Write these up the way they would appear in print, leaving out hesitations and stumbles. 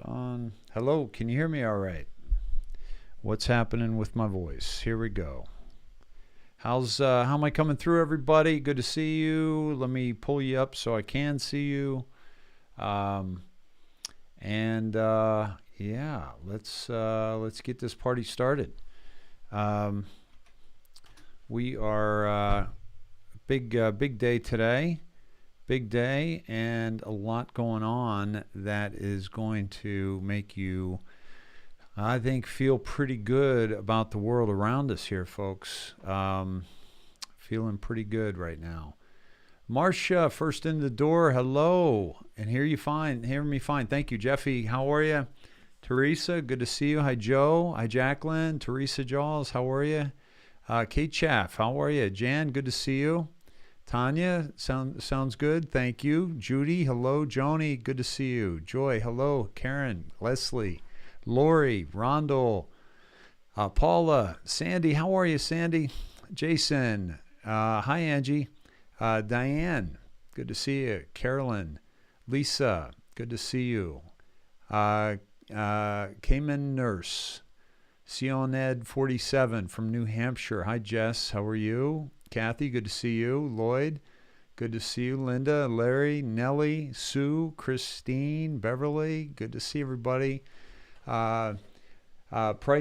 on. Hello, can you hear me all right? What's happening with my voice? Here we go. How am I coming through, everybody? Good to see you. Let me pull you up so I can see you. Yeah, let's get this party started. We are big day today. Big day and a lot going on that is going to make you, I think, feel pretty good about the world around us here, folks. Feeling pretty good right now. Marcia, first in the door. Hello, and hear me fine. Thank you, Jeffy. How are you? Teresa, good to see you. Hi, Joe. Hi, Jacqueline. Teresa Jaws, how are you? Kate Chaff, how are you? Jan, good to see you. Tanya, sounds good. Thank you. Judy, hello. Joni, good to see you. Joy, hello. Karen, Leslie, Lori, Rondell, Paula, Sandy, how are you, Sandy? Jason, hi, Angie. Diane, good to see you. Carolyn, Lisa, good to see you. Cayman Nurse, Sioned 47 from New Hampshire. Hi, Jess, how are you? Kathy, good to see you. Lloyd, good to see you. Linda, Larry, Nellie, Sue, Christine, Beverly, good to see everybody. Price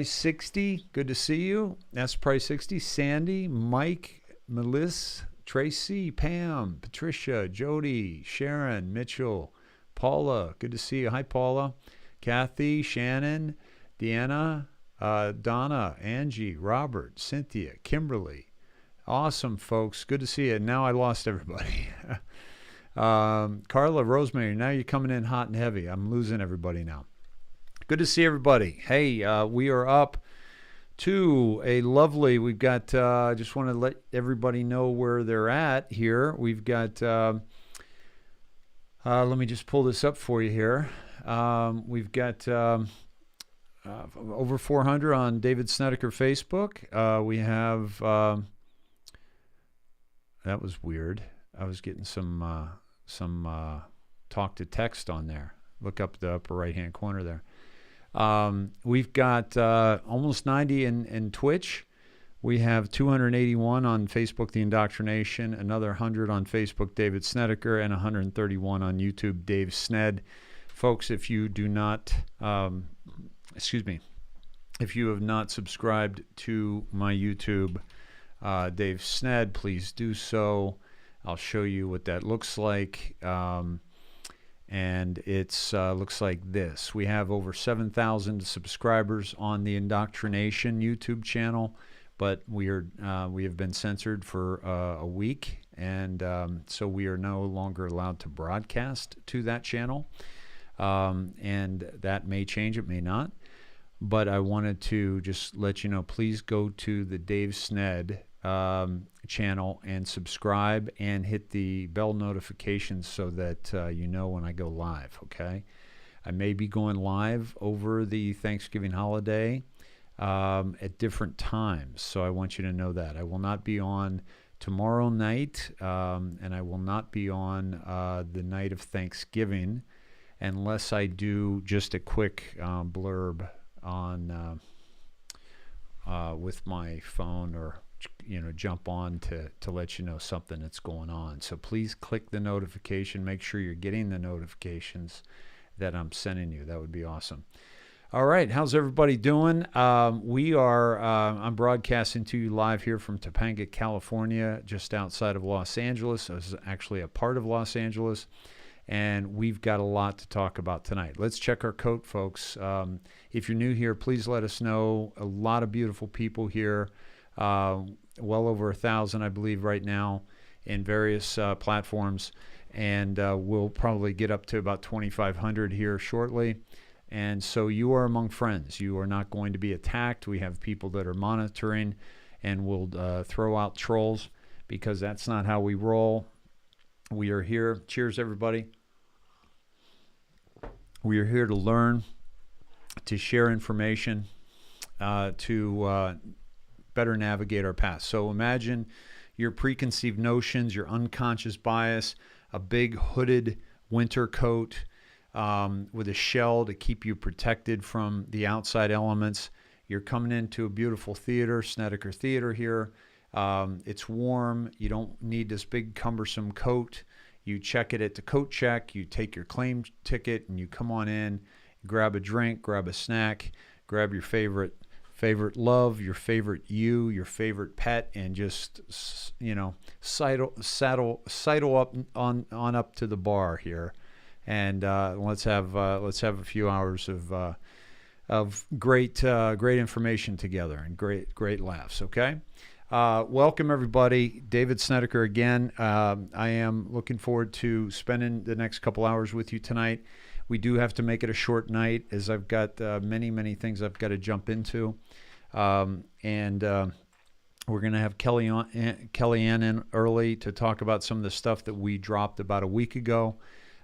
60, good to see you. That's Price 60. Sandy, Mike, Melissa, Tracy, Pam, Patricia, Jody, Sharon, Mitchell, Paula, good to see you. Hi, Paula. Kathy, Shannon, Deanna, Donna, Angie, Robert, Cynthia, Kimberly. Awesome, folks. Good to see you. Now I lost everybody. Carla, Rosemary, now you're coming in hot and heavy. I'm losing everybody now. Good to see everybody. Hey, we are up to we've got, just want to let everybody know where they're at here. We've got, let me just pull this up for you here. We've got over 400 on David Snedeker Facebook. We have... that was weird. I was getting some talk to text on there. Look up the upper right-hand corner there. We've got almost 90 in Twitch. We have 281 on Facebook, The Indoctrination, another 100 on Facebook, David Snedeker, and 131 on YouTube, Dave Sned. Folks, if you do not, if you have not subscribed to my YouTube, Dave Sned, please do so. I'll show you what that looks like. And it's looks like this. We have over 7,000 subscribers on the IndoctriNATION YouTube channel, but we have been censored for a week, and so we are no longer allowed to broadcast to that channel. And that may change, it may not. But I wanted to just let you know, please go to the Dave Sned channel and subscribe and hit the bell notifications so that you know when I go live, okay? I may be going live over the Thanksgiving holiday at different times, so I want you to know that. I will not be on tomorrow night, and I will not be on the night of Thanksgiving unless I do just a quick blurb on with my phone, or jump on to let you know something that's going on. So please click the notification. Make sure you're getting the notifications that I'm sending you. That would be awesome. All right, how's everybody doing? I'm broadcasting to you live here from Topanga, California, just outside of Los Angeles. I was actually a part of Los Angeles, and we've got a lot to talk about tonight. Let's check our coat, folks. If you're new here, please let us know. A lot of beautiful people here. Well over 1,000, I believe, right now in various platforms, and we'll probably get up to about 2,500 here shortly. And so you are among friends. You are not going to be attacked. We have people that are monitoring, and we'll throw out trolls, because that's not how we roll. We are here. Cheers, everybody. We are here to learn, to share information, to better navigate our path. So imagine your preconceived notions, your unconscious bias, a big hooded winter coat, with a shell to keep you protected from the outside elements. You're coming into a beautiful theater, Snedeker Theater here. It's warm. You don't need this big cumbersome coat. You check it at the coat check. You take your claim ticket and you come on in, grab a drink, grab a snack, grab your favorite love, your favorite your favorite pet, and just, sidle up on up to the bar here, and let's have a few hours of great information together and great laughs. Okay. Welcome everybody. David Snedeker again. I am looking forward to spending the next couple hours with you tonight. We do have to make it a short night, as I've got many things I've got to jump into. We're going to have Kellyanne in early to talk about some of the stuff that we dropped about a week ago,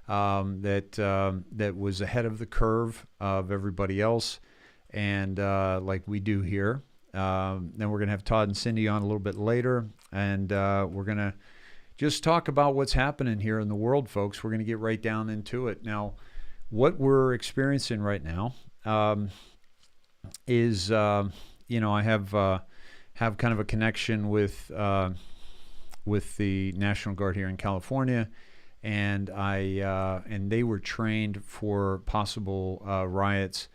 that was ahead of the curve of everybody else, and like we do here. Then we're going to have Todd and Cindy on a little bit later, and we're going to just talk about what's happening here in the world, folks. We're going to get right down into it. Now, what we're experiencing right now is, I have kind of a connection with the National Guard here in California, and they were trained for possible riots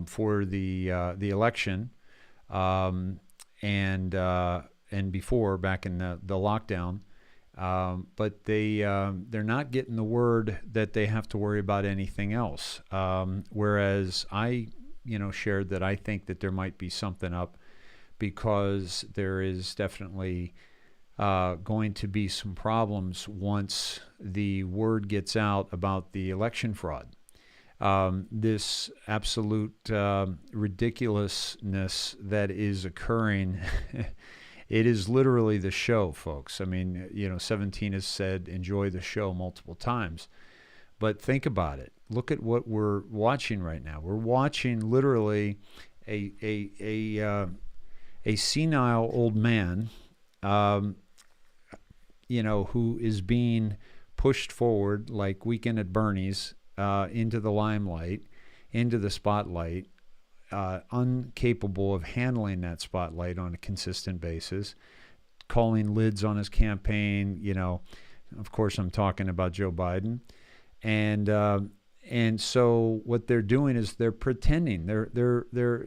for the election, and before, back in the lockdown. But they're not getting the word that they have to worry about anything else. Whereas I, shared that I think that there might be something up, because there is definitely going to be some problems once the word gets out about the election fraud. This absolute ridiculousness that is occurring. It is literally the show, folks. I mean, 17 has said enjoy the show multiple times. But think about it. Look at what we're watching right now. We're watching literally a senile old man, who is being pushed forward like Weekend at Bernie's, into the limelight, into the spotlight, incapable of handling that spotlight on a consistent basis, calling lids on his campaign. Of course, I'm talking about Joe Biden, and so what they're doing is they're pretending. They're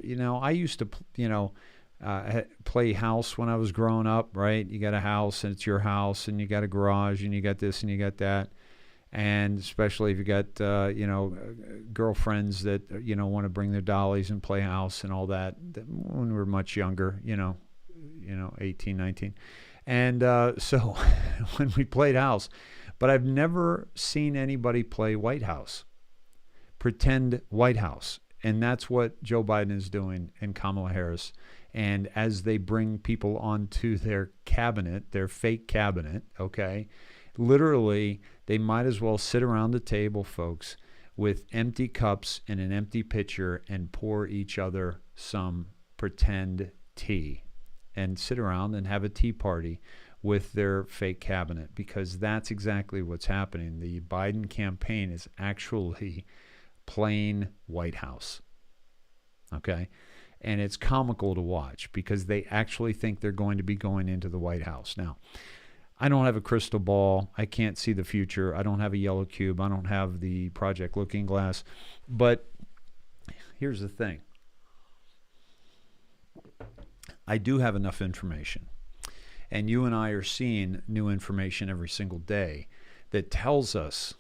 I used to play house when I was growing up, right? You got a house and it's your house, and you got a garage and you got this and you got that. And especially if you got, girlfriends that, want to bring their dollies and play house and all that, when we were much younger, 18, 19. And so when we played house, but I've never seen anybody play White House, pretend White House. And that's what Joe Biden is doing, and Kamala Harris. And as they bring people onto their cabinet, their fake cabinet, okay, literally, they might as well sit around the table, folks, with empty cups and an empty pitcher and pour each other some pretend tea and sit around and have a tea party with their fake cabinet, because that's exactly what's happening. The Biden campaign is actually playing White House, okay? And it's comical to watch, because they actually think they're going to be going into the White House. Now, I don't have a crystal ball. I can't see the future. I don't have a yellow cube. I don't have the Project Looking Glass. But here's the thing. I do have enough information. And you and I are seeing new information every single day that tells us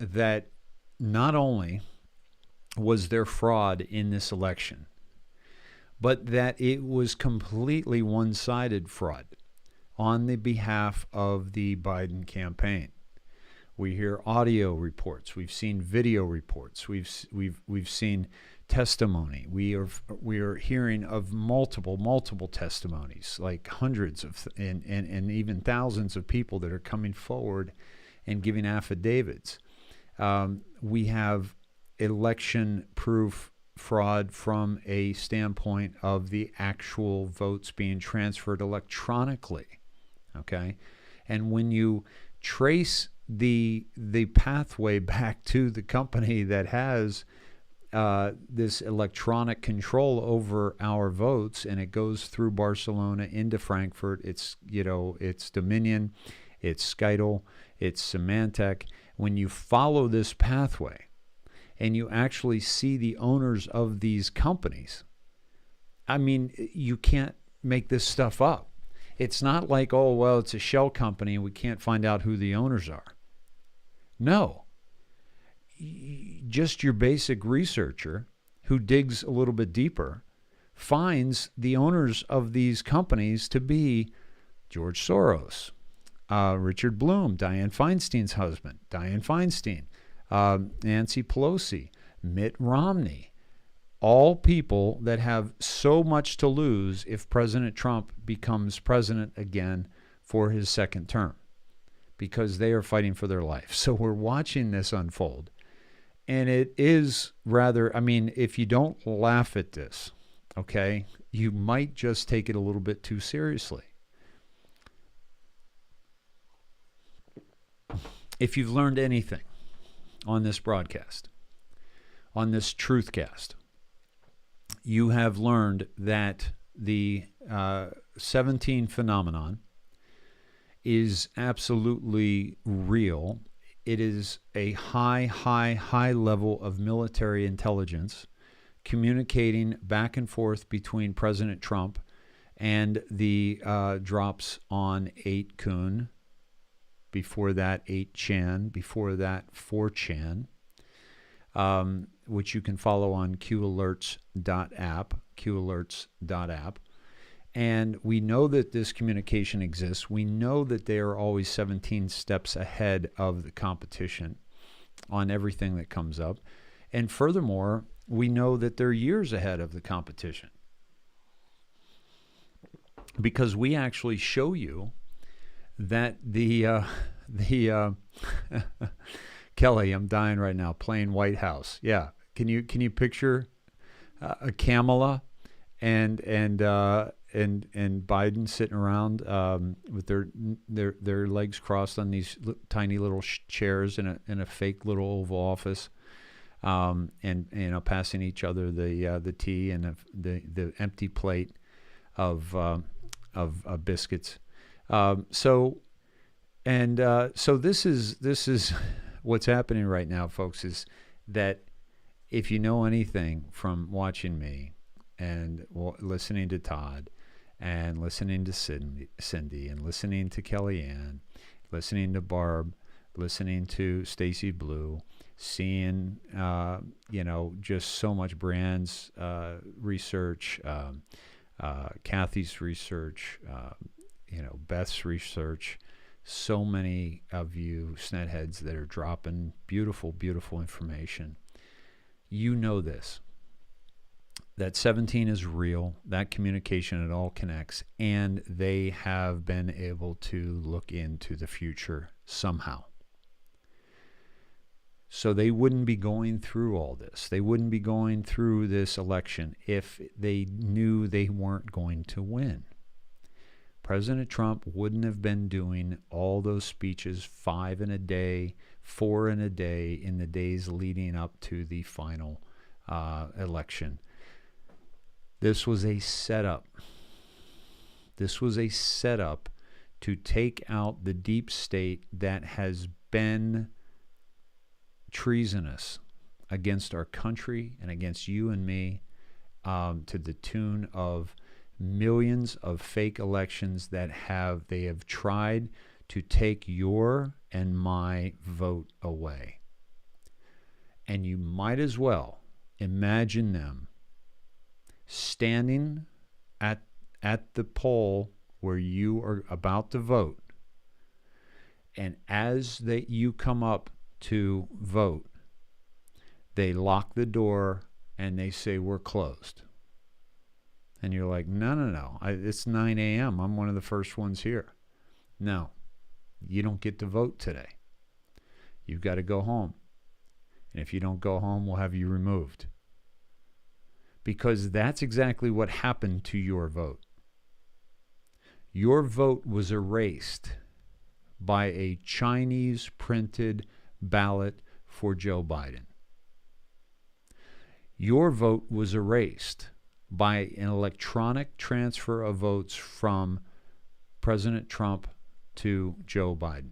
that not only was there fraud in this election, but that it was completely one-sided fraud on the behalf of the Biden campaign. We hear audio reports. We've seen video reports. We've seen testimony. We are hearing of multiple testimonies, like hundreds of and even thousands of people that are coming forward and giving affidavits. We have election-proof fraud from a standpoint of the actual votes being transferred electronically. Okay, and when you trace the pathway back to the company that has this electronic control over our votes, and it goes through Barcelona into Frankfurt. It's, it's Dominion, it's Skytel, it's Symantec. When you follow this pathway and you actually see the owners of these companies, I mean, you can't make this stuff up. It's not like, oh, well, it's a shell company and we can't find out who the owners are. No. Just your basic researcher who digs a little bit deeper finds the owners of these companies to be George Soros, Richard Bloom, Dianne Feinstein's husband, Dianne Feinstein, Nancy Pelosi, Mitt Romney, all people that have so much to lose if President Trump becomes president again for his second term, because they are fighting for their life. So we're watching this unfold. And it is rather, I mean, if you don't laugh at this, okay, you might just take it a little bit too seriously. If you've learned anything on this broadcast, on this Truthcast, you have learned that the 17 phenomenon is absolutely real. It is a high level of military intelligence communicating back and forth between President Trump and the drops on 8kun, before that 8chan, before that 4chan, which you can follow on qalerts.app, qalerts.app. And we know that this communication exists. We know that they are always 17 steps ahead of the competition on everything that comes up. And furthermore, we know that they're years ahead of the competition, because we actually show you that the Kelly, I'm dying right now, playing White House. Yeah. Can you picture a Kamala and Biden sitting around with their legs crossed on these tiny little chairs in a fake little Oval Office, and passing each other the tea and the empty plate of biscuits. So this is what's happening right now, folks, is that if you know anything from watching me and listening to Todd and listening to Cindy and listening to Kellyanne, listening to Barb, listening to Stacy Blue, seeing, just so much Brand's research, Kathy's research, Beth's research, so many of you Snedheads that are dropping beautiful, beautiful information. You know this, that 17 is real, that communication, it all connects, and they have been able to look into the future somehow. So they wouldn't be going through all this. They wouldn't be going through this election if they knew they weren't going to win. President Trump wouldn't have been doing all those speeches, 5 in a day, 4 in a day, in the days leading up to the final election. This was a setup. This was a setup to take out the deep state that has been treasonous against our country and against you and me, to the tune of millions of fake elections that they have tried to take your and my vote away. And you might as well imagine them standing at the poll where you are about to vote, and as you come up to vote, they lock the door and they say, "We're closed." And you're like, no, it's 9 a.m. I'm one of the first ones here. No, you don't get to vote today. You've got to go home. And if you don't go home, we'll have you removed. Because that's exactly what happened to your vote. Your vote was erased by a Chinese printed ballot for Joe Biden. Your vote was erased by an electronic transfer of votes from President Trump to Joe Biden.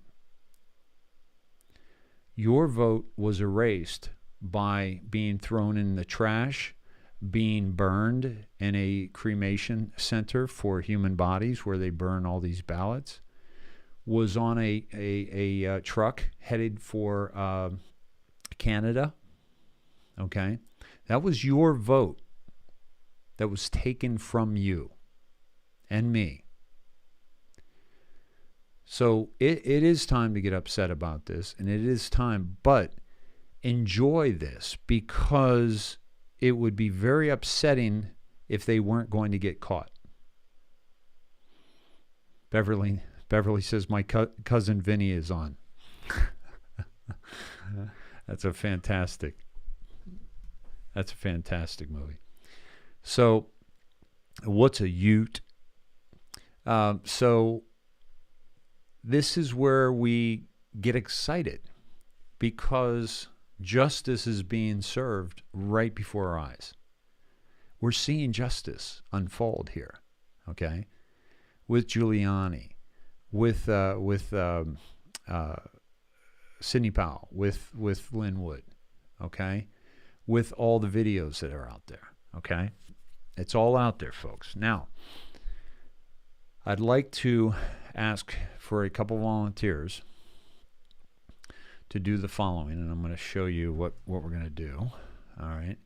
Your vote was erased by being thrown in the trash, being burned in a cremation center for human bodies where they burn all these ballots, was on a truck headed for Canada. Okay? That was your vote that was taken from you and me. So it is time to get upset about this, and it is time, but enjoy this, because it would be very upsetting if they weren't going to get caught. Beverly says, my cousin Vinny is on. That's a fantastic movie. So, what's a Ute? So, this is where we get excited, because justice is being served right before our eyes. We're seeing justice unfold here, okay? With Giuliani, with Sidney Powell, with Linwood, okay? With all the videos that are out there, okay? It's all out there, folks. Now, I'd like to ask for a couple volunteers to do the following, and I'm going to show you what we're going to do. All right.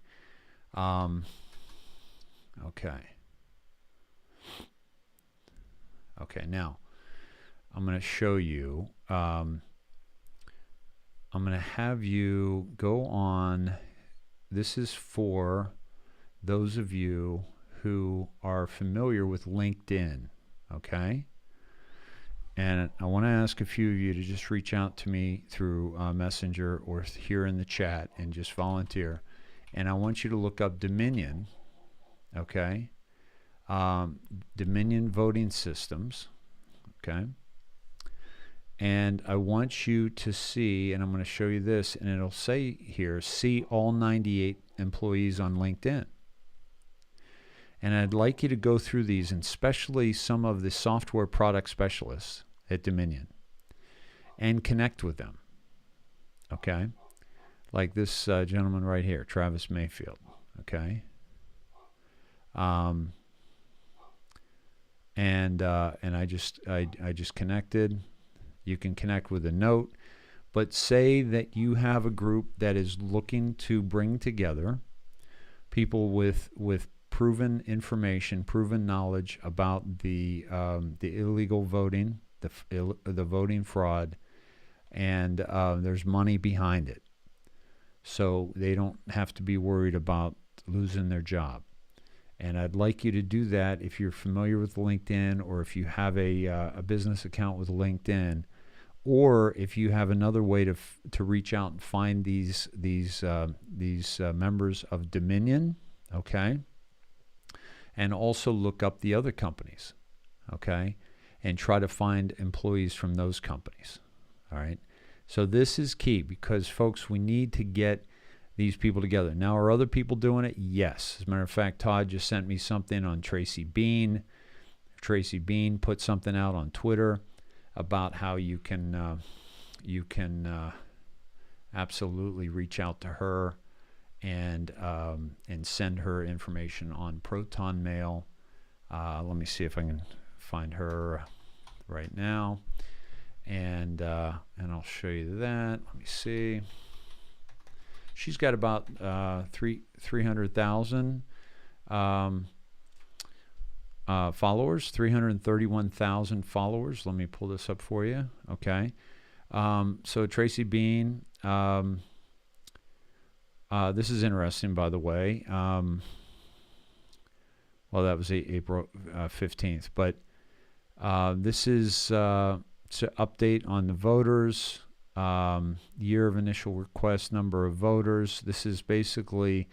Okay. Okay, now I'm going to show you. I'm going to have you go on. This is for those of you who are familiar with LinkedIn, okay? And I want to ask a few of you to just reach out to me through Messenger or here in the chat and just volunteer. And I want you to look up Dominion, okay? Dominion voting systems, okay? And I want you to see, and I'm going to show you this, and it'll say here, see all 98 employees on LinkedIn. And I'd like you to go through these, and especially some of the software product specialists at Dominion, and connect with them, okay? Like this gentleman right here, Travis Mayfield, okay? And I just connected. You can connect with a note, but say that you have a group that is looking to bring together people with proven information, proven knowledge about the illegal voting, the voting fraud, and there's money behind it, so they don't have to be worried about losing their job. And I'd like you to do that if you're familiar with LinkedIn, or if you have a business account with LinkedIn, or if you have another way to reach out and find these members of Dominion, okay? And also look up the other companies, okay? And try to find employees from those companies, all right? So this is key, because, folks, we need to get these people together. Now, are other people doing it? Yes. As a matter of fact, Todd just sent me something on Tracy Bean. Tracy Bean put something out on Twitter about how you can absolutely reach out to her and send her information on Proton Mail. Let me see if I can find her right now, and I'll show you that. Let me see. She's got about 300,000 followers, 331,000 followers. Let me pull this up for you. Okay. So Tracy Bean, this is interesting, by the way. Well, that was April 15th, but this is to update on the voters. Year of initial request, number of voters. This is basically,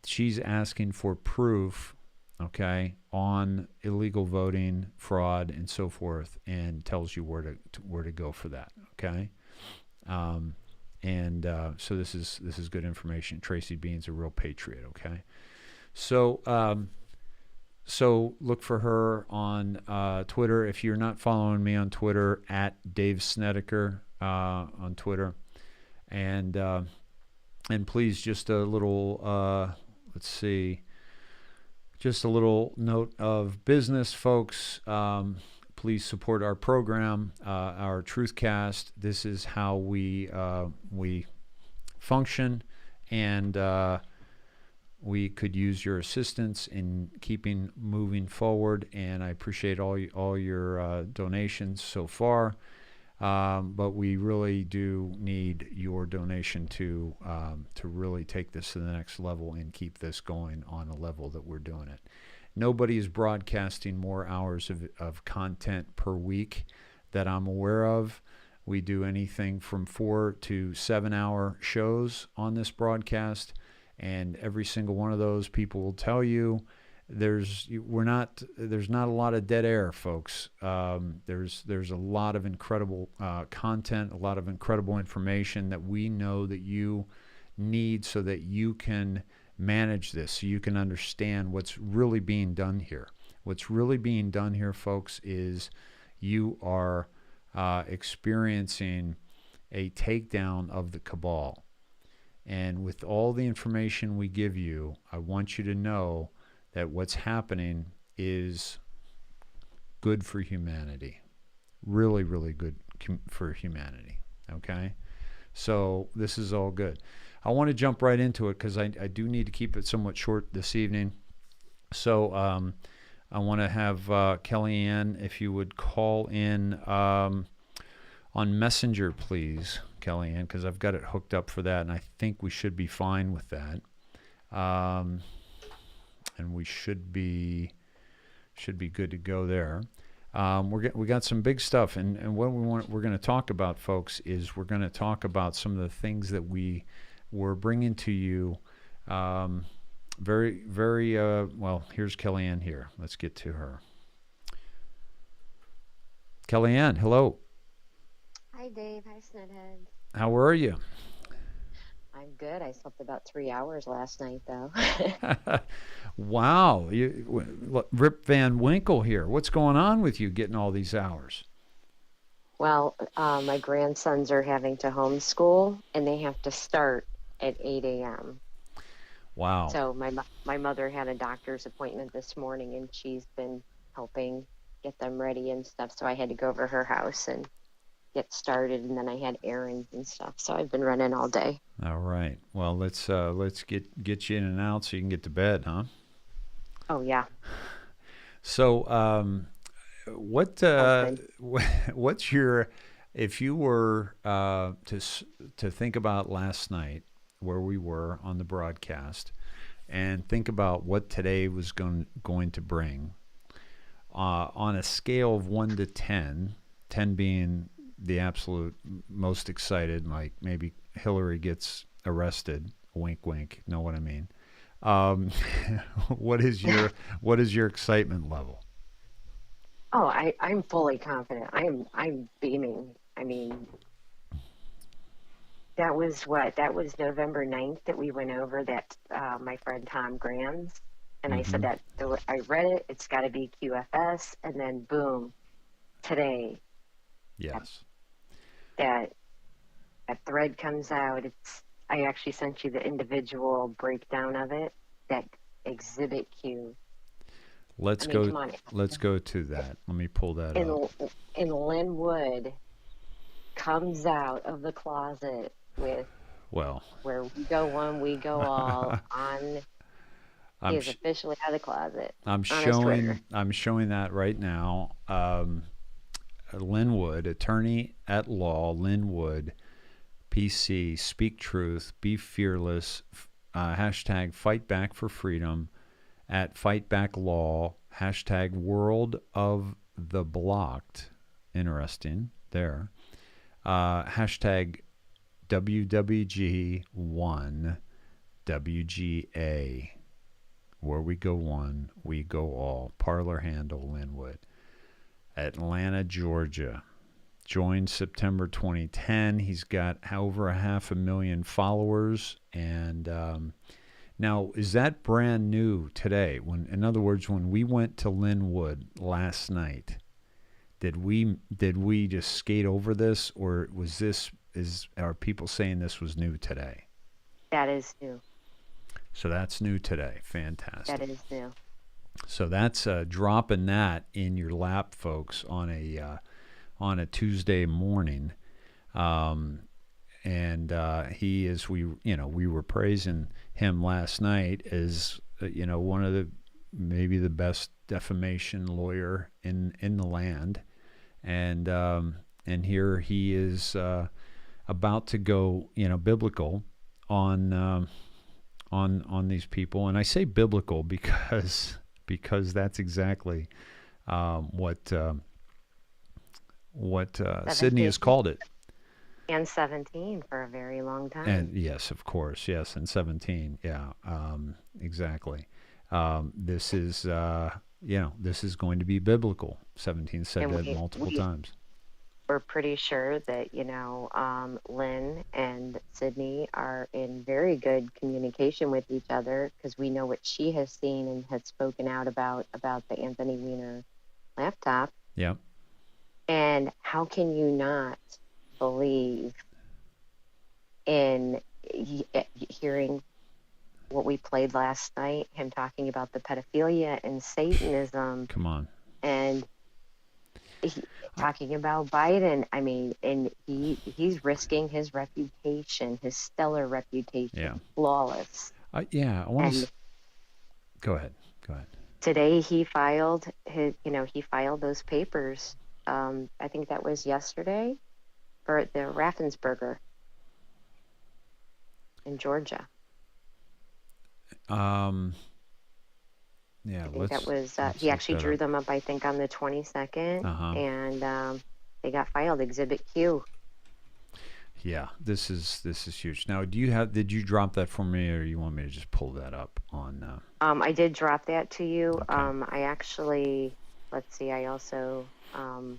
she's asking for proof okay, on illegal voting, fraud, and so forth, and tells you where to go for that. Okay, um, and so this is good information. Tracy Bean's a real patriot. Okay, so so look for her on Twitter. If you're not following me on Twitter, at Dave Snedeker on Twitter, and please, just a little let's see. Just a little note of business, folks. Please support our program, our Truthcast. This is how we function, and we could use your assistance in keeping moving forward. And I appreciate all your donations so far. But we really do need your donation to really take this to the next level and keep this going on the level that we're doing it. Nobody is broadcasting more hours of content per week that I'm aware of. We do anything from 4 to 7 hour shows on this broadcast, and every single one of those, people will tell you, there's not a lot of dead air, folks. There's a lot of incredible content, a lot of incredible information that we know that you need, so that you can manage this, so you can understand what's really being done here. What's really being done here, folks, is you are experiencing a takedown of the cabal. And with all the information we give you, I want you to know that what's happening is good for humanity. Really, really good for humanity. Okay? So this is all good. I want to jump right into it because I do need to keep it somewhat short this evening. So I want to have Kellyanne, if you would call in on Messenger, please, Kellyanne, because I've got it hooked up for that, and I think we should be fine with that. And we should be good to go there. We got some big stuff, and what we're going to talk about, folks, is we're going to talk about some of the things that we're bringing to you. Very, very well. Here's Kellyanne here. Let's get to her. Kellyanne, hello. Hi, Dave. Hi, Snedhead. How are you? I'm good. I slept about 3 hours last night, though. Wow. Rip Van Winkle here. What's going on with you getting all these hours? Well, my grandsons are having to homeschool, and they have to start at 8 a.m. Wow. So my mother had a doctor's appointment this morning, and she's been helping get them ready and stuff. So I had to go over to her house and get started, and then I had errands and stuff. So I've been running all day. All right. Well, let's get you in and out so you can get to bed, huh? Oh yeah. So, what's your, if you were to think about last night where we were on the broadcast, and think about what today was going to bring, on a scale of 1 to 10, 10 being the absolute most excited, like maybe Hillary gets arrested, wink wink, know what I mean. What is your excitement level? Oh, I'm fully confident. I'm beaming. I mean, that was November 9th that we went over that, my friend Tom Grand's, and I said that I read it, it's got to be QFS, and then boom, today. Yes. That thread comes out. I actually sent you the individual breakdown of it, that Exhibit Q. Let's go to that. Let me pull that up. And Lynn Wood comes out of the closet with, well, where we go one, we go all, he is officially out of the closet. I'm showing that right now. Lynn Wood, attorney at law, Lynn Wood, PC, speak truth, be fearless, hashtag fight back for freedom, at Fight Back Law, hashtag World of the Blocked, interesting there, hashtag WWG1 WGA, where we go one, we go all. Parlor handle Linwood. Atlanta, Georgia. Joined September 2010. He's got over 500,000 followers. And now, is that brand new today? In other words, when we went to Linwood last night, did we just skate over this, or are people saying this was new today? That is new. So that's new today. Fantastic. That is new. So that's dropping that in your lap, folks, on a Tuesday morning. And he is, we were praising him last night as one of maybe the best defamation lawyer in the land, and here he is about to go biblical on these people. And I say biblical because that's exactly what Sydney has called it. And 17 for a very long time. And yes, of course, yes, and 17, yeah, exactly. This is going to be biblical. 17 said that multiple times. We're pretty sure that Lynn and Sydney are in very good communication with each other, because we know what she has seen and has spoken out about the Anthony Weiner laptop. Yeah. And how can you not believe in hearing what we played last night, him talking about the pedophilia and Satanism? Come on. And talking about Biden. I mean, and he's risking his reputation, his stellar reputation. Yeah. Flawless. Yeah, I want to go ahead. Today he filed those papers. I think that was yesterday, for the Raffensperger in Georgia. Yeah, I think that was he actually drew them up, I think, on the 22nd, and they got filed, Exhibit Q. Yeah, this is huge. Now, did you drop that for me, or you want me to just pull that up on? I did drop that to you. Okay. I actually, let's see. I also, no,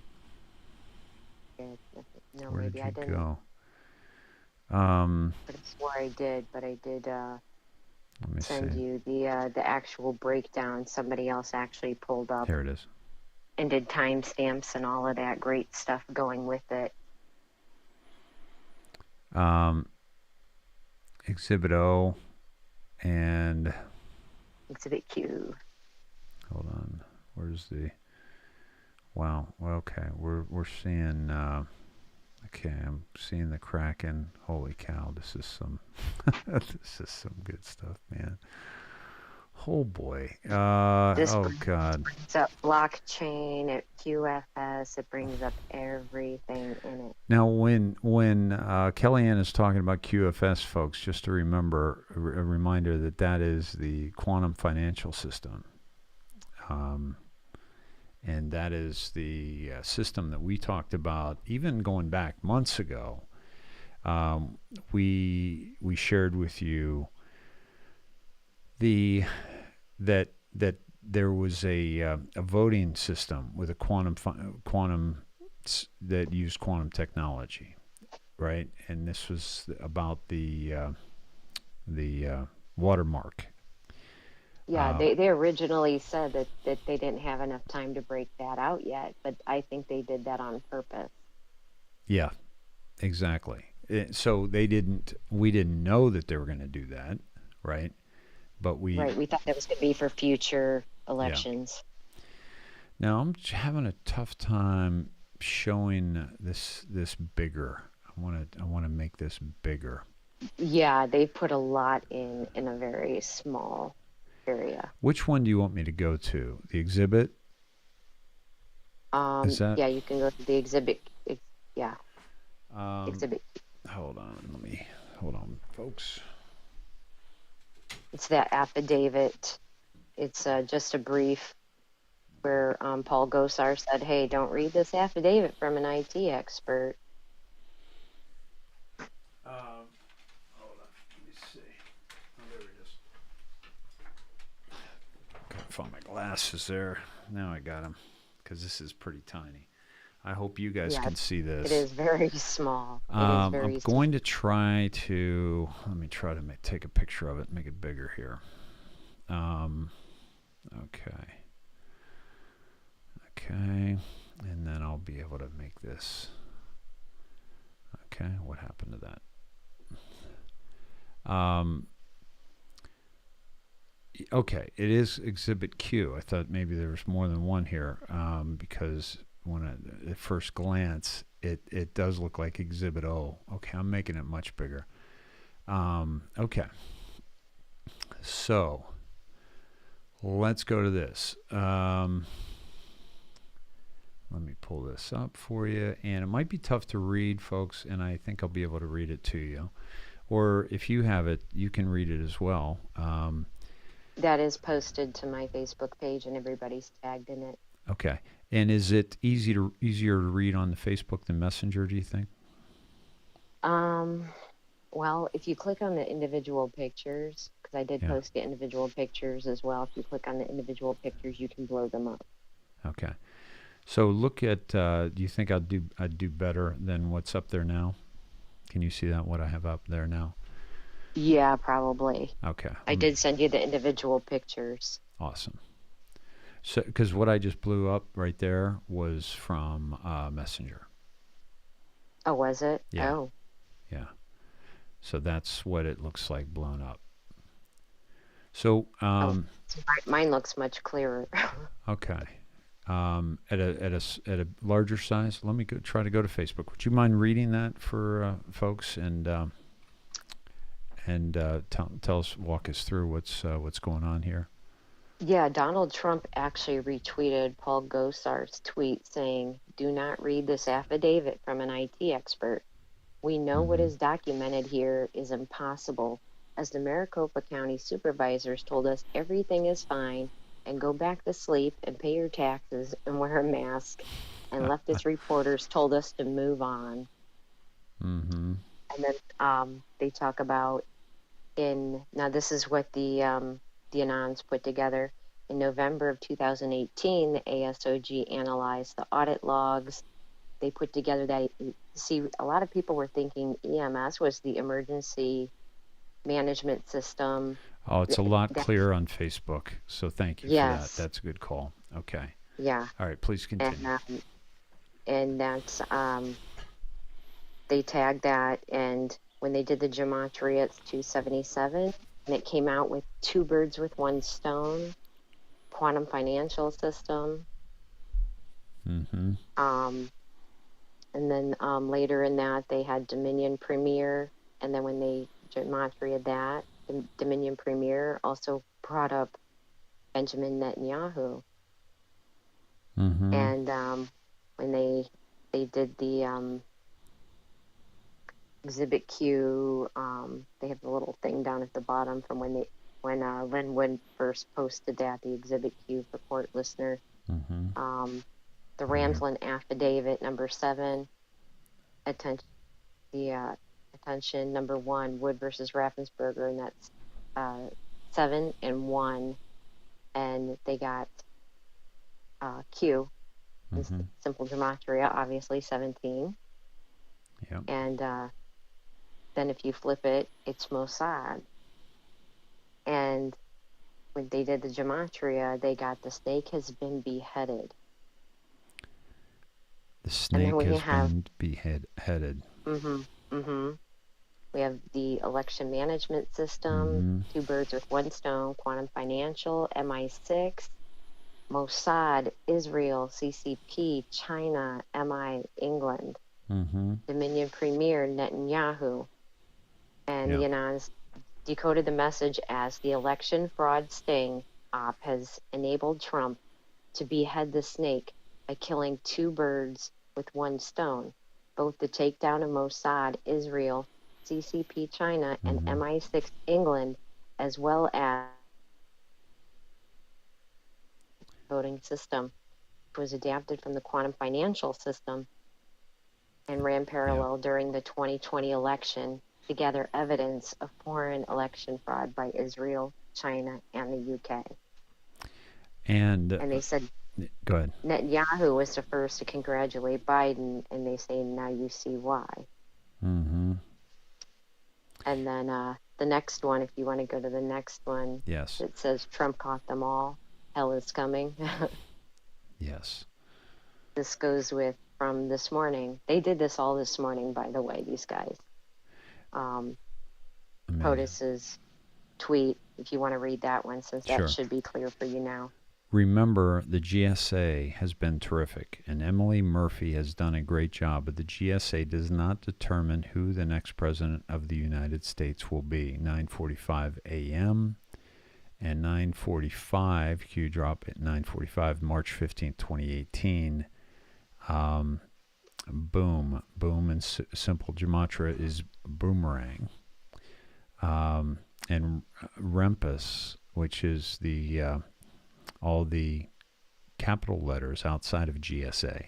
Where maybe did I you didn't. go? But I swore I did, but I did send you the actual breakdown. Somebody else actually pulled up. There it is. And did timestamps and all of that great stuff going with it. Exhibit O and Exhibit Q. Hold on. Where's the? Wow. Okay, we're seeing. Okay, I'm seeing the Kraken. Holy cow! This is some. This is some good stuff, man. Oh boy. God. It brings up blockchain at QFS. It brings up everything in it. Now, when Kellyanne is talking about QFS, folks, just to remember, a reminder that is the quantum financial system. And that is the system that we talked about even going back months ago. We shared with you that there was a voting system with a quantum that used quantum technology, right? And this was about the watermark. Yeah, they originally said that they didn't have enough time to break that out yet, but I think they did that on purpose. Yeah, exactly. So we didn't know that they were going to do that, right? But we thought that was going to be for future elections. Yeah. Now I'm having a tough time showing this bigger. I want to make this bigger. Yeah, they put a lot in a very small area. Which one do you want me to go to? The exhibit? Is that? Yeah, you can go to the exhibit. Yeah. Exhibit. Hold on, folks. It's that affidavit. It's just a brief where Paul Gosar said, "Hey, don't read this affidavit from an IT expert." Hold on. Let me see. Oh, there it is. find my glasses there. Now I got them because this is pretty tiny. I hope you guys Yeah, can see this. it is very small. It is very I'm small. going to try to, let me try to take a picture of it and make it bigger here. Okay. Okay. And then I'll be able to make this. Okay. What happened to that? Okay. It is Exhibit Q. I thought maybe there was more than one here because at first glance, it does look like Exhibit O. Okay. I'm making it much bigger. Okay. So let's go to this. Let me pull this up for you. And it might be tough to read, folks, and I think I'll be able to read it to you. Or if you have it, you can read it as well. That is posted to my Facebook page, and everybody's tagged in it. Okay. And is it easier to read on the Facebook than Messenger, do you think? Well, if you click on the individual pictures, because I did post the individual pictures as well, if you click on the individual pictures, you can blow them up. Okay. So look at, do you think I'd do better than what's up there now? Can you see that, what I have up there now? Yeah, probably. Okay. I did send you the individual pictures. Awesome. So, because what I just blew up right there was from Messenger. Oh, was it? Yeah. Oh. Yeah. So that's what it looks like blown up. So, mine looks much clearer. Okay. At a larger size. Let me try to go to Facebook. Would you mind reading that for folks and tell us, walk us through what's going on here? Yeah, Donald Trump actually retweeted Paul Gosar's tweet saying, "Do not read this affidavit from an IT expert. We know what is documented here is impossible, as the Maricopa County supervisors told us everything is fine, and go back to sleep and pay your taxes and wear a mask, and leftist reporters told us to move on." Mm-hmm. And then they talk about now this is what the Anons put together. In November of 2018, the ASOG analyzed the audit logs. They put together that, see, a lot of people were thinking EMS was the emergency management system. Oh, it's a lot clearer on Facebook. So thank you for that. That's a good call. Okay. Yeah. All right, please continue. And that's, they tagged that, and when they did the gematria, it's 277, and it came out with two birds with one stone, quantum financial system. Mm-hmm. And then later in that, they had Dominion Premier, and then when they gematria that, Dominion Premier also brought up Benjamin Netanyahu. Mm-hmm. And when they did the Exhibit Q, they have the little thing down at the bottom from when Lynn Wood first posted that, the Exhibit Q for court listener. Mm-hmm. The Ramsland Affidavit, number 7, attention number 1, Wood versus Raffensperger, and that's 7 and 1, and they got Q, simple gematria, obviously 17. Yep. And then if you flip it, it's Mossad. And when they did the gematria, they got the snake has been beheaded. The snake has been beheaded. Mm-hmm. Mm-hmm. We have the election management system, two birds with one stone, quantum financial, MI6, Mossad, Israel, CCP, China, MI, England, Dominion Premier, Netanyahu. And the Anons decoded the message as the election fraud sting op has enabled Trump to behead the snake by killing two birds with one stone, both the takedown of Mossad, Israel, CCP, China, and MI6, England, as well as voting system, which was adapted from the quantum financial system and ran parallel during the 2020 election to gather evidence of foreign election fraud by Israel, China, and the UK. And And they said go ahead. Netanyahu was the first to congratulate Biden, and they say now you see why. Mm-hmm. And then the next one, if you want to go to the next one, Yes. it says Trump caught them all. Hell is coming. Yes. This goes with from this morning. They did this all this morning, by the way, these guys. POTUS's tweet, if you want to read that one, since that should be clear for you now. Remember, the GSA has been terrific, and Emily Murphy has done a great job, but the GSA does not determine who the next president of the United States will be. 9:45 a.m. and 9:45, Q drop at 9:45, March 15th, 2018. Boom. Boom in simple gematria is boomerang. And Rempus, which is the all the capital letters outside of GSA,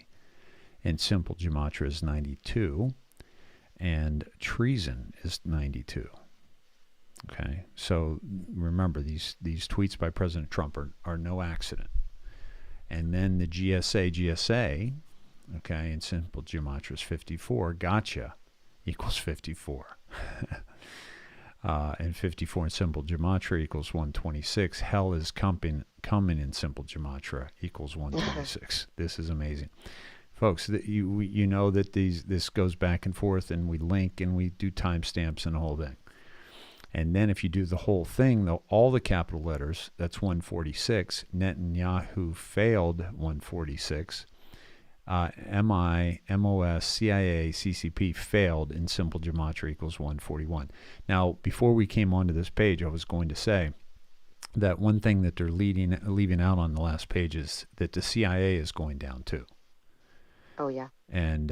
in simple gematria is 92, and treason is 92. Okay, so remember, these tweets by President Trump are no accident. And then the GSA, okay, in simple gematria is 54, gotcha, equals 54. And 54 in simple gematria equals 126. Hell is coming in simple gematria equals 126. This is amazing. Folks, you know that this goes back and forth, and we link and we do timestamps and the whole thing. And then if you do the whole thing, though, all the capital letters, that's 146. Netanyahu failed 146. MI, MOS, CIA, CCP failed in simple gematria equals 141. Now, before we came onto this page, I was going to say that one thing that they're leaving out on the last page is that the CIA is going down too. Oh yeah. And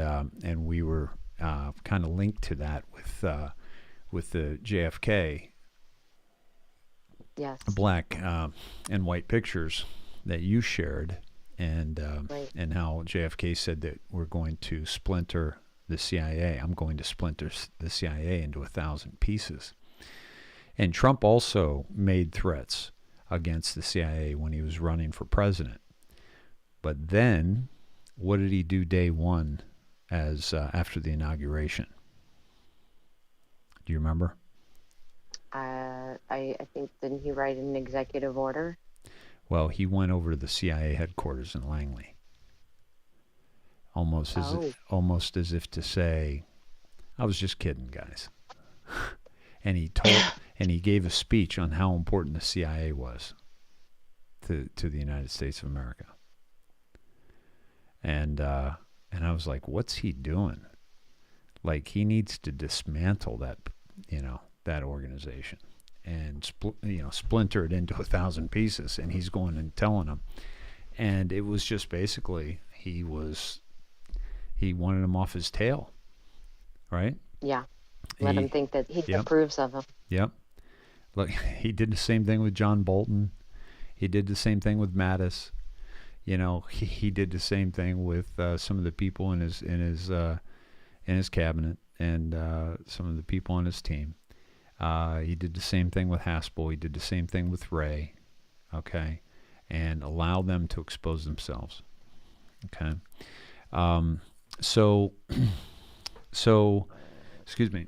we were kind of linked to that with the JFK, yes, black and white pictures that you shared. And right. And how JFK said that we're going to splinter the CIA. I'm going to splinter the CIA into 1,000 pieces. And Trump also made threats against the CIA when he was running for president. But then, what did he do day one as after the inauguration? Do you remember? I think, didn't he write an executive order? Well, he went over to the CIA headquarters in Langley, almost as if to say, "I was just kidding, guys." And he gave a speech on how important the CIA was to the United States of America. And I was like, "What's he doing? Like, he needs to dismantle that organization and splinter it into 1,000 pieces." And he's going and telling them, and it was just basically he wanted him off his tail, right? Yeah, let him think that he approves of him. Yep. Look, he did the same thing with John Bolton. He did the same thing with Mattis. He did the same thing with some of the people in his cabinet and some of the people on his team. He did the same thing with Haspel. He did the same thing with Ray, okay, and allow them to expose themselves, okay. So, excuse me.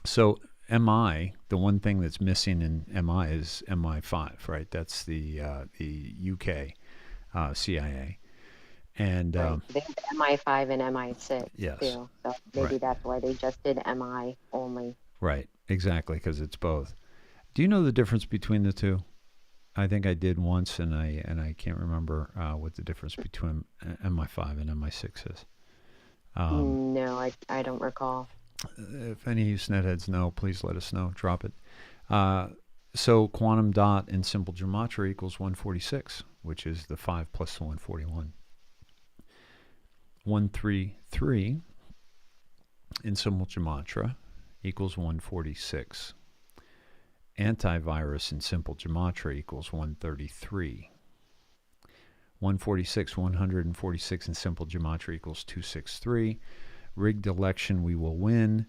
So MI, the one thing that's missing in MI is MI5, right? That's the UK CIA. And right. They have MI5 and MI6 yes, too. So maybe that's why they just did MI only. Right, exactly, because it's both. Do you know the difference between the two? I think I did once, and I can't remember what the difference between MI5 and MI6 is. No, I don't recall. If any of you SNEDheads know, please let us know. Drop it. So quantum dot in simple gematria equals 146, which is the 5 plus the 141. 133 in simple gematria equals 146. Antivirus in simple gematria equals 133. 146 in simple gematria equals 263. Rigged election, we will win.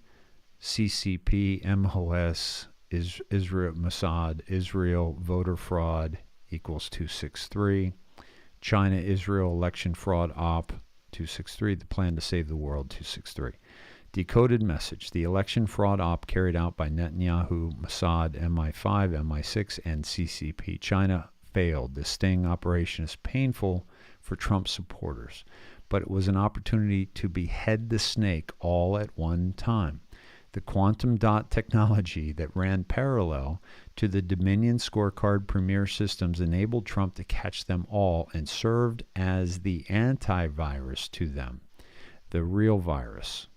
CCP, MOS, Israel, Mossad, Israel, voter fraud, equals 263. China-Israel election fraud op 263. The plan to save the world 263. Decoded message. The election fraud op carried out by Netanyahu, Mossad, MI5, MI6, and CCP China failed. The sting operation is painful for Trump supporters, but it was an opportunity to behead the snake all at one time. The quantum dot technology that ran parallel to the Dominion scorecard premier systems enabled Trump to catch them all and served as the antivirus to them, the real virus.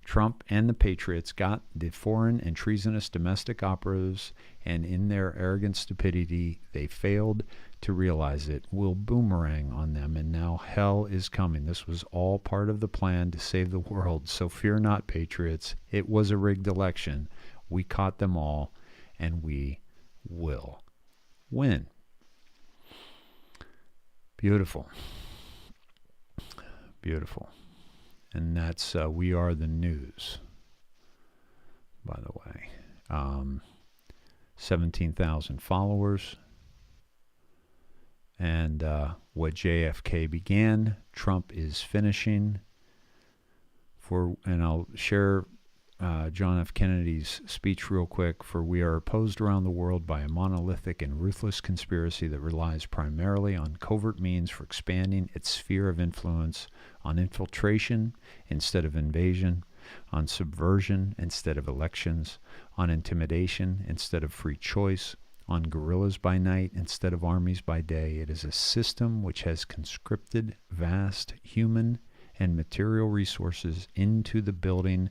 Trump and the Patriots got the foreign and treasonous domestic operatives, and in their arrogant stupidity, they failed to realize it will boomerang on them, and now hell is coming. This was all part of the plan to save the world, so fear not, Patriots. It was a rigged election. We caught them all, and we will win. Beautiful. Beautiful. And that's We Are the News, by the way. 17,000 followers. And what JFK began, Trump is finishing. And I'll share John F. Kennedy's speech real quick. For we are opposed around the world by a monolithic and ruthless conspiracy that relies primarily on covert means for expanding its sphere of influence, on infiltration instead of invasion, on subversion instead of elections, on intimidation instead of free choice, on guerrillas by night instead of armies by day. It is a system which has conscripted vast human and material resources into the building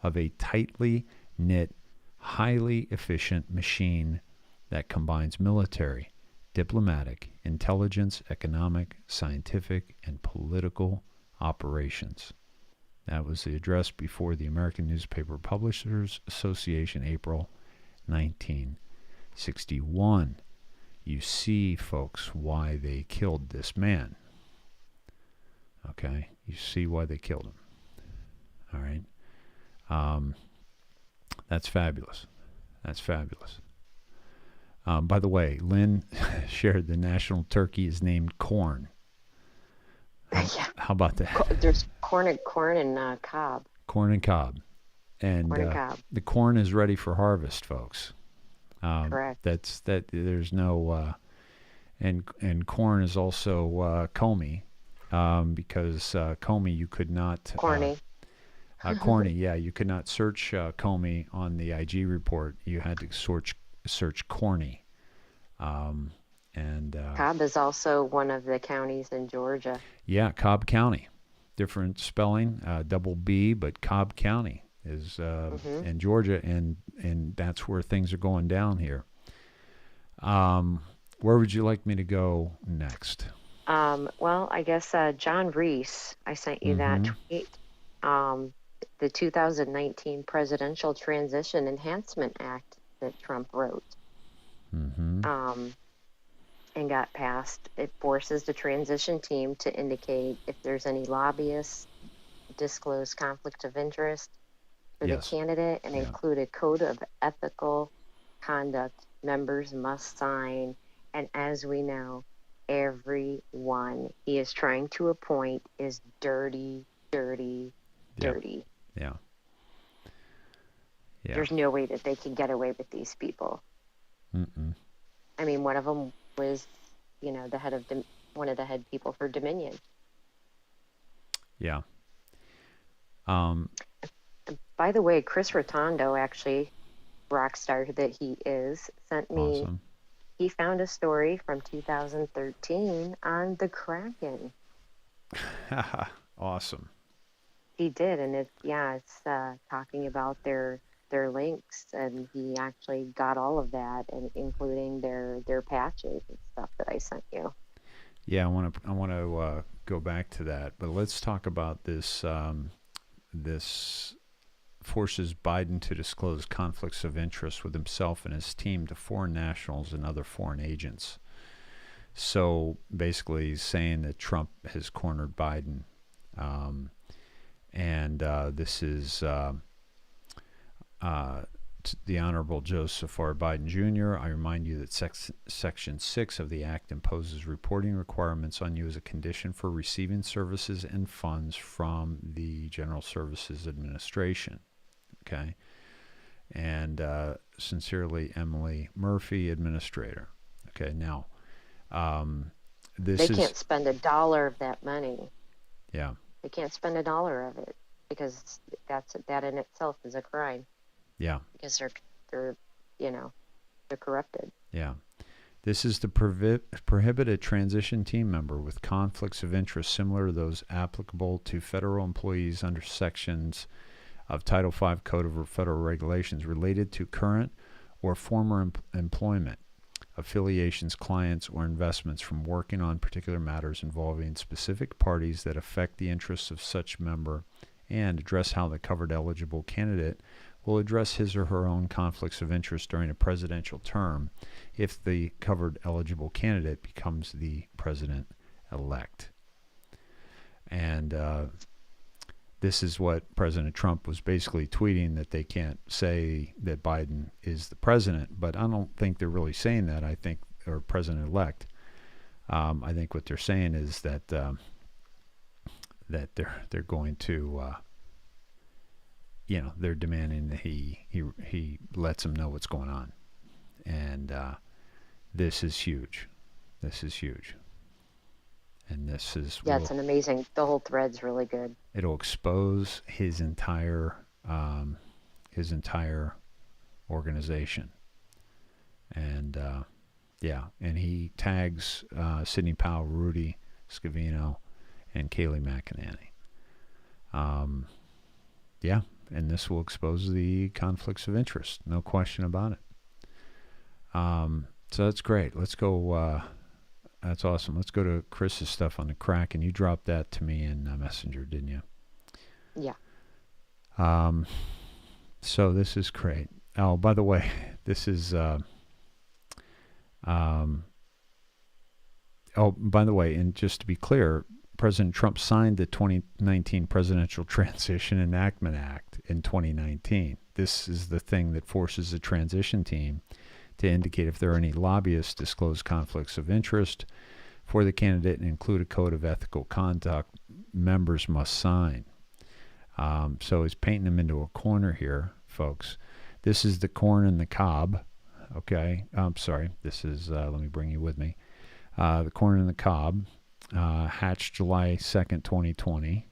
of a tightly knit, highly efficient machine that combines military, diplomatic, intelligence, economic, scientific, and political operations. That was the address before the American Newspaper Publishers Association, April 1961. You see, folks, why they killed this man. Okay? You see why they killed him. All right? That's fabulous. That's fabulous. By the way, Lynn shared the national turkey is named corn. Yeah. How about that? There's corn and cob. Corn and cob. And Corn and cob. the corn is ready for harvest, folks. Correct. There's no and corn is also comey, because comey you could not Corny. corny, yeah, you could not search comey on the IG report. You had to search corny. And Cobb is also one of the counties in Georgia. Yeah, Cobb County, different spelling, double B, but Cobb County is in Georgia, and that's where things are going down here. Where would you like me to go next? Well, I guess John Reese, I sent you that tweet. The 2019 Presidential Transition Enhancement Act that Trump wrote. And got passed. It forces the transition team to indicate if there's any lobbyists, disclose conflict of interest for the candidate, and include a code of ethical conduct members must sign. And as we know, everyone he is trying to appoint is dirty. Yeah. There's no way that they can get away with these people. I mean, one of them was, the head of one of the head people for Dominion. Yeah. By the way, Chris Rotondo, actually, rock star that he is, sent me. Awesome. He found a story from 2013 on the Kraken. Awesome. He did, and it's talking about their links, and he actually got all of that, and including their patches and stuff that I sent you. Yeah, I want to go back to that, but let's talk about this. This forces Biden to disclose conflicts of interest with himself and his team to foreign nationals and other foreign agents. So basically, he's saying that Trump has cornered Biden, and this is the Honorable Joseph R. Biden Jr., I remind you that Section 6 of the Act imposes reporting requirements on you as a condition for receiving services and funds from the General Services Administration. Okay? And sincerely, Emily Murphy, Administrator. Okay, now, they can't spend $1 of that money. Yeah. They can't spend $1 of it because that in itself is a crime. Yeah. Because they're corrupted. Yeah. This is to prohibit a transition team member with conflicts of interest similar to those applicable to federal employees under sections of Title V Code of Federal Regulations related to current or former employment, affiliations, clients, or investments from working on particular matters involving specific parties that affect the interests of such member, and address how the covered eligible candidate will address his or her own conflicts of interest during a presidential term if the covered eligible candidate becomes the president-elect. And this is what President Trump was basically tweeting, that they can't say that Biden is the president, but I don't think they're really saying that. I think, or president-elect. I think what they're saying is that that they're going to they're demanding that he lets them know what's going on. And this is huge. This is huge. And this is... Yeah, it's an amazing... The whole thread's really good. It'll expose his entire organization. And, and he tags Sidney Powell, Rudy Scavino, and Kayleigh McEnany. And this will expose the conflicts of interest. No question about it. So that's great. Let's go... that's awesome. Let's go to Chris's stuff on the crack, and you dropped that to me in Messenger, didn't you? Yeah. So this is great. Oh, by the way, this is... and just to be clear, President Trump signed the 2019 Presidential Transition Enactment Act in 2019. This is the thing that forces the transition team to indicate if there are any lobbyists, disclose conflicts of interest for the candidate, and include a code of ethical conduct members must sign. So he's painting them into a corner here, folks. This is the corn and the cob. Okay. I'm sorry. This is, let me bring you with me. The corn and the cob, hatched July 2nd, 2020.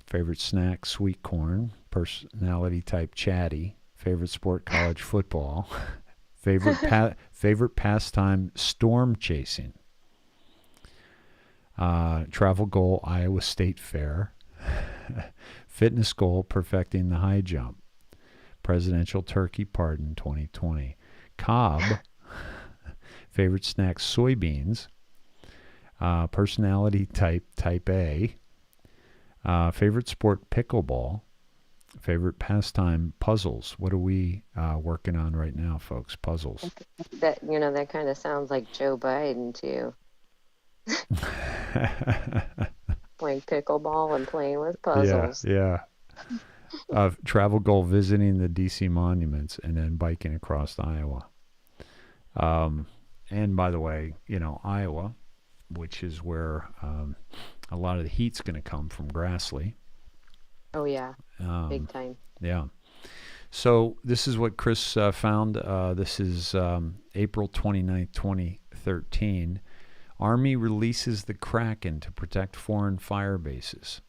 Favorite snack, sweet corn. Personality type, chatty. Favorite sport, college football. Favorite pastime, storm chasing. Travel goal, Iowa State Fair. Fitness goal, perfecting the high jump. Presidential turkey pardon, 2020. Cobb. Favorite snack, soybeans. Personality type A. Favorite sport, pickleball. Favorite pastime, puzzles. What are we working on right now, folks? Puzzles. That kind of sounds like Joe Biden too. Playing pickleball and playing with puzzles. Yeah. Travel goal, visiting the DC monuments and then biking across Iowa. And by the way, Iowa, which is where a lot of the heat's going to come from Grassley. Oh, yeah. Big time. Yeah. So this is what Chris found. This is April 29th, 2013. Army releases the Kraken to protect foreign fire bases.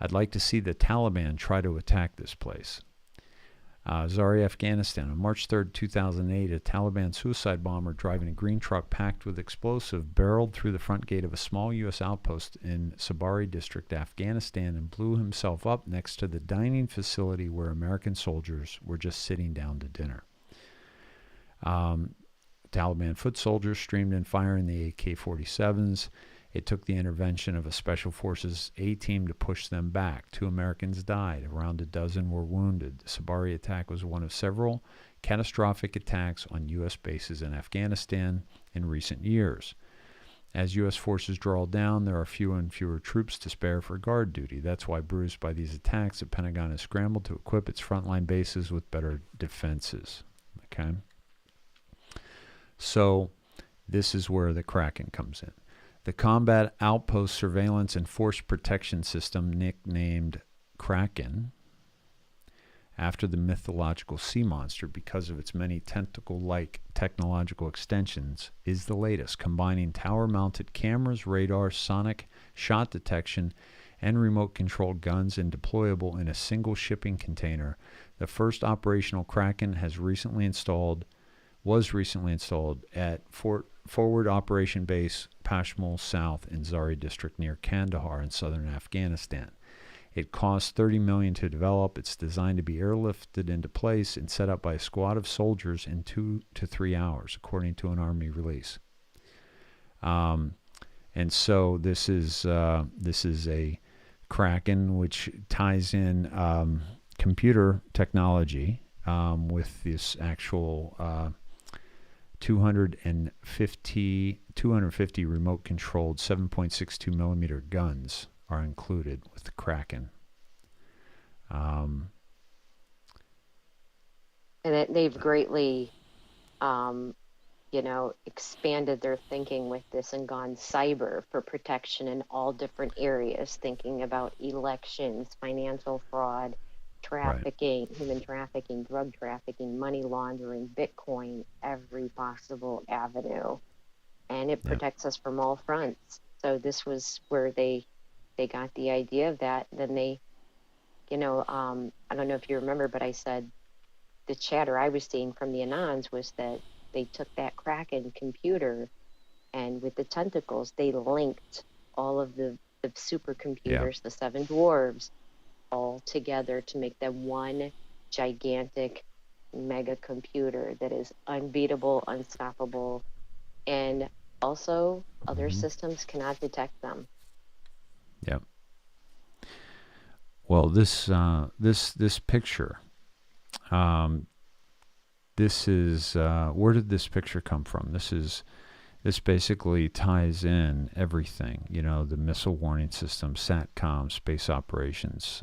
I'd like to see the Taliban try to attack this place. Zaria, Afghanistan. On March 3rd, 2008, a Taliban suicide bomber driving a green truck packed with explosive barreled through the front gate of a small U.S. outpost in Sabari district, Afghanistan, and blew himself up next to the dining facility where American soldiers were just sitting down to dinner. Taliban foot soldiers streamed in firing the AK-47s. It took the intervention of a Special Forces A-team to push them back. 2 Americans died. Around a dozen were wounded. The Sabari attack was one of several catastrophic attacks on U.S. bases in Afghanistan in recent years. As U.S. forces draw down, there are fewer and fewer troops to spare for guard duty. That's why, bruised by these attacks, the Pentagon has scrambled to equip its frontline bases with better defenses. Okay? So this is where the Kraken comes in. The Combat Outpost Surveillance and Force Protection System, nicknamed Kraken, after the mythological sea monster because of its many tentacle-like technological extensions, is the latest, combining tower-mounted cameras, radar, sonic, shot detection, and remote-controlled guns, and deployable in a single shipping container. The first operational Kraken was recently installed at Forward Operation Base Pashmul South in Zari District near Kandahar in southern Afghanistan. It cost $30 million to develop. It's designed to be airlifted into place and set up by a squad of soldiers in 2 to 3 hours, according to an Army release. And so this is a Kraken, which ties in computer technology with this actual 250 remote-controlled 7.62 millimeter guns are included with the Kraken. And they've greatly, expanded their thinking with this and gone cyber for protection in all different areas, thinking about elections, financial fraud, trafficking, right, human trafficking, drug trafficking, money laundering, Bitcoin, every possible avenue. And it protects us from all fronts. So this was where they got the idea of that. Then they, I don't know if you remember, but I said the chatter I was seeing from the Anons was that they took that Kraken computer and with the tentacles, they linked all of the supercomputers, the 7 dwarves, all together to make them one gigantic mega computer that is unbeatable, unstoppable, and also other systems cannot detect them. Yep. Well, this picture, this is where did this picture come from? This basically ties in everything. The missile warning system, SATCOM, space operations.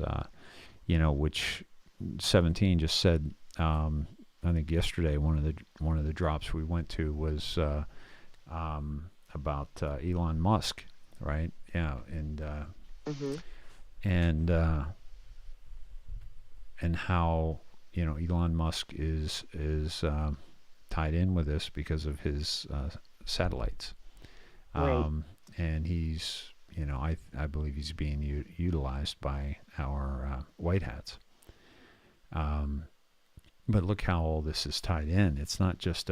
Which 17 just said. I think yesterday one of the drops we went to was about Elon Musk. Right. Yeah. And how Elon Musk is tied in with this because of his satellites. Right. And he's I believe he's being utilized by our white hats. But look how all this is tied in. It's not just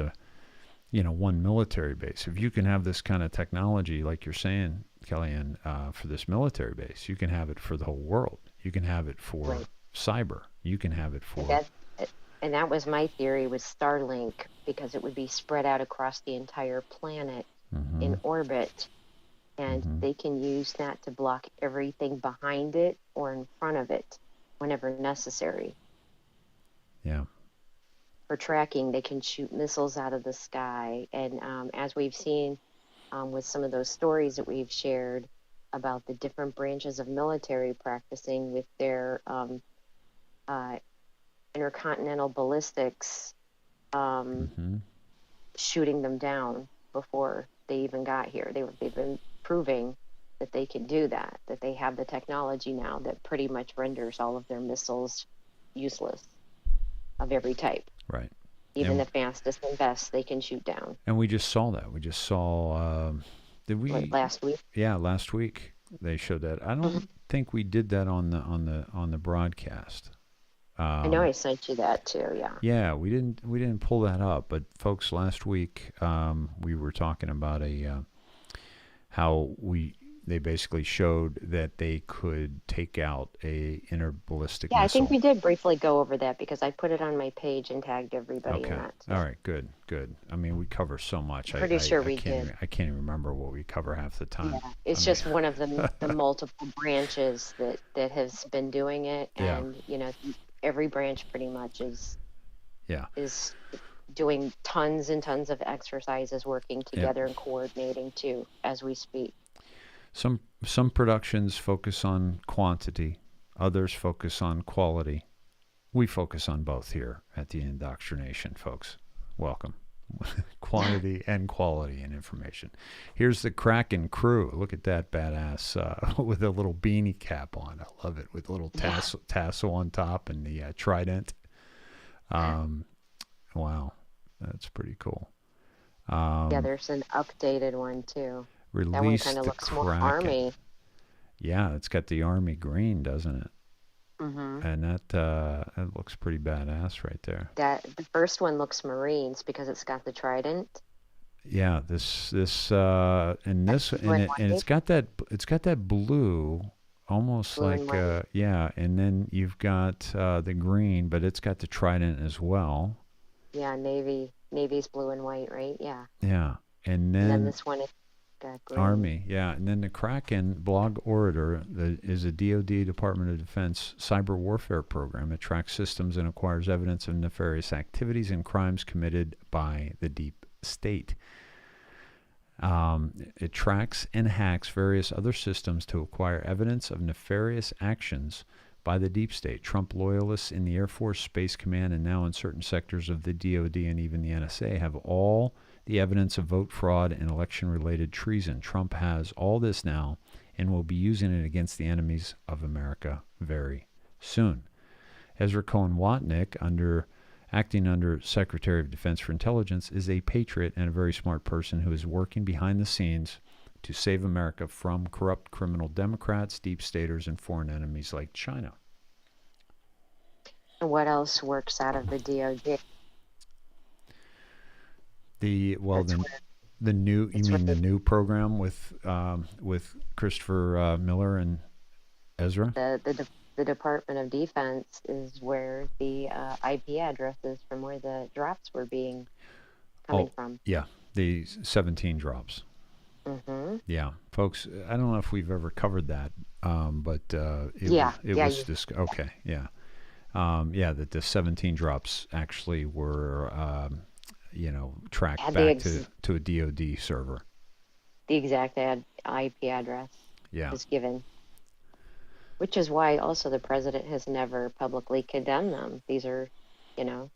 one military base. If you can have this kind of technology, like you're saying, Kellyanne, for this military base, you can have it for the whole world. You can have it for cyber. You can have it for... And that was my theory with Starlink, because it would be spread out across the entire planet in orbit. And they can use that to block everything behind it or in front of it whenever necessary. Yeah. For tracking, they can shoot missiles out of the sky. And as we've seen with some of those stories that we've shared about the different branches of military practicing with their intercontinental ballistics, shooting them down before they even got here. They've been proving that they can do that they have the technology now that pretty much renders all of their missiles useless of every type. Right. Even the fastest and best they can shoot down. And we just saw that. We just saw, did we? Last week? Yeah, last week they showed that. I don't think we did that on the broadcast. I know I sent you that too. Yeah. Yeah, we didn't pull that up, but folks, last week we were talking about how they basically showed that they could take out a interballistic missile. I think we did briefly go over that because I put it on my page and tagged everybody in that. So. All right, good. I mean, we cover so much. I'm pretty sure we did. I can't even remember what we cover half the time. Yeah, it's just one of the multiple branches that has been doing it, and every branch pretty much is doing tons and tons of exercises, working Yep. together and coordinating too as we speak. Some productions focus on quantity, others focus on quality. We focus on both here at the Indoctrination, folks. Welcome. Quantity and quality in information. Here's the Kraken crew. Look at that badass with a little beanie cap on. I love it, with a little tassel on top and the trident. Wow, that's pretty cool. Yeah, there's an updated one too. That one Release kind of the looks more Kraken. army. Yeah, it's got the army green, doesn't it? Mm-hmm. And that looks pretty badass right there. The first one looks Marines because it's got the trident. Yeah, it's got that blue, almost Blue and like white. yeah, and then you've got the green, but it's got the trident as well. Yeah, Navy's blue and white, right? Yeah. Yeah, and And then then this one is got green. Army, yeah, and then the Kraken Blog Orator is a DoD Department of Defense cyber warfare program. It tracks systems and acquires evidence of nefarious activities and crimes committed by the deep state. It tracks and hacks various other systems to acquire evidence of nefarious actions by the deep state. Trump loyalists in the Air Force, Space Command, and now in certain sectors of the DoD and even the NSA have all the evidence of vote fraud and election-related treason. Trump has all this now and will be using it against the enemies of America very soon. Ezra Cohen Watnick, acting under Secretary of Defense for Intelligence, is a patriot and a very smart person who is working behind the scenes to save America from corrupt criminal Democrats, deep staters, and foreign enemies like China. And what else works out of the DOD? The new program with Christopher Miller and Ezra? The Department of Defense is where the IP addresses from where the drops were coming from. Yeah, the 17 drops. Mm-hmm. Yeah, folks, I don't know if we've ever covered that, but okay, yeah. That the 17 drops actually were, tracked back to a DoD server. The exact IP address was given, which is why also the president has never publicly condemned them. These are, you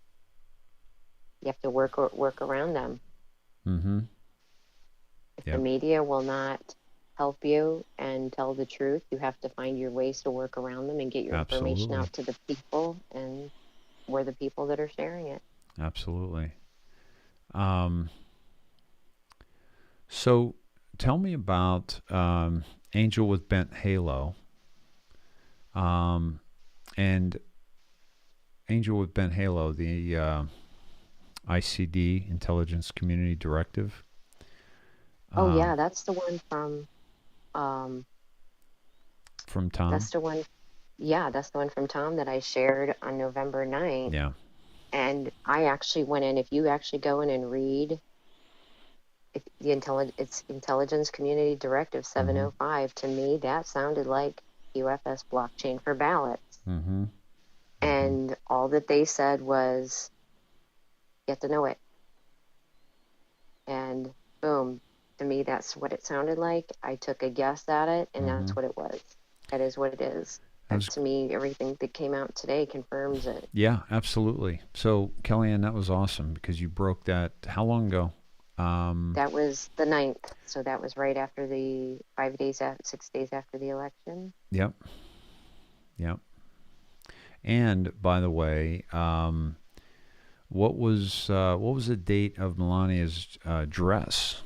have to work around them. Mm-hmm. If the media will not help you and tell the truth, you have to find your ways to work around them and get your information out to the people, and we're the people that are sharing it. Absolutely. So tell me about Angel with Bent Halo. And Angel with Bent Halo, the ICD, Intelligence Community Directive. Yeah, that's the one from Tom. That's the one from Tom that I shared on November 9th. Yeah. And I actually went in, if you actually go in and read it's Intelligence Community Directive 705, to me that sounded like UFS blockchain for ballots. Mm-hmm. And all that they said was, get to know it. And boom, to me that's what it sounded like. I took a guess at it, and that's what it was. That is what it is. To me, everything that came out today confirms it. Yeah, absolutely. So, Kellyanne, that was awesome because you broke that. How long ago? That was the 9th. So that was right after 6 days after the election. Yep. And by the way, what was the date of Melania's dress?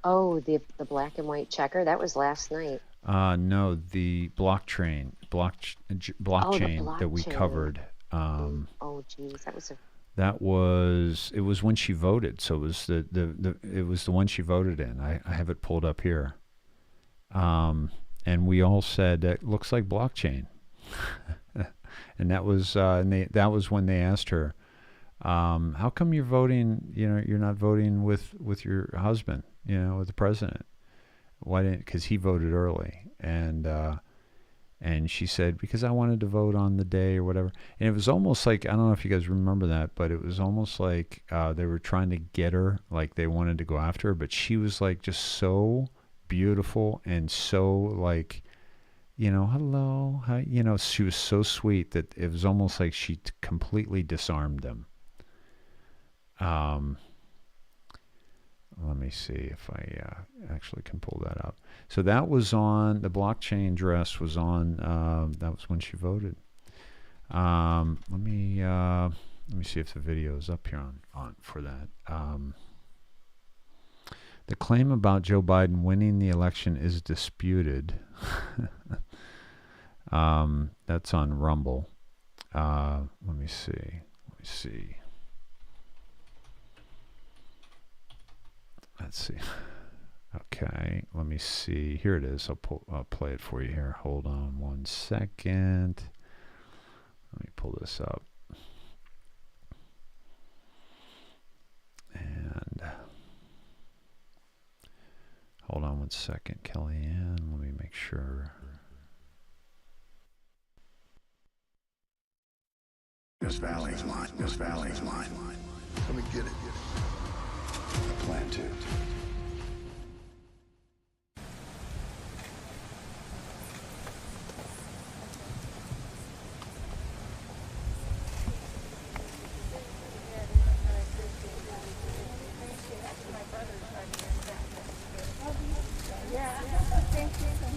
The black and white checker. That was last night. No, the blockchain that we covered. It was when she voted. So it was it was the one she voted in. I have it pulled up here. And we all said that looks like blockchain. And that was when they asked her, how come you're voting? You're not voting with your husband. With the president. Why didn't? Because he voted early, and And she said, because I wanted to vote on the day or whatever. And it was almost like, I don't know if you guys remember that, but it was almost like they were trying to get her, like they wanted to go after her. But she was like just so beautiful and so like, hello, hi, she was so sweet that it was almost like she completely disarmed them. Let me see if I actually can pull that up. So that was on the blockchain dress was on. That was when she voted. Let me see if the video is up here on for that. The claim about Joe Biden winning the election is disputed. That's on Rumble. Let me see. Let's see. Okay, let me see. Here it is. I'll play it for you here. Hold on 1 second. Let me pull this up. And hold on 1 second, Kellyanne. Let me make sure. This valley's mine. Let me get it. I plan to.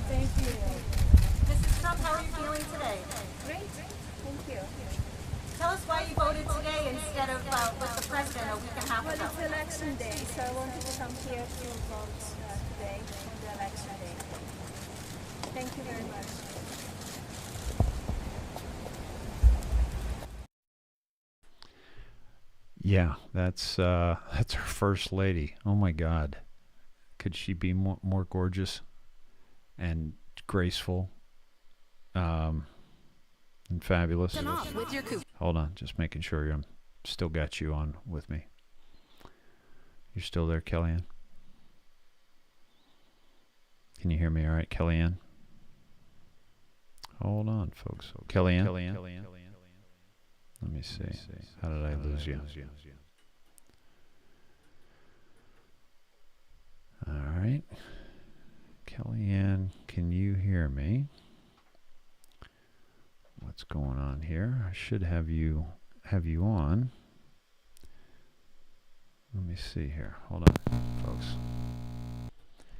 Thank you. Mrs. Trump, how are you feeling today? Great, thank you. Tell us why you voted today instead of with the president a week and a half Well, ago. it's election day, so I wanted to come here to vote today on the election day. Thank you very much. Yeah, that's our first lady. Oh my God, could she be more gorgeous and graceful, and fabulous? With your coup. Hold on, just making sure I'm still got you on with me. You're still there, Kellyanne? Can you hear me all right, Kellyanne? Hold on, folks. Kellyanne? Let me see. How did I lose you? All right. Kellyanne, can you hear me? What's going on here? I should have you on. Let me see here. Hold on, folks.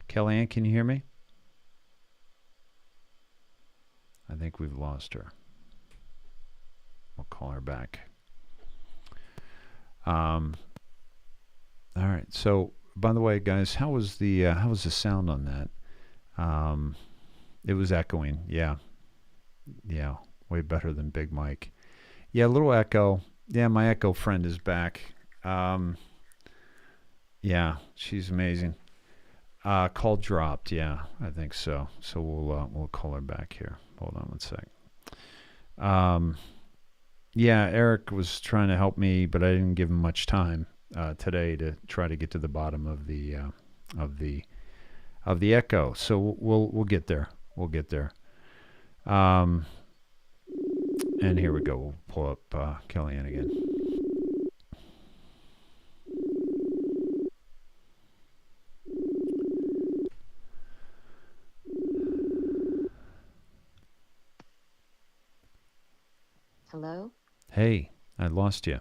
Kellyanne, can you hear me? I think we've lost her. We'll call her back. All right. So, by the way, guys, how was the sound on that? It was echoing. Yeah. Way better than Big Mike. Yeah, a little echo. Yeah, my echo friend is back. Yeah, she's amazing. Call dropped. Yeah, I think so. So we'll call her back here. Hold on 1 sec. Yeah, Eric was trying to help me, but I didn't give him much time today to try to get to the bottom of the echo. So we'll get there. We'll get there. And here we go. We'll pull up Kellyanne again. Hello? Hey, I lost you.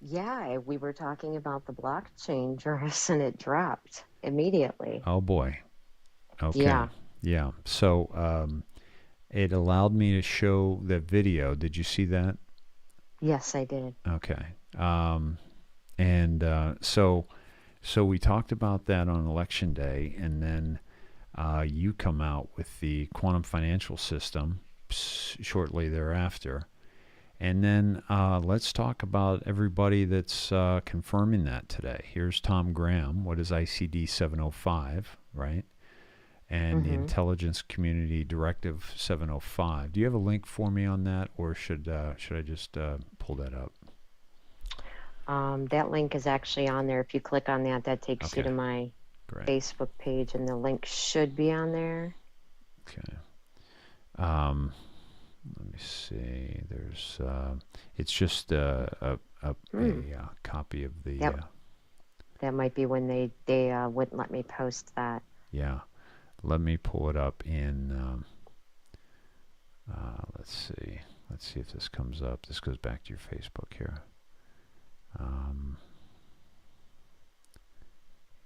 Yeah, we were talking about the blockchain dress and it dropped immediately. Oh boy. Okay. Yeah. So it allowed me to show the video. Did you see that? Yes, I did. Okay. So we talked about that on election day, and then you come out with the quantum financial system shortly thereafter. And then let's talk about everybody that's confirming that today. Here's Tom Graham. What is ICD 705, right? And the Intelligence Community Directive 705. Do you have a link for me on that, or should I just pull that up? That link is actually on there. If you click on that, that takes you to my Facebook page, and the link should be on there. Okay. Let me see. There's it's just a copy of the Yep. That might be when they wouldn't let me post that. yeah. Let me pull it up in let's see. Let's see if this comes up. This goes back to your Facebook here.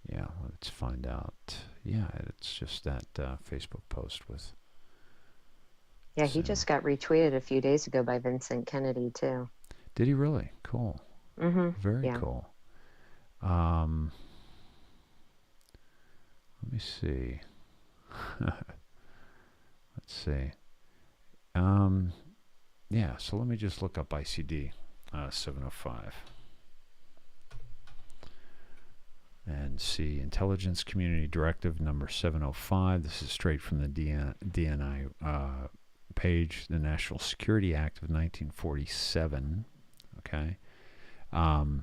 Yeah, let's find out. Yeah, it's just that Facebook post with. Yeah, he just got retweeted a few days ago by Vincent Kennedy too. Did he really? Cool. Mm-hmm. Very Yeah. cool. Let me see. Let's see. Yeah, so let me just look up ICD 705 and see Intelligence Community Directive number 705. This is straight from the DNI page, the National Security Act of 1947. Okay. And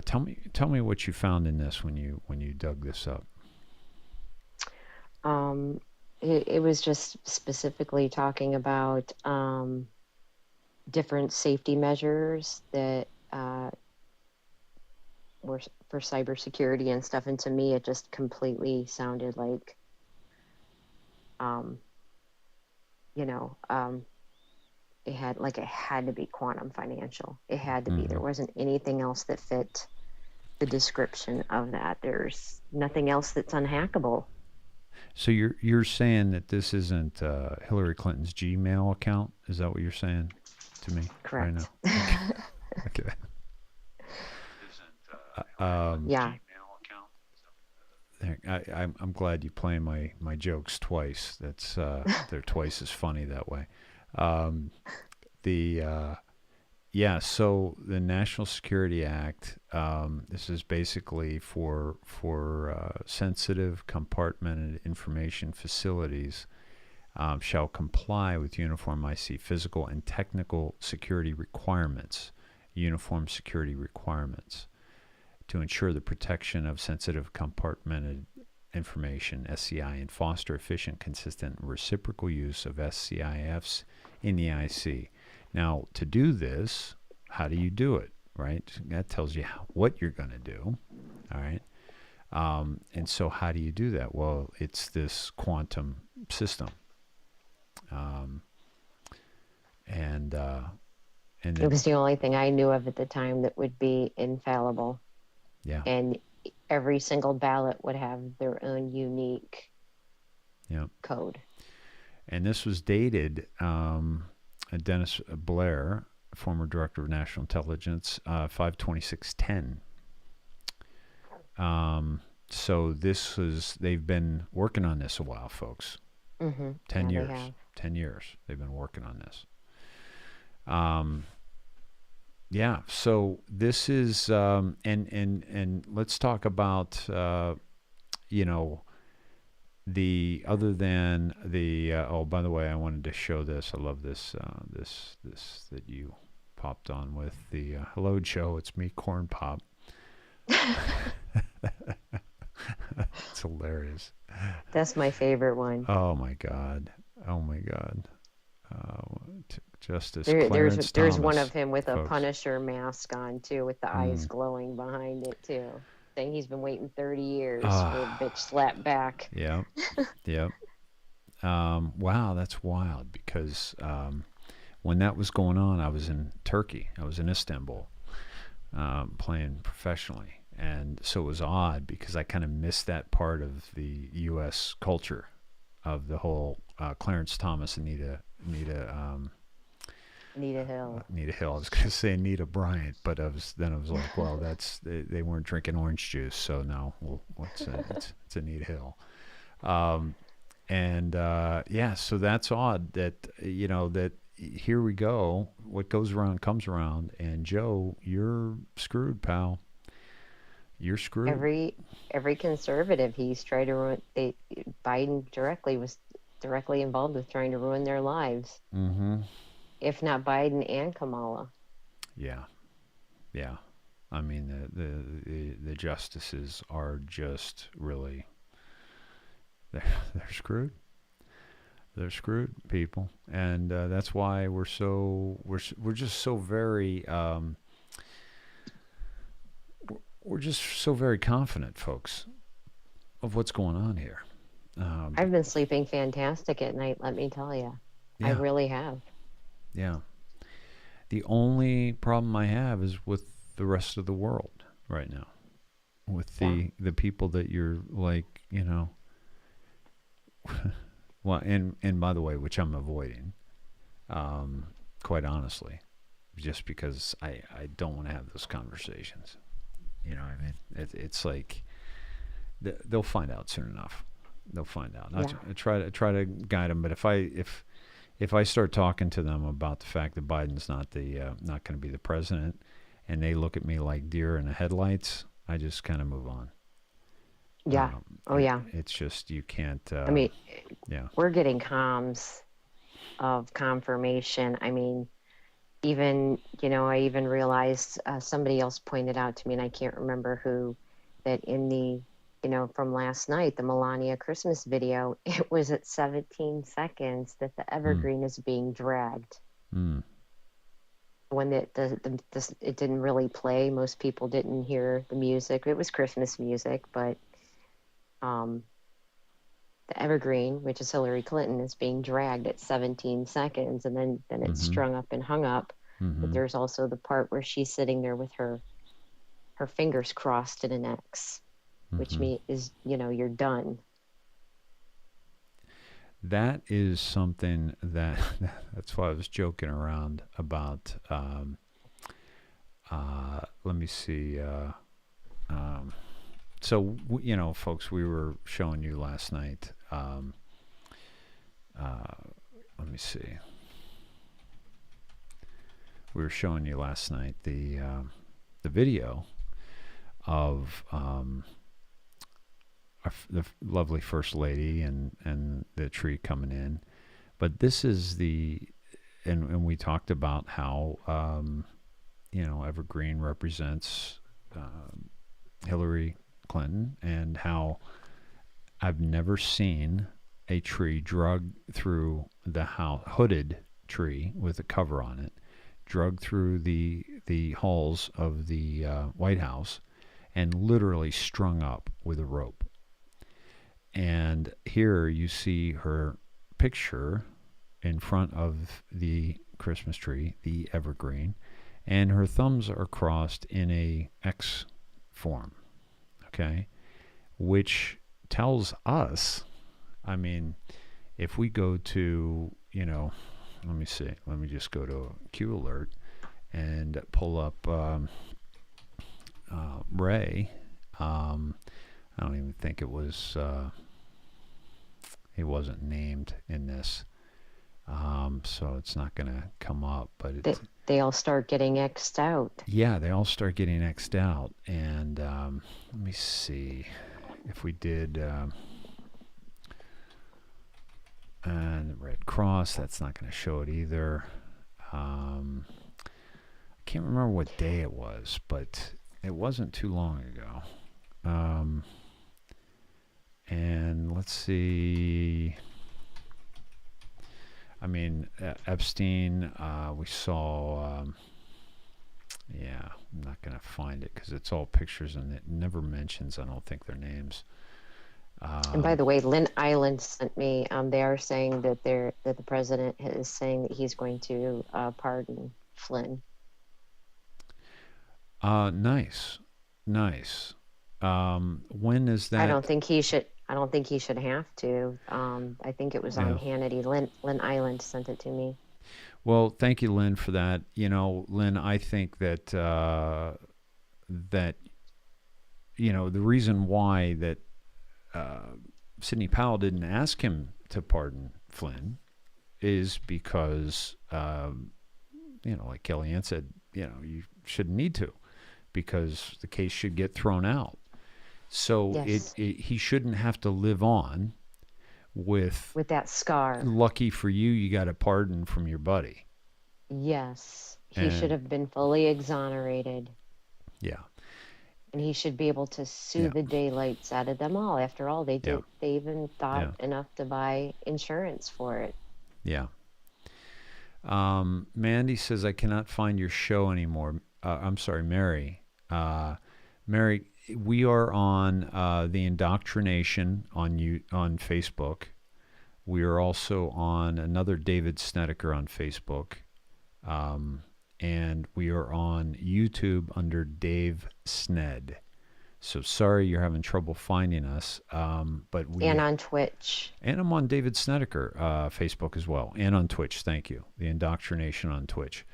tell me what you found in this when you dug this up. It was just specifically talking about different safety measures that were for cybersecurity and stuff. And to me, it just completely sounded like, it had to be quantum financial. It had to be. There wasn't anything else that fit the description of that. There's nothing else that's unhackable. So you're saying that this isn't Hillary Clinton's Gmail account? Is that what you're saying to me? Correct. Right now? Okay. Yeah. I'm glad you play my jokes twice. That's they're twice as funny that way. So the National Security Act, this is basically for sensitive compartmented information facilities shall comply with uniform IC physical and technical security requirements, uniform security requirements, to ensure the protection of sensitive compartmented information, SCI, and foster efficient, consistent, reciprocal use of SCIFs in the IC. Now, to do this, how do you do it, right? That tells you what you're going to do, all right? And so how do you do that? Well, it's this quantum system. And It was the only thing I knew of at the time that would be infallible. Yeah. And every single ballot would have their own unique code. And this was dated, Dennis Blair, former director of national intelligence, 5/26/10. So this was, they've been working on this a while, folks. 10 years. 10 years they've been working on this. Yeah, so this is, and let's talk about, the, other than the, oh, by the way, I wanted to show this. I love this, this that you popped on with the, hello, Joe, it's me, Corn Pop. It's hilarious. That's my favorite one. Oh my God. Oh my God. Justice There's Thomas, one of him with folks. a Punisher mask on too, with the eyes glowing behind it too, saying he's been waiting 30 years for a bitch slap back. Yeah, yeah. Wow, that's wild, because when that was going on, I was in Turkey. I was in Istanbul, playing professionally, and so it was odd because I kind of missed that part of the U.S. culture of the whole Clarence Thomas, Anita Hill. I was going to say Anita Bryant, but I was like, well, that's they weren't drinking orange juice, so no, it's Anita Hill. So that's odd that that here we go. What goes around comes around, and Joe, you're screwed, pal. You're screwed. Every conservative he's tried to ruin. Biden was directly involved with trying to ruin their lives. Mm-hmm. If not Biden and Kamala. Yeah. I mean, the justices are just really, they're screwed. They're screwed, people, and that's why we're just so very we're just so very confident, folks, of what's going on here. I've been sleeping fantastic at night, let me tell you. I Yeah. really have. Yeah. The only problem I have is with the rest of the world right now, with the people that you're like, well, and by the way, which I'm avoiding, quite honestly, just because I don't want to have those conversations. You know what I mean? It's like they'll find out soon enough. They'll find out. I try to guide them, but if I start talking to them about the fact that Biden's not going to be the president, and they look at me like deer in the headlights, I just kind of move on. Yeah. It's just you can't. I mean, yeah. we're getting comms of confirmation. I mean, even I even realized somebody else pointed out to me, and I can't remember who, that in the from last night, the Melania Christmas video, it was at 17 seconds that the evergreen is being dragged. When it didn't really play, most people didn't hear the music. It was Christmas music, but the evergreen, which is Hillary Clinton, is being dragged at 17 seconds, and then it's strung up and hung up. But there's also the part where she's sitting there with her fingers crossed in an X, which means you're done. That is something that's why I was joking around about. Let me see. So folks, we were showing you last night. Let me see. We were showing you last night the video of the lovely First Lady and the tree coming in, but this is and we talked about how evergreen represents Hillary Clinton, and how I've never seen a tree drug through the house, hooded tree with a cover on it, drug through the halls of the White House and literally strung up with a rope. And here you see her picture in front of the Christmas tree, the evergreen, and her thumbs are crossed in a X form, okay? Which tells us, I mean, if we go to, let me see, let me just go to Q Alert and pull up Ray. I don't even think it was, he wasn't named in this. So it's not going to come up, but they all start getting X'd out. Yeah, they all start getting X'd out. And let me see if we did, and the Red Cross, that's not going to show it either. I can't remember what day it was, but it wasn't too long ago. And let's see. I mean, Epstein, we saw, yeah, I'm not going to find it because it's all pictures and it never mentions, I don't think, their names. And by the way, Lynn Island sent me, they are saying that the president is saying that he's going to pardon Flynn. Nice. When is that? I don't think he should have to. I think it was on Hannity. Lynn Island sent it to me. Well, thank you, Lynn, for that. Lynn, I think that the reason why that Sidney Powell didn't ask him to pardon Flynn is because, like Kellyanne said, you shouldn't need to, because the case should get thrown out. So yes. He shouldn't have to live on with that scar. Lucky for you, you got a pardon from your buddy. Yes. He should have been fully exonerated. Yeah. and he should be able to sue Yeah. the daylights out of them all. After all, they did. Yeah. They even thought Yeah. enough to buy insurance for it. Yeah. Mandy says, I cannot find your show anymore. I'm sorry, Mary. Mary, we are on the IndoctriNATION on Facebook. We are also on another David Snedeker on Facebook. And we are on YouTube under Dave Sned. So sorry you're having trouble finding us. But we And on Twitch. And I'm on David Snedeker Facebook as well, and on Twitch. Thank you, the IndoctriNATION on Twitch.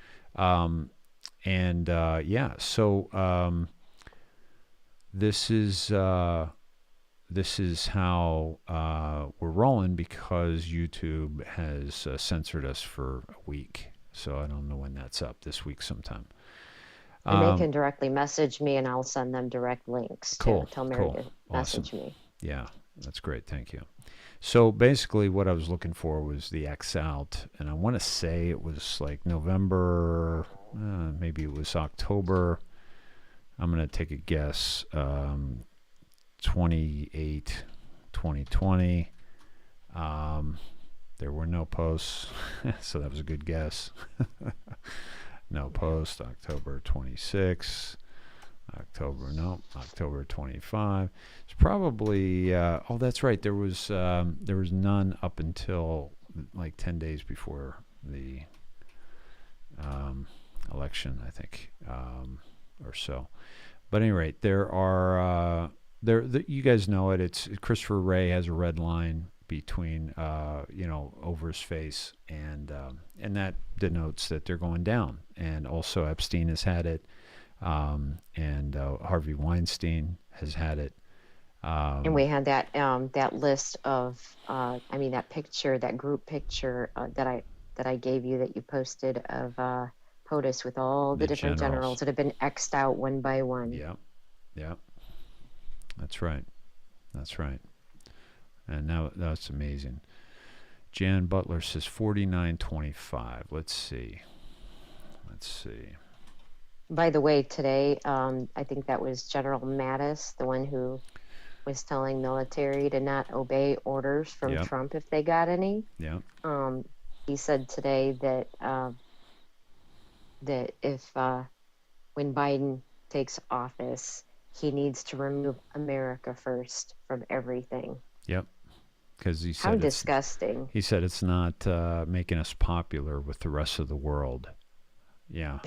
This is how we're rolling, because YouTube has censored us for a week. So I don't know when that's up, this week sometime. And they can directly message me, and I'll send them direct links. Cool. Tell Mary to message me. Yeah, that's great. Thank you. So basically what I was looking for was the X out, and I want to say it was like November, maybe it was October. I'm going to take a guess. 28, 2020. There were no posts, so that was a good guess. No post. October 26. October 25. It's probably that's right. There was none up until like 10 days before the election, I think, or so. But at any rate, there are you guys know it. It's Christopher Wray has a red line between over his face, and that denotes that they're going down. And also Epstein has had it. And Harvey Weinstein has had it. And we had that list of that picture, that group picture that I gave you, that you posted, of POTUS with all the different generals that have been X'd out one by one. Yeah. That's right. And now that's amazing. Jan Butler says 4925. Let's see. By the way, today, I think that was General Mattis, the one who was telling military to not obey orders from Trump if they got any. Yeah. He said today that if when Biden takes office, he needs to remove America first from everything. Yep. Because he said how disgusting. He said it's not making us popular with the rest of the world. Yeah.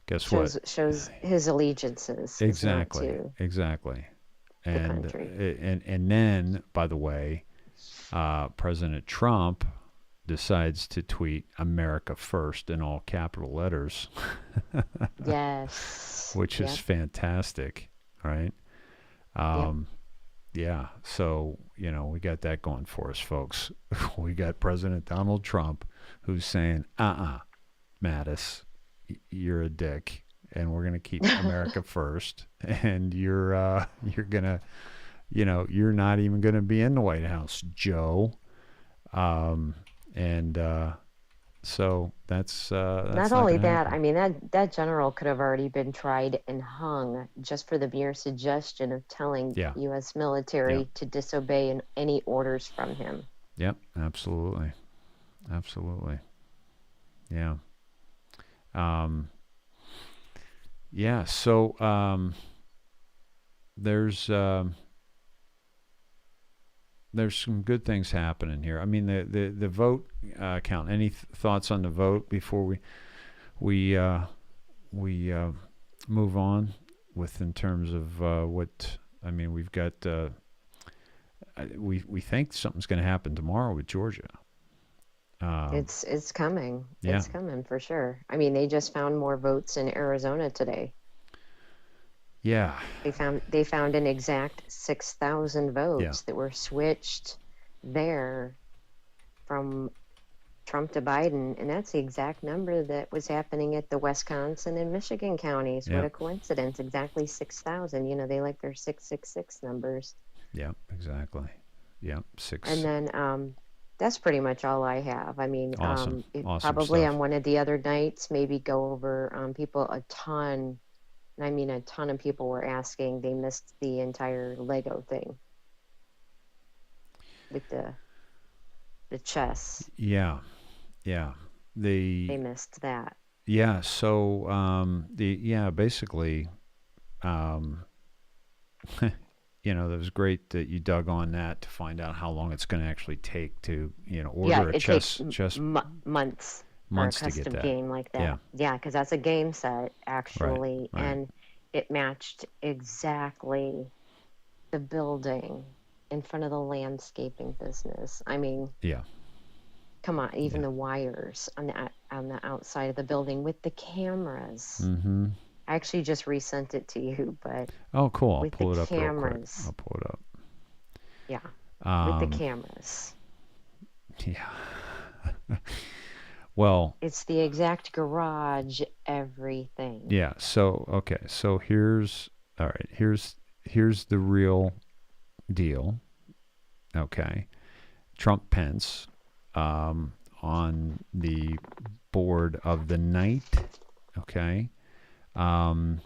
Guess what? Shows his allegiances. Exactly. And then, by the way, President Trump decides to tweet "America First" in all capital letters. Yes. Which is fantastic, right? Yeah. So, we got that going for us, folks. We got President Donald Trump who's saying, Mattis, you're a dick, and we're going to keep America first, and you're going to, you're not even going to be in the White House, Joe. So that's not only that. I mean, that general could have already been tried and hung just for the mere suggestion of telling U.S. military to disobey any orders from him. Yep, absolutely. Yeah. So there's some good things happening here. I mean, the vote count. Any thoughts on the vote before we move on with, in terms of what? I mean, we've got we think something's going to happen tomorrow with Georgia. It's coming. Yeah. It's coming for sure. I mean, they just found more votes in Arizona today. Yeah. They found an exact 6,000 votes that were switched there from Trump to Biden, and that's the exact number that was happening at the Wisconsin and Michigan counties. What a coincidence. Exactly 6,000. They like their 666 numbers. Yeah, exactly. Yeah, 6. And then that's pretty much all I have. I mean, awesome probably stuff. on one of the other nights, maybe go over a ton And I mean, a ton of people were asking. They missed the entire Lego thing with the chess. Yeah. Yeah. They missed that. Yeah. So, basically, um, that was great that you dug on that to find out how long it's going to actually take to, order a it chess takes months for a months to get custom that. game like Yeah. that. Yeah, because that's a game set actually, Right. and it matched exactly the building in front of the landscaping business. I mean, Yeah. come on, even Yeah. the wires on the outside of the building with the cameras. Mm-hmm. I actually just resent it to you, but Oh, cool. I'll with pull the it up real quick. cameras. I'll pull it up. Yeah, with the cameras. Yeah. Well, It's the exact garage, everything. yeah. So, okay. So here's the real deal. Okay. Trump Pence on the board of the knight. Okay. Or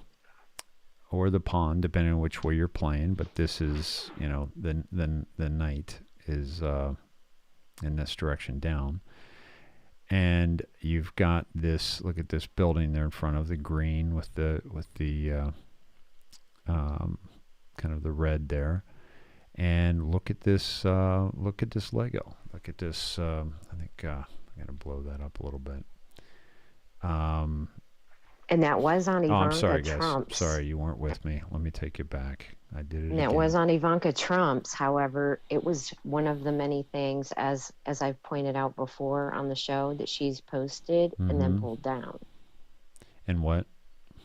the pawn, depending on which way you're playing. But this is, the knight is in this direction down. And you've got this. Look at this building there in front of the green with the kind of the red there. And look at this. Look at this Lego. Look at this. I think I'm gonna blow that up a little bit. And that was on Ivanka I'm sorry, guys. Trump's. Sorry, you weren't with me. Let me take you back. I did it And again. that was on Ivanka Trump's. However, it was one of the many things, as I've pointed out before on the show, that she's posted and then pulled down. And what?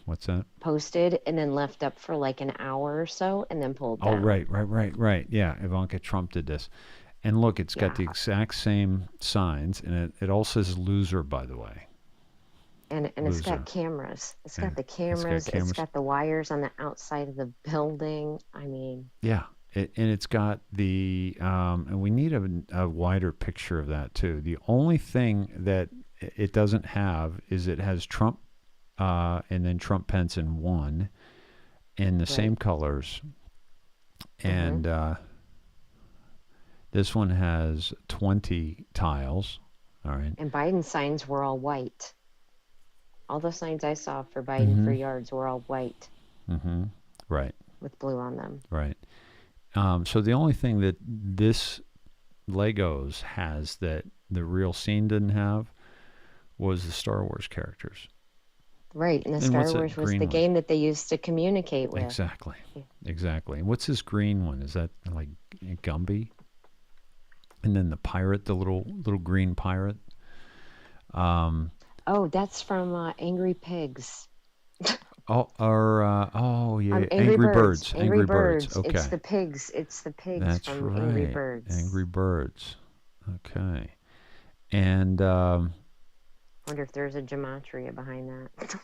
What's that? Posted and then left up for like an hour or so and then pulled down. Oh, right. Yeah, Ivanka Trump did this. And look, it's got the exact same signs, and it all says loser, by the way. And it's got cameras. It's got the cameras. It's got the wires on the outside of the building. I mean. Yeah. And it's got the, and we need a wider picture of that too. The only thing that it doesn't have is it has Trump and then Trump Pence in one in the same colors. And this one has 20 tiles. All right. And Biden's signs were all white. All the signs I saw for Biden for yards were all white. Mm-hmm. Right. With blue on them. Right. So the only thing that this Legos has that the real scene didn't have was the Star Wars characters. Right, and the Star Wars was the game that they used to communicate with. Exactly. Exactly. And what's this green one? Is that like Gumby? And then the pirate, the little green pirate. Oh, that's from Angry Pigs. Yeah, Angry Birds. Angry Birds. Okay. It's the pigs. That's from right. Angry Birds. Angry Birds. Okay. And wonder if there's a gematria behind that.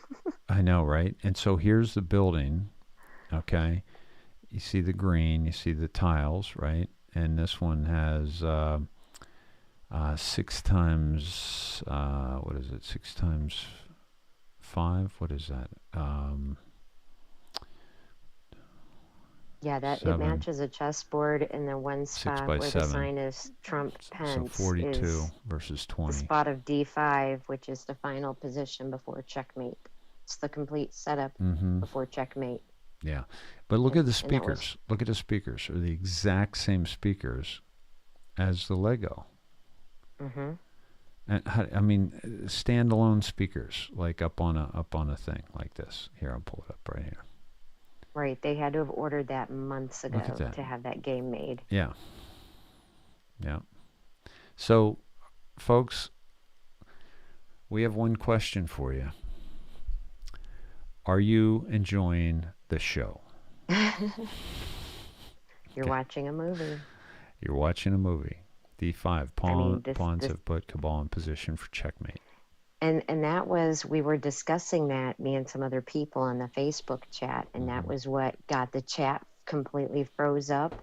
I know, right? And so here's the building. Okay. You see the green, you see the tiles, right? And this one has 6 times what is it? 6 times 5? What is that? Yeah, that 7. it matches a chessboard in the one spot where 7. the sign is Trump Pence. So 42 is versus 20. the spot of D5, which is the final position before checkmate. It's the complete setup before checkmate. Yeah, but look at the speakers. Look at the speakers. They're the exact same speakers as the Lego. Mm-hmm. And I mean, standalone speakers, like up on a thing like this. Here, I'll pull it up right here. Right, they had to have ordered that months ago to have that game made. Yeah. Yeah. So, folks, we have one question for you. Are you enjoying the show? You're watching a movie. You're watching a movie. D5. Pawns have put Cabal in position for checkmate. And that was, we were discussing that, me and some other people on the Facebook chat, and that was what got the chat completely froze up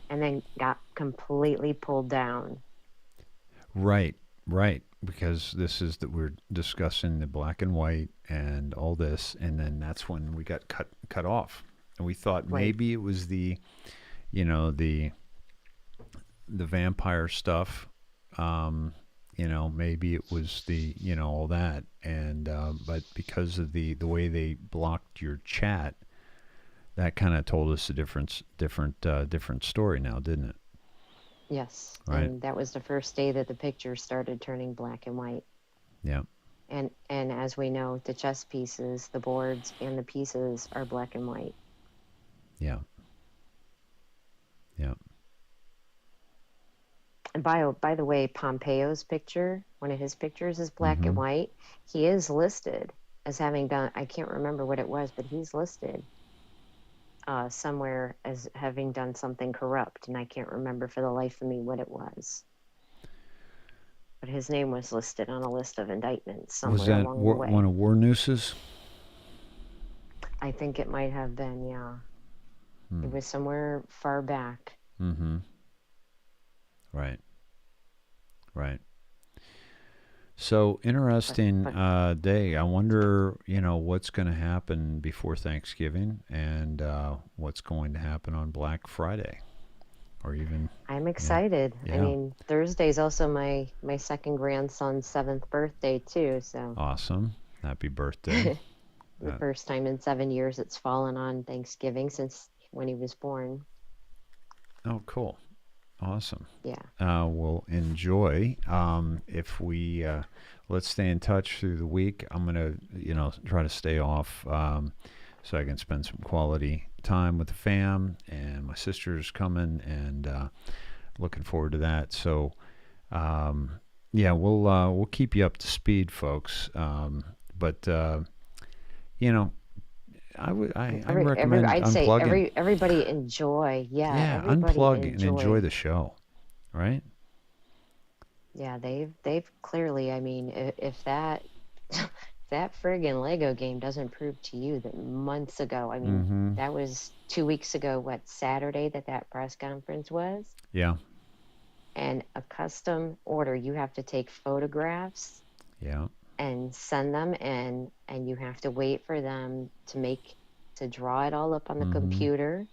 and then got completely pulled down. Right. because this is that we're discussing the black and white and all this, and then that's when we got cut off, and we thought Right. maybe it was the, you know, the vampire stuff. You know, maybe it was the, you know, all that, and but because of the way they blocked your chat, that kind of told us a different story now, didn't it? Yes. Right. And that was the first day that the pictures started turning black and white. Yeah. And as we know, the chess pieces, the boards, and the pieces are black and white. Yeah. Yeah. And by the way, Pompeo's picture, one of his pictures is black and white. He is listed as having done, I can't remember what it was, but he's listed somewhere as having done something corrupt, and I can't remember for the life of me what it was. But his name was listed on a list of indictments somewhere Was that along the way. one of War Nooses? I think it might have been, yeah. It was somewhere far back. Mm-hmm. Right. Right. So interesting day. I wonder, you know, what's going to happen before Thanksgiving, and what's going to happen on Black Friday, or even. I'm excited. Yeah. I mean, Thursday's also my second grandson's 7th birthday too. So Awesome! Happy birthday! the first time in 7 years it's fallen on Thanksgiving since when he was born. Oh, cool! Awesome. Yeah. We'll enjoy. If we let's stay in touch through the week. I'm gonna, you know, try to stay off so I can spend some quality time with the fam. And my sister's coming, and looking forward to that. So, yeah, we'll keep you up to speed, folks. But you know, I recommend I'd say unplugging. everybody enjoy. Yeah. Unplug and enjoy the show, right? Yeah, they've clearly. I mean, if that that friggin' Lego game doesn't prove to you that months ago. I mean, that was 2 weeks ago. What, Saturday that press conference was? Yeah. And a custom order, you have to take photographs. Yeah. And send them, and you have to wait for them to draw it all up on the computer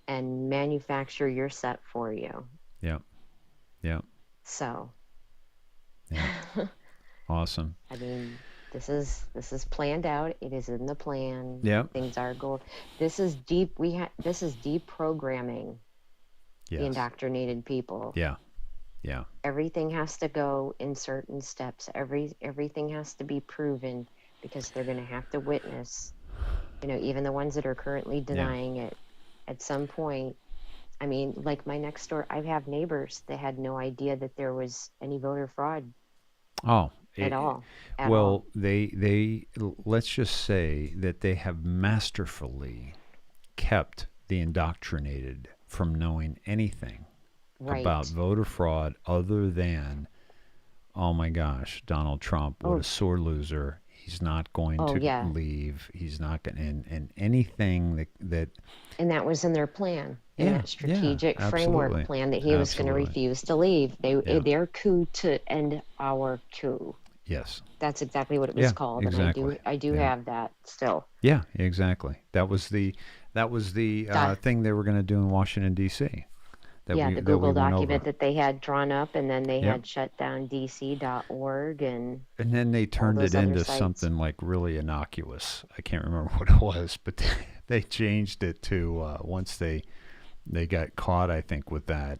and manufacture your set for you. Yeah. Yeah. So Yeah. Awesome. I mean, this is planned out. It is in the plan. Yeah. Things are going. This is deep. This is deprogramming the indoctrinated people. Yeah. Yeah. Everything has to go in certain steps. Everything has to be proven, because they're going to have to witness, you know, even the ones that are currently denying it at some point. I mean, like my next door, I have neighbors that had no idea that there was any voter fraud. Oh, at all. They let's just say that they have masterfully kept the indoctrinated from knowing anything about voter fraud other than, oh my gosh, Donald Trump, what a sore loser. He's not going to leave. He's not going to, and anything that. And that was in their plan, in that strategic framework plan, that he was going to refuse to leave. Their coup to end our coup. Yes. That's exactly what it was called. Exactly. And I do have that still. Yeah, exactly. That was the thing they were going to do in Washington, D.C. The Google document that they had drawn up, and then they had shut down DC.org, and then they turned it into something like really innocuous. I can't remember what it was, but they changed it to once they got caught, I think, with that.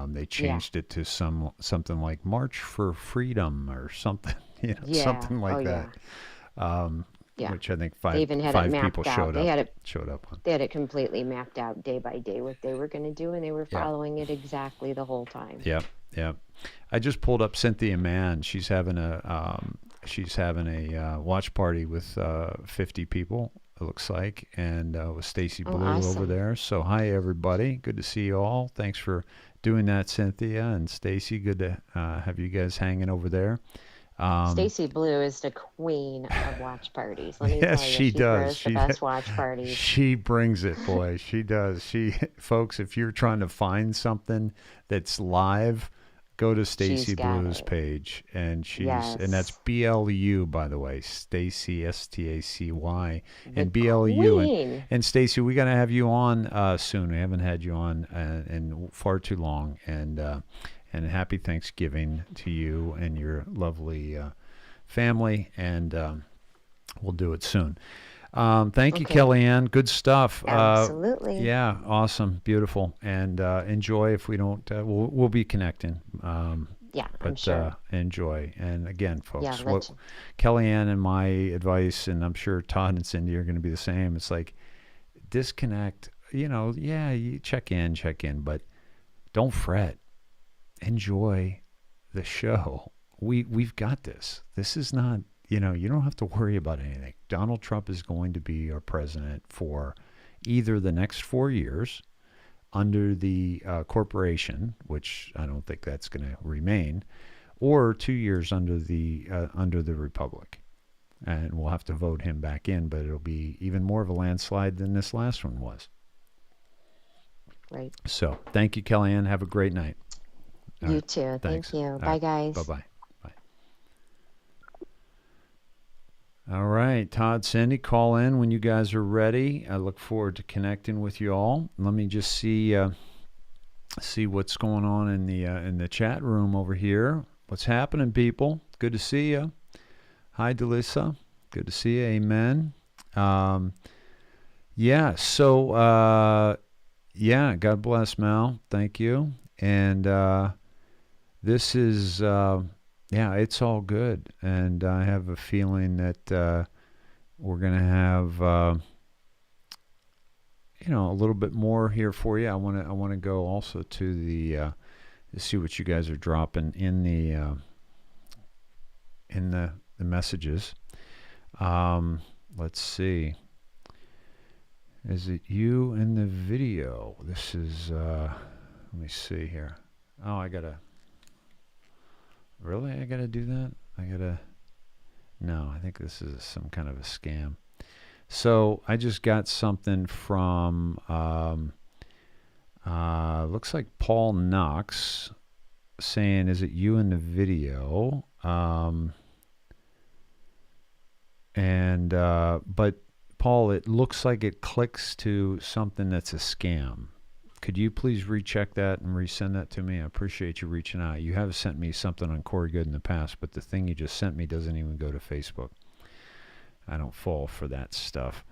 They changed it to something like March for Freedom or something, something like that. Which I think five people showed up on. They had it completely mapped out day by day what they were going to do, and they were following it exactly the whole time. Yep. I just pulled up Cynthia Mann. She's having a watch party with 50 people. It looks like, and with Stacy Blue over there. So hi everybody, good to see you all. Thanks for doing that, Cynthia and Stacy. Good to have you guys hanging over there. Stacy Blue is the queen of watch parties. Let me tell you, she does. She throws the best watch parties. She brings it, boy. She does. Folks, if you're trying to find something that's live, Go to She's Stacy got Blue's it. page, and and that's Yes. BLU, by the way, Stacy, Stacy, The and BLU, queen. and Stacy, we got to have you on soon. We haven't had you on in far too long, and happy Thanksgiving to you and your lovely family, and we'll do it soon. Thank you, Okay. Kellyanne. Good stuff. Absolutely. Yeah, awesome, beautiful, and enjoy. If we don't, we'll be connecting. Yeah, I'm But sure. enjoy. And again, Yeah, folks, let's. Kellyanne and my advice, and I'm sure Todd and Cindy are going to be the same. It's like disconnect. Yeah, you check in, but don't fret. Enjoy the show. We've got this. This is not. You don't have to worry about anything. Donald Trump is going to be our president for either the next 4 years under the corporation, which I don't think that's going to remain, or 2 years under the republic. And we'll have to vote him back in, but it'll be even more of a landslide than this last one was. Right. So thank you, Kellyanne. Have a great night. You too. Thanks. Thank you. All Bye, right. guys. Bye-bye. All right, Todd, Cindy, call in when you guys are ready. I look forward to connecting with you all. Let me just see what's going on in the chat room over here. What's happening, people? Good to see you. Hi, Delissa. Good to see you. Amen. Yeah. So God bless, Mal. Thank you. And this is. Yeah, it's all good, and I have a feeling that we're going to have, a little bit more here for you. I want to go also to the to see what you guys are dropping in the messages. Let's see. Is it you in the video? This is. Let me see here. Oh, I gotta. Really? I gotta do that? No, I think this is some kind of a scam. So I just got something from, looks like Paul Knox saying, is it you in the video? But Paul, it looks like it clicks to something that's a scam. Could you please recheck that and resend that to me? I appreciate you reaching out. You have sent me something on Corey Good in the past, but the thing you just sent me doesn't even go to Facebook. I don't fall for that stuff.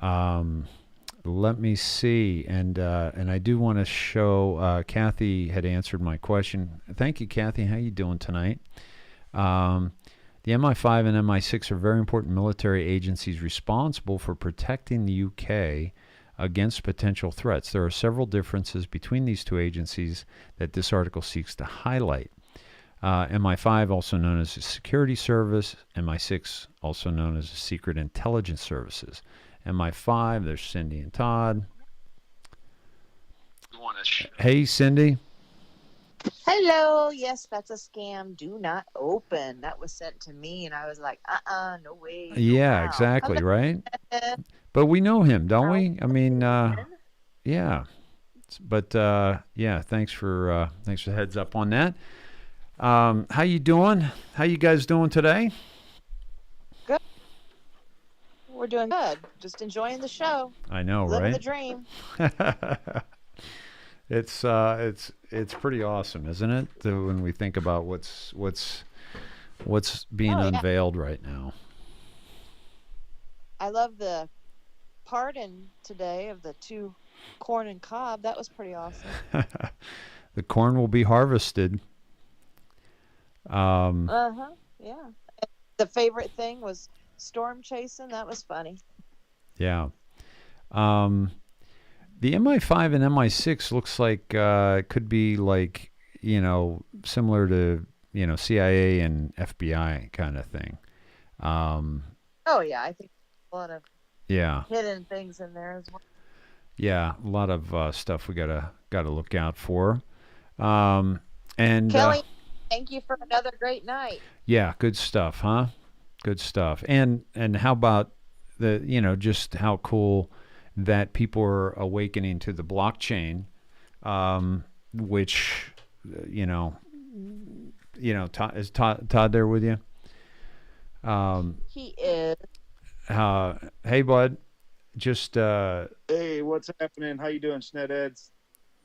Let me see. And I do want to show, Kathy had answered my question. Thank you, Kathy. How you doing tonight? The MI5 and MI6 are very important military agencies responsible for protecting the UK against potential threats. There are several differences between these two agencies that this article seeks to highlight. MI5, also known as the Security Service, MI6, also known as the Secret Intelligence Services. MI5, there's Cindy and Todd. Hey, Cindy. Hello. Yes, that's a scam. Do not open. That was sent to me, and I was like, no way. Yeah, Wow. exactly, right? But we know him, don't we? I mean, yeah. But yeah, thanks for the heads up on that. How you doing? How you guys doing today? Good. We're doing good. Just enjoying the show. I know, Living right? the dream. It's pretty awesome, isn't it? When we think about what's being unveiled right now. I love the pardon today of the 2 corn and cob. That was pretty awesome. The corn will be harvested. Yeah. The favorite thing was storm chasing. That was funny. Yeah. The MI5 and MI6 looks like it could be like, similar to, CIA and FBI kind of thing. Oh, yeah. I think a lot of hidden things in there as well. Yeah, a lot of stuff we gotta look out for. And Kelly, thank you for another great night. Yeah, good stuff, huh? Good stuff. And how about just how cool that people are awakening to the blockchain, which Todd, is Todd there with you? He is. Hey, bud. Just Hey, what's happening? How you doing, Snedheads?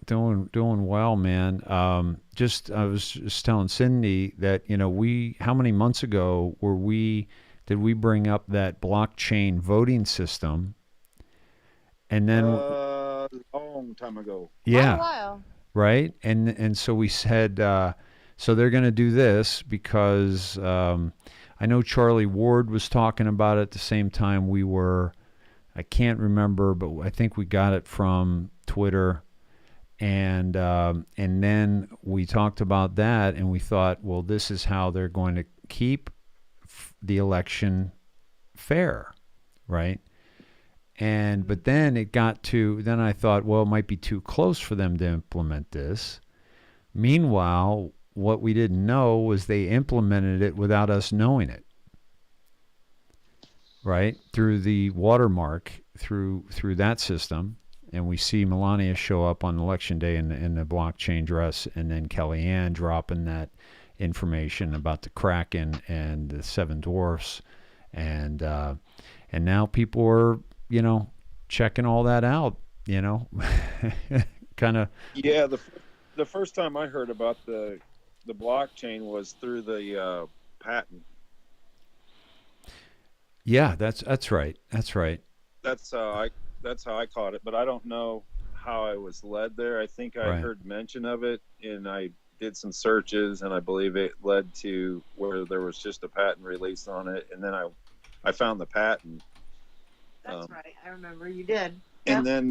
doing well, man. I was just telling Cindy that how many months ago did we bring up that blockchain voting system, and then Long time ago. yeah, Quite a while. right, and so we said so they're going to do this because I know Charlie Ward was talking about it at the same time we were. I can't remember, but I think we got it from Twitter. And then we talked about that, and we thought, well, this is how they're going to keep the election fair, right? But then then I thought, well, it might be too close for them to implement this. Meanwhile, what we didn't know was they implemented it without us knowing it, right? Through the watermark, through that system. And we see Melania show up on Election Day in the blockchain dress, and then Kellyanne dropping that information about the Kraken and the Seven Dwarfs, and now people are checking all that out, kind of. Yeah, the first time I heard about the blockchain was through the patent. Yeah, that's right. That's right. That's how I caught it, but I don't know how I was led there. I think I heard mention of it, and I did some searches, and I believe it led to where there was just a patent release on it, and then I found the patent. That's right. I remember you did. And then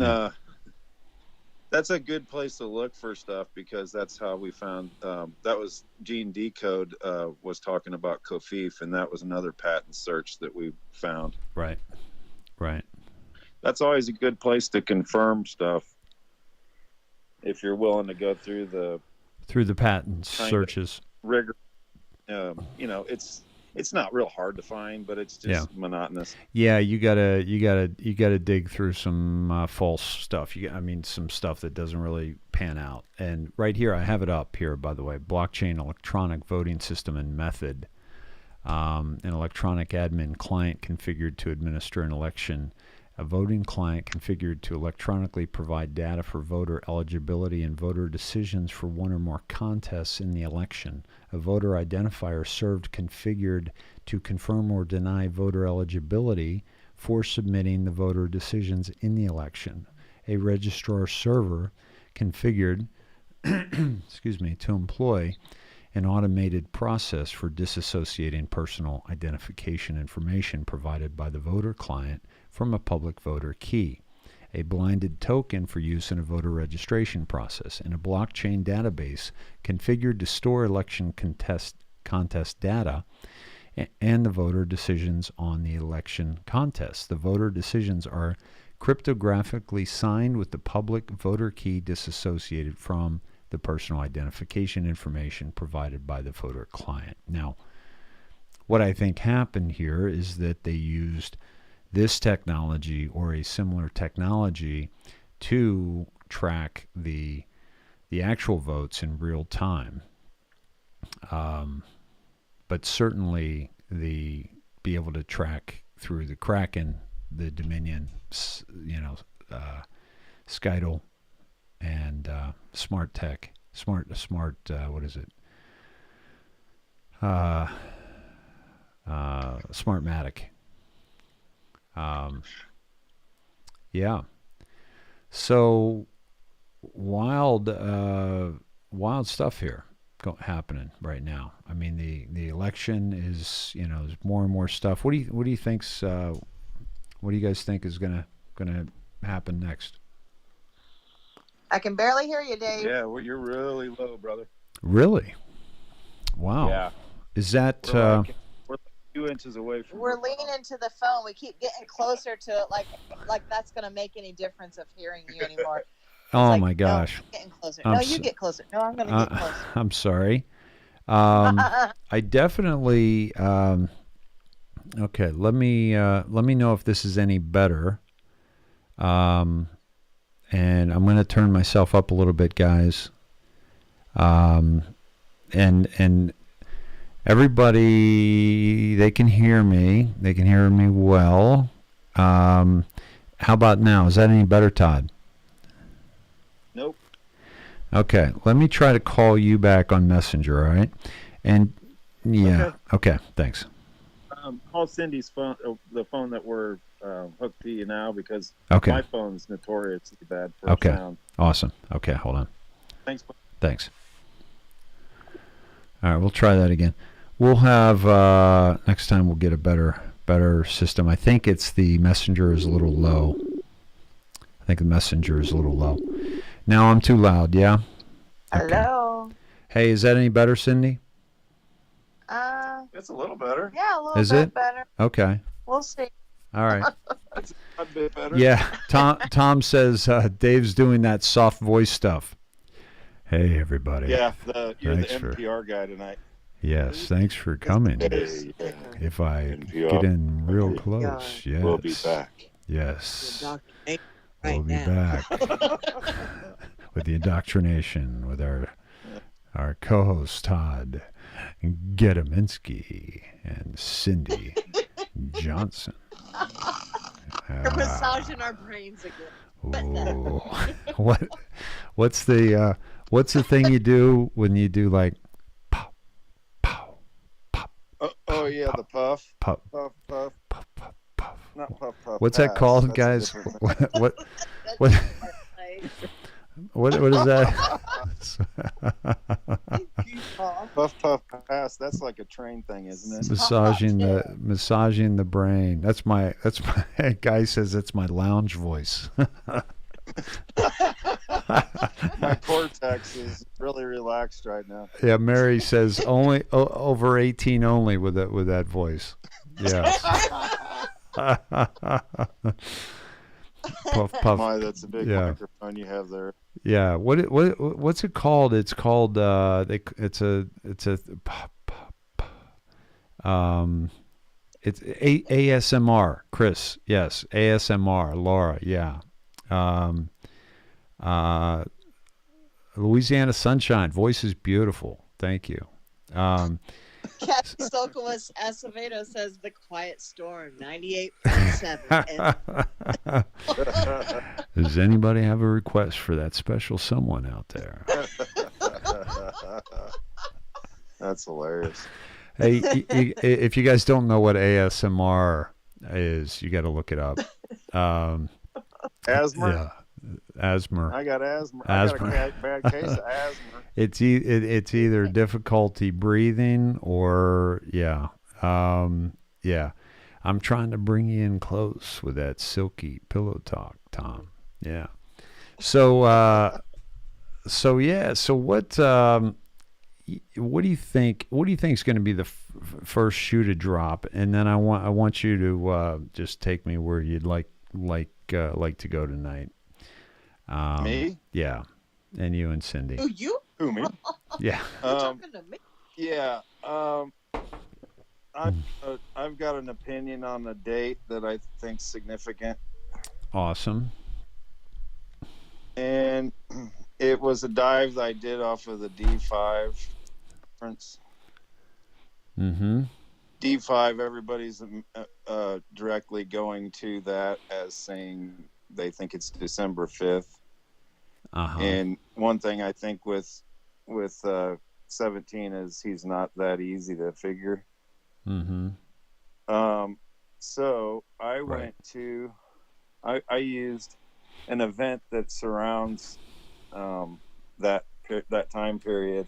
that's a good place to look for stuff, because that's how we found that was Gene Decode was talking about Covfefe, and that was another patent search that we found. Right. That's always a good place to confirm stuff if you're willing to go through the patent searches rigor. It's not real hard to find, but it's just monotonous. Yeah, you gotta dig through some false stuff. Some stuff that doesn't really pan out. And right here, I have it up here, by the way. Blockchain electronic voting system and method. An electronic admin client configured to administer an election. A voting client configured to electronically provide data for voter eligibility and voter decisions for one or more contests in the election. A voter identifier served configured to confirm or deny voter eligibility for submitting the voter decisions in the election. A registrar server configured to employ an automated process for disassociating personal identification information provided by the voter client from a public voter key, a blinded token for use in a voter registration process, and a blockchain database configured to store election contest data and the voter decisions on the election contest. The voter decisions are cryptographically signed with the public voter key disassociated from the personal identification information provided by the voter client. Now, what I think happened here is that they used this technology or a similar technology to track the actual votes in real time. But certainly be able to track through the Kraken, the Dominion, Skydle, and Smart Tech, what is it? Smartmatic. Yeah. So wild stuff here happening right now. I mean, the election is, there's more and more stuff. What do you think's what do you guys think is gonna happen next? I can barely hear you, Dave. Yeah, well, you're really low, brother. Really? Wow. Yeah. Is that we're like 2 inches away from We're leaning into the phone. We keep getting closer to it, like that's going to make any difference of hearing you anymore. Oh my gosh. No, getting closer. No, you get closer. No, I'm going to get closer. I'm sorry. I definitely okay, let me know if this is any better. And I'm going to turn myself up a little bit, guys. and everybody, they can hear me. They can hear me well. How about now? Is that any better, Todd? Nope. Okay, let me try to call you back on Messenger, all right? And yeah, okay, thanks. Call Cindy's phone, the phone that we're hooked to you now, because Okay. my phone's notoriously bad for sound. Awesome. Okay, hold on. Thanks. Thanks. All right, we'll try that again. We'll have next time we'll get a better system. I think it's the messenger is a little low. I think the messenger is a little low. Now I'm too loud, yeah? Okay. Hello. Hey, is that any better, Cindy? It's a little better. Yeah, a little Is bit it? better. Okay. We'll see. All right. It's a bit better. Yeah, Tom says Dave's doing that soft voice stuff. Hey, everybody. Yeah, you're the Thanks for- NPR guy tonight. Yes, thanks for coming. Hey, If I NPR. get in real close, yes. We'll be back. Yes. Right We'll be now. back with the indoctrination with our co-host Todd Gediminsky and Cindy Johnson. You're massaging our brains again. Ooh. What's the thing you do when you do like pow pow pop? Oh yeah, the puff. Puff. Puff, puff. Puff puff puff. Not puff, puff. What's that pass. called, That's a guys? different thing. What is that? Puff, puff, pass. That's like a train thing, isn't it? massaging the brain. That's my guy says that's my lounge voice. My cortex is really relaxed right now. Yeah, Mary says only over 18 only with that voice. Yes. Puff puff. My, that's a big microphone you have there. Yeah. What's it called? It's called it's ASMR. Chris. Yes. ASMR. Laura. Yeah. Louisiana Sunshine. Voice is beautiful. Thank you. Cat Stokolis Acevedo says the Quiet Storm 98.7. Does anybody have a request for that special someone out there? That's hilarious. Hey, if you guys don't know what ASMR is, you got to look it up. Asthma? Yeah. Asthma. I got asthma. Asthma. I got a bad case of asthma. It's either difficulty breathing or yeah. I'm trying to bring you in close with that silky pillow talk, Tom. Yeah. So what do you think? What do you think is going to be the first shoe to drop? And then I want you to just take me where you'd like to go tonight. Me? Yeah, and you and Cindy. Who, you? Who, me? Yeah. You're talking to me. Yeah. I've got an opinion on the date that I think's significant. Awesome. And it was a dive that I did off of the D5 reference. Mm-hmm. D5, everybody's directly going to that as saying they think it's December 5th. Uh-huh. And one thing I think with 17 is he's not that easy to figure. Mm-hmm. So I went to, I used an event that surrounds that time period.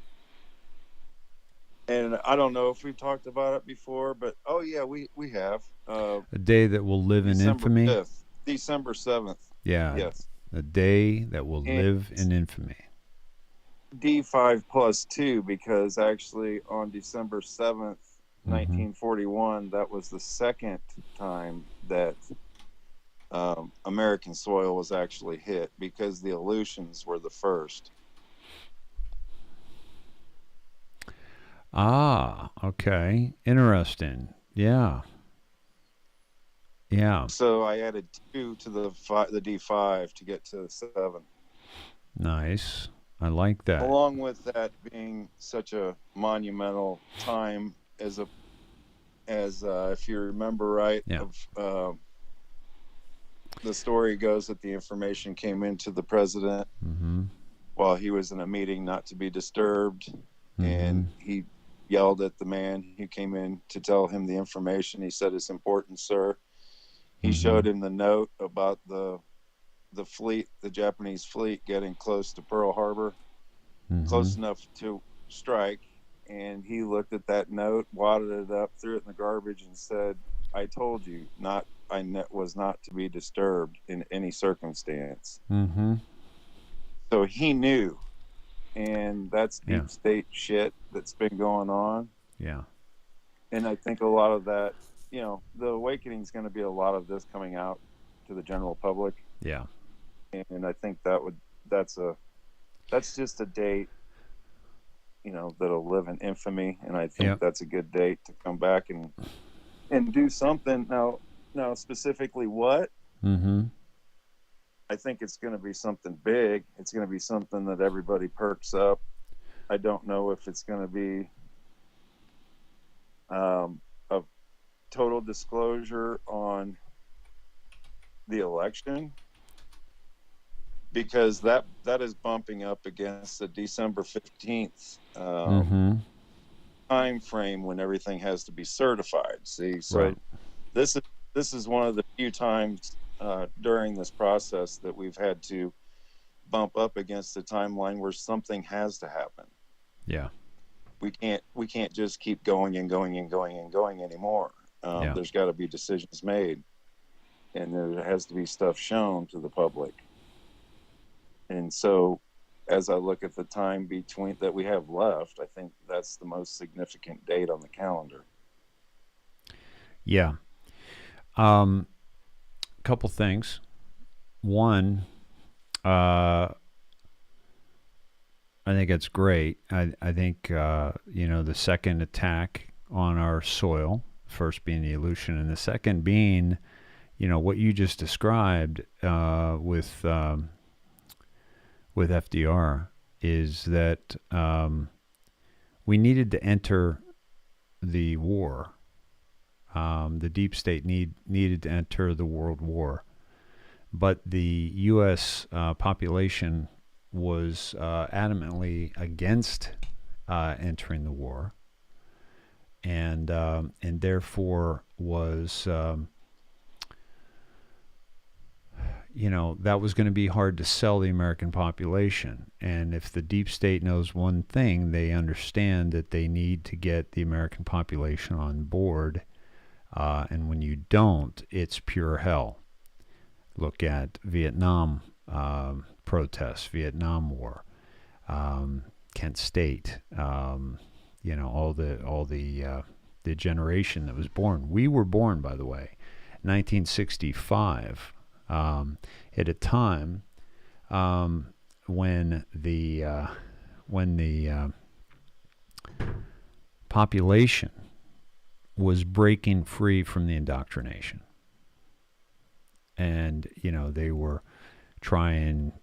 And I don't know if we've talked about it before, but oh yeah, we have. A day that will live in December infamy. 5th, December 7th. Yeah. Yes. A day that will live in infamy. D5 plus 2, because actually on December 7th, 1941, that was the second time that American soil was actually hit, because the Aleutians were the first. Ah, okay. Interesting. Yeah. Yeah. So I added 2 to the D5 to get to 7. Nice. I like that. Along with that being such a monumental time, as if you remember right, Yeah. The story goes that the information came into the president while he was in a meeting not to be disturbed, and he yelled at the man who came in to tell him the information. He said, "It's important, sir." He showed him the note about the fleet, the Japanese fleet, getting close to Pearl Harbor, close enough to strike. And he looked at that note, wadded it up, threw it in the garbage, and said, "I told you was not to be disturbed in any circumstance." So he knew, and that's deep state shit that's been going on. Yeah. And I think a lot of that, the awakening is going to be a lot of this coming out to the general public. Yeah. And I think that's just a date, that'll live in infamy. And I think that's a good date to come back and do something. Now specifically what? I think it's going to be something big. It's going to be something that everybody perks up. I don't know if it's going to be a total disclosure on the election, because that is bumping up against the December 15th time frame when everything has to be certified. See, so this is one of the few times during this process that we've had to bump up against the timeline where something has to happen. Yeah. We can't just keep going and going and going and going anymore. There's got to be decisions made, and there has to be stuff shown to the public. And so, as I look at the time between that we have left, I think that's the most significant date on the calendar. Yeah. Couple things. One, I think it's great. I think, the second attack on our soil, first being the Aleutian, and the second being, what you just described with FDR, is that we needed to enter the war. The deep state needed to enter the world war. But the U.S. population was adamantly against entering the war, and therefore was, that was going to be hard to sell the American population. And if the deep state knows one thing, they understand that they need to get the American population on board. And when you don't, it's pure hell. Look at Vietnam protests, Vietnam War, Kent State, all the generation that was born. We were born, by the way, 1965, at a time when the population was breaking free from the indoctrination. And, they were trying,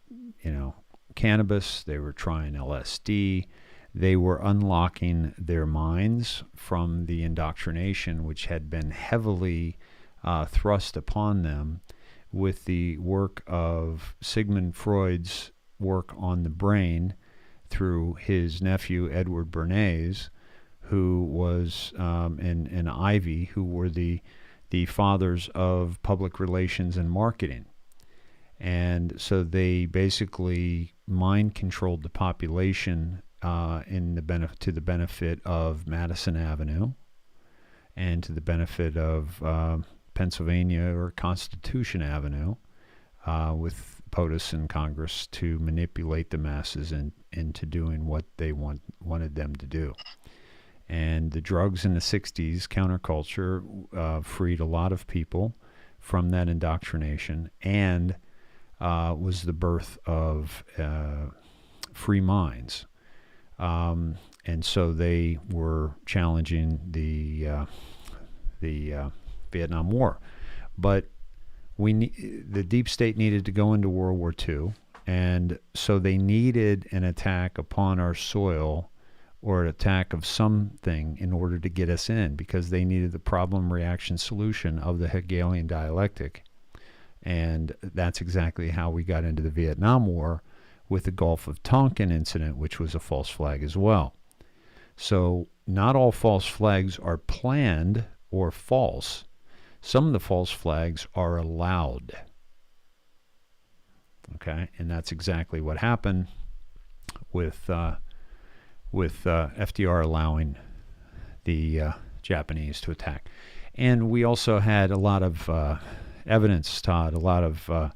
cannabis, they were trying LSD, they were unlocking their minds from the indoctrination, which had been heavily thrust upon them with the work of Sigmund Freud's work on the brain through his nephew, Edward Bernays, who was, and Ivy, who were the fathers of public relations and marketing. And so they basically mind controlled the population to the benefit of Madison Avenue and to the benefit of Pennsylvania or Constitution Avenue, with POTUS in Congress to manipulate the masses into doing what they wanted them to do. And the drugs in the 60s, counterculture, freed a lot of people from that indoctrination, and was the birth of free minds. And so they were challenging the Vietnam War. But the deep state needed to go into World War II, And so they needed an attack upon our soil or an attack of something in order to get us in, because they needed the problem reaction solution of the Hegelian dialectic. And that's exactly how we got into the Vietnam War with the Gulf of Tonkin incident, which was a false flag as well. So not all false flags are planned or false. Some of the false flags are allowed. Okay, and that's exactly what happened with FDR allowing the Japanese to attack. And we also had a lot of evidence, Todd. A lot of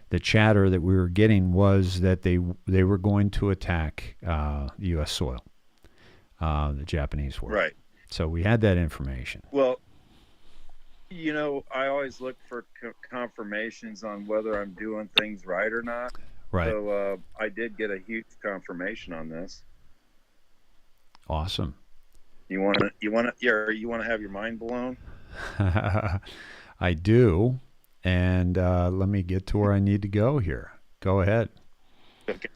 the chatter that we were getting was that they were going to attack U.S. soil. The Japanese were. Right. So we had that information. Well, you know, I always look for confirmations on whether I'm doing things right or not. Right. So I did get a huge confirmation on this. Awesome. You want to have your mind blown? I do. And let me get to where I need to go here. Go ahead. Okay.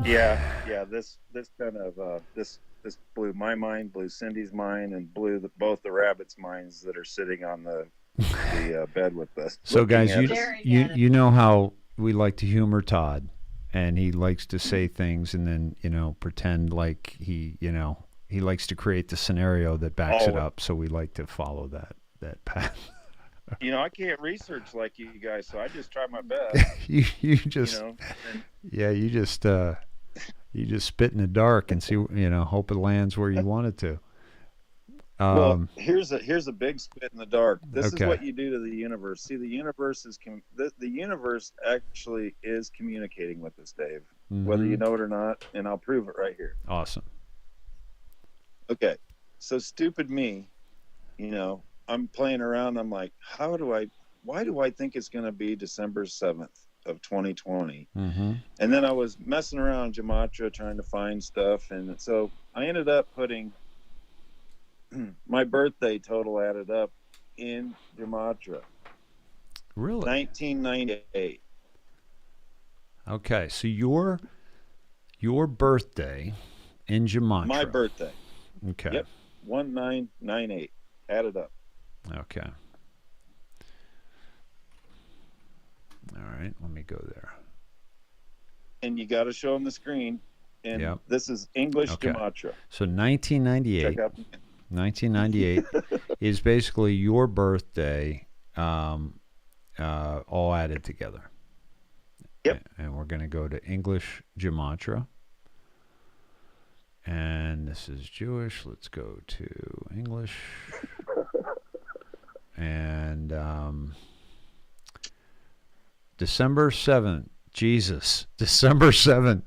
Yeah. This kind of this blew my mind, blew Cindy's mind, and blew both the rabbits' minds that are sitting on the bed with us. So, guys, you know how we like to humor Todd, and he likes to say things and then pretend like he likes to create the scenario that backs it up. So we like to follow that path. I can't research like you guys, so I just try my best. you just you just spit in the dark and see, hope it lands where you want it to. Well, here's a big spit in the dark. This is what you do to the universe. See, the universe is the universe actually is communicating with us, Dave, whether you know it or not, and I'll prove it right here. Awesome. Okay, so stupid me, I'm playing around. I'm like, why do I think it's going to be December 7th of 2020? And then I was messing around Gematria trying to find stuff. And so I ended up putting my birthday total added up in Gematria. Really? 1998. Okay. So your birthday in Gematria. My birthday. Okay. Yep. 1998 added up. Okay. All right, let me go there. And you got to show them the screen. And this is English Gematria. So 1998. Check out. 1998 is basically your birthday, all added together. Yep. And we're going to go to English Gematria. And this is Jewish. Let's go to English. And December 7th, Jesus. December 7th,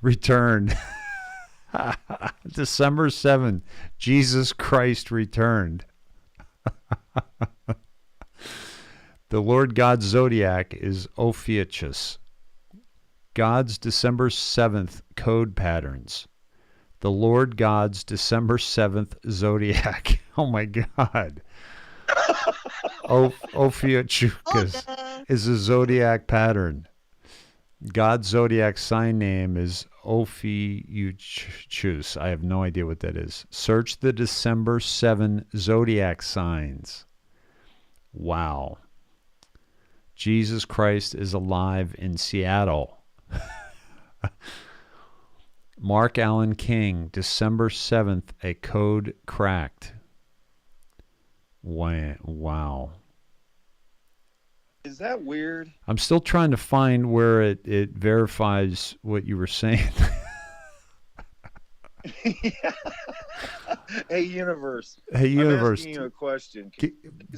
returned. December 7th, Jesus Christ returned. The Lord God's zodiac is Ophiuchus. God's December 7th code patterns. The Lord God's December 7th zodiac. Oh my God. Ophiuchus is a zodiac pattern. God's zodiac sign name is Ophiuchus. I have no idea what that is. Search the December 7 zodiac signs. Wow. Jesus Christ is alive in Seattle. Mark Allen King, December 7th, a code cracked. Wow. Is that weird? I'm still trying to find where it verifies what you were saying. Hey, universe. Hey, universe. I'm asking you a question.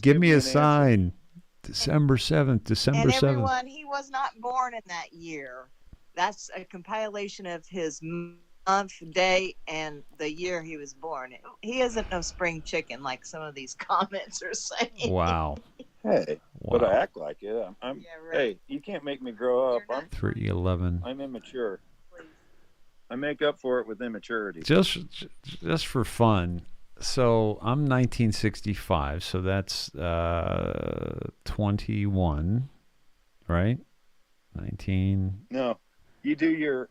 Give me a sign. December 7th. December 7th. And everyone, he was not born in that year. That's a compilation of his month, day, and the year he was born. He isn't no spring chicken like some of these comments are saying. Wow. Hey, wow. But I act like it. I'm Yeah, right. Hey, you can't make me grow up. I'm 311. I'm immature. I make up for it with immaturity. Just for fun. So I'm 1965, so that's 21, right? 19. No, you do your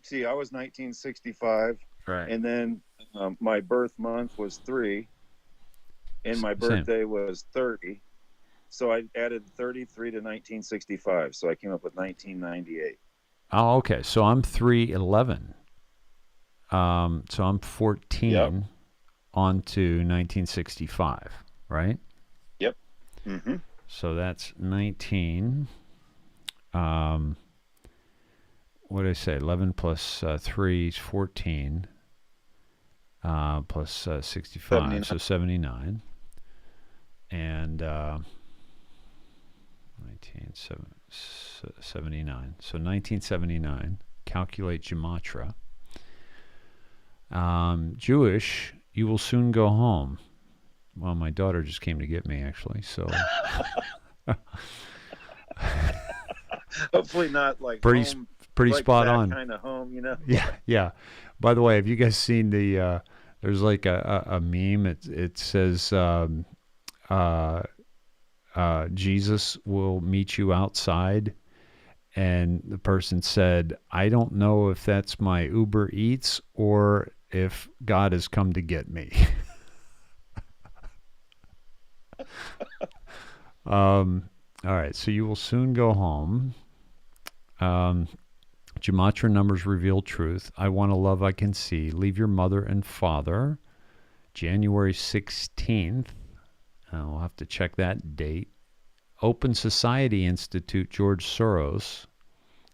see, I was 1965, Right. and then my birth month was 3, and my Same. birthday was 30. So I added 33 to 1965, so I came up with 1998. Oh, okay. So I'm 311. So I'm 14 Yep. on to 1965, right? Yep. Mm-hmm. So that's 19. What did I say? 11 plus 3 is 14. Plus 65, 79. so 79. And 79. So 1979. Calculate Gematria. Jewish, you will soon go home. Well, my daughter just came to get me, actually. So Hopefully not like pretty home, pretty like spot that on. kind of home, you know. Yeah, yeah. By the way, have you guys seen the? There's like a meme. It says Jesus will meet you outside, and the person said, "I don't know if that's my Uber Eats or if God has come to get me." All right, so you will soon go home. Gematria numbers reveal truth. I want a love I can see. Leave your mother and father. January 16th. We'll have to check that date. Open Society Institute, George Soros.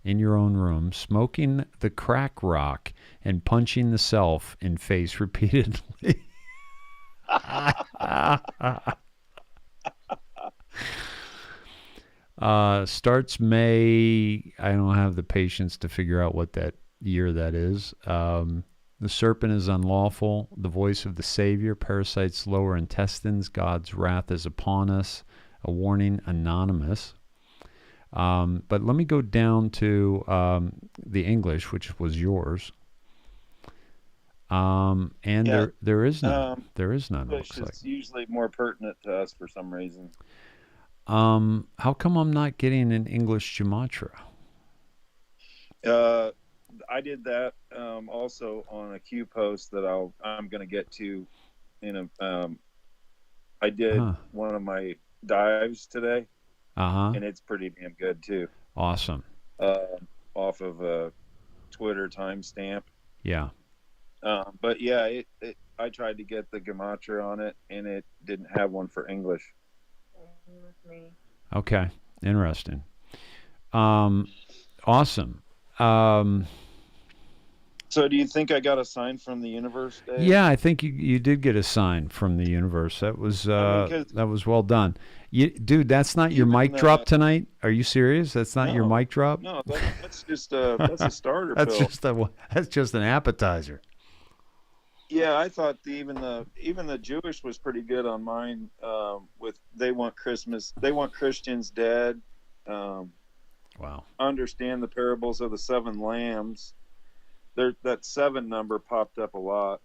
In your own room, smoking the crack rock and punching the self in face repeatedly. Starts May. I don't have the patience to figure out what that year that is. The serpent is unlawful. The voice of the Savior. Parasites lower intestines. God's wrath is upon us. A warning, anonymous. But let me go down to the English, which was yours. And Yeah. there is none. There is none. English Looks like. is usually more pertinent to us for some reason. How come I'm not getting an English Gematria? I did that also on a Q post that I'm going to get to in a. I did one of my dives today, and it's pretty damn good too. Awesome. Off of a Twitter timestamp. Yeah. But yeah, I tried to get the Gematria on it, and it didn't have one for English. Okay. Interesting. Awesome. So do you think I got a sign from the universe, Dave? Yeah, I think you did get a sign from the universe. That was that was well done. Dude, that's not your mic drop tonight? Are you serious? That's not your mic drop? No, that's just that's a starter pill. That's just an appetizer. Yeah, I thought even the Jewish was pretty good on mine. With they want Christians dead. Wow. Understand the parables of the 7 lambs. That 7 number popped up a lot.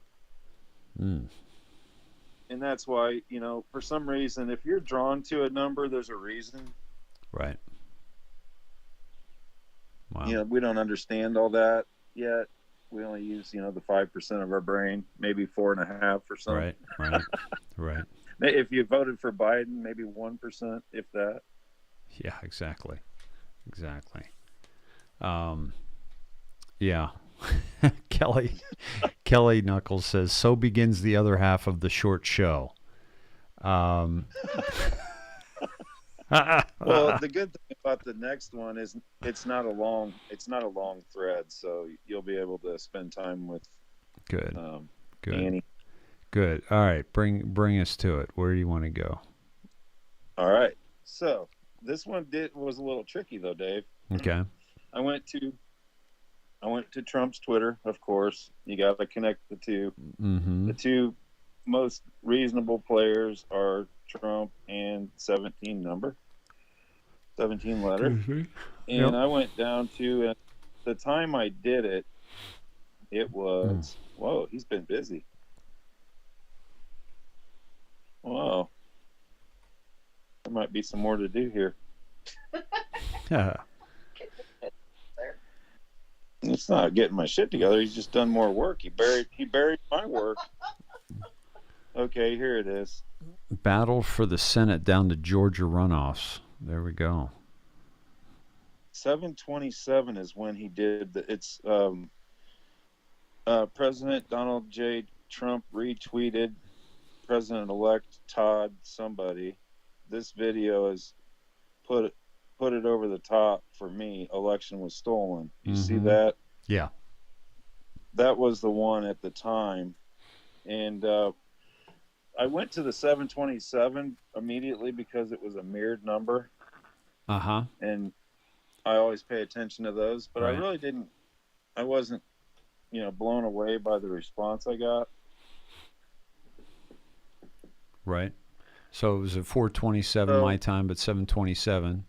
And that's why, for some reason, if you're drawn to a number, there's a reason. Right. Wow. We don't understand all that yet. We only use, the 5% of our brain, maybe 4.5 or something. Right. If you voted for Biden, maybe 1%, if that. Yeah, exactly. Yeah. Kelly Knuckles says, so begins the other half of the short show. Well, the good thing about the next one is it's not a long thread, so you'll be able to spend time with good Annie. Good. All right, bring us to it. Where do you want to go? All right. So this one was a little tricky though, Dave. Okay. I went to Trump's Twitter, of course. You got to connect the two. Mm-hmm. The two most reasonable players are Trump and 17 letter. Mm-hmm. And I went down to, at the time I did it, it was, whoa, he's been busy. Whoa. There might be some more to do here. Yeah. It's not getting my shit together. He's just done more work. He buried my work. Okay, here it is. Battle for the Senate down to Georgia runoffs. There we go. 7/27 is when he did it's President Donald J. Trump retweeted President-elect Todd somebody. This video is put it over the top for me. Election was stolen. You see that? Yeah. That was the one at the time. And I went to the 7/27 immediately because it was a mirrored number. Uh-huh. And I always pay attention to those, but Right. I really didn't. I wasn't, blown away by the response I got. Right. So it was at 4:27 my time, but 7:27.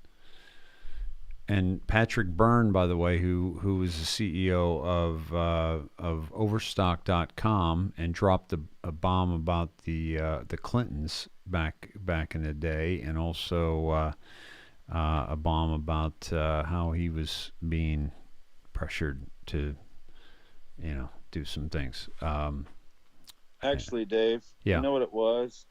And Patrick Byrne, by the way, who was the CEO of Overstock.com and dropped a bomb about the Clintons back in the day, and also a bomb about how he was being pressured to, do some things. Actually, Dave, Yeah. You know what it was?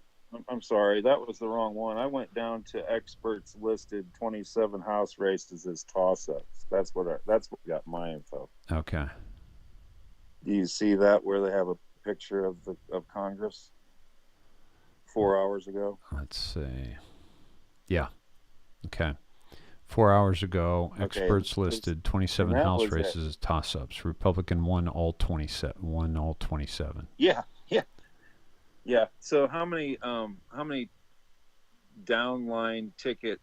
I'm sorry, that was the wrong one. I went down to experts listed 27 House races as toss-ups. That's what got my info. Okay. Do you see that where they have a picture of Congress 4 hours ago? Let's see. Yeah. Okay. 4 hours ago, experts listed 27 House races as toss-ups. Republican won all 27. Yeah. Yeah. So how many downline ticket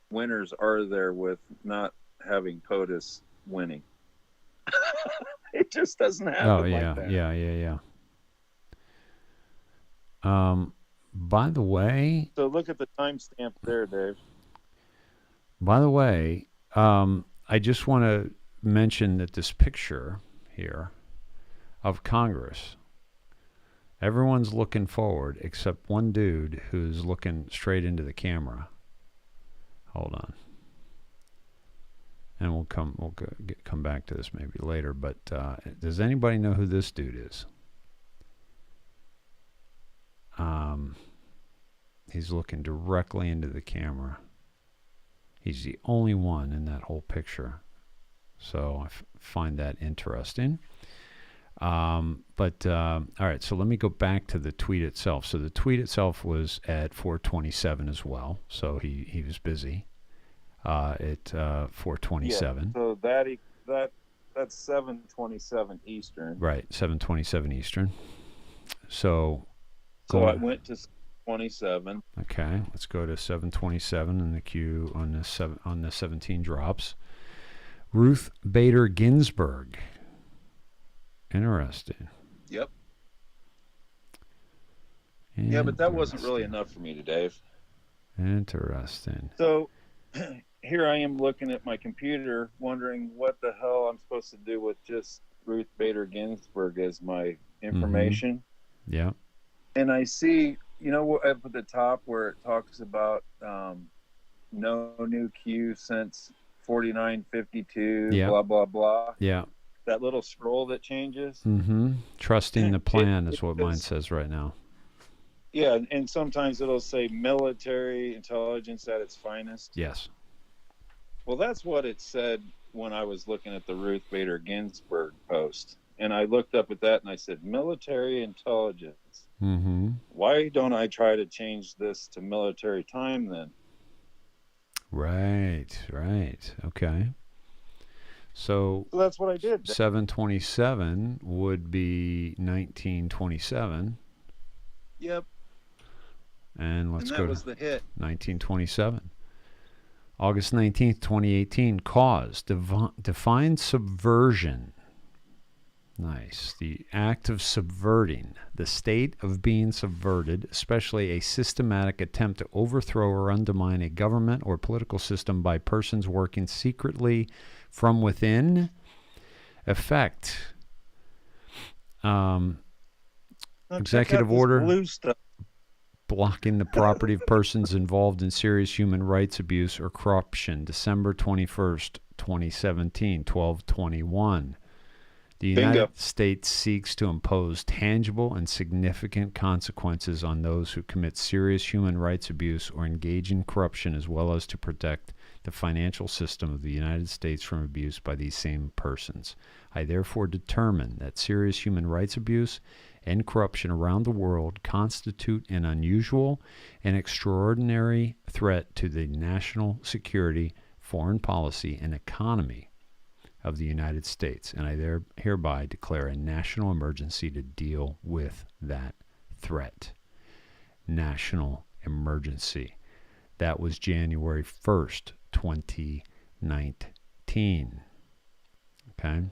winners are there with not having POTUS winning? It just doesn't happen like that. Yeah. By the way... So look at the timestamp there, Dave. By the way, I just want to mention that this picture here of Congress, everyone's looking forward except one dude who's looking straight into the camera. Hold on. And we'll come back to this maybe later, but does anybody know who this dude is? He's looking directly into the camera. He's the only one in that whole picture. So I find that interesting. All right, so let me go back to the tweet itself. So the tweet itself was at 4:27 as well. So he was busy at 4:27. Yeah, so that's 7:27 Eastern. Right, 7:27 Eastern. So I went to 27. Okay, let's go to 7:27 in the queue on the 17 drops. Ruth Bader Ginsburg. Interesting. Yep. Yeah, but that wasn't really enough for me today, Dave. Interesting. So here I am looking at my computer, wondering what the hell I'm supposed to do with just Ruth Bader Ginsburg as my information. Mm-hmm. Yeah. And I see, up at the top where it talks about no new queue since 4952, blah, blah, blah. Yeah. That little scroll that changes. Mm-hmm. Trusting the plan is what mine says right now. Yeah, and sometimes it'll say military intelligence at its finest. Yes. Well, that's what it said when I was looking at the Ruth Bader Ginsburg post. And I looked up at that and I said, military intelligence. Mm-hmm. Why don't I try to change this to military time then? Right. Okay. So that's what I did. 7:27 would be 1927. Yep. And let's go that was the hit. 1927. August 19th, 2018. Cause. Define subversion. Nice. The act of subverting. The state of being subverted, especially a systematic attempt to overthrow or undermine a government or political system by persons working secretly from within. Effect. Executive order. Blue stuff. Blocking the property of persons involved in serious human rights abuse or corruption. December 21st, 2017, 12/21. The United States seeks to impose tangible and significant consequences on those who commit serious human rights abuse or engage in corruption, as well as to protect the financial system of the United States from abuse by these same persons. I therefore determine that serious human rights abuse and corruption around the world constitute an unusual and extraordinary threat to the national security, foreign policy, and economy of the United States, and I hereby declare a national emergency to deal with that threat. National emergency. That was January 1st, 2019. Okay?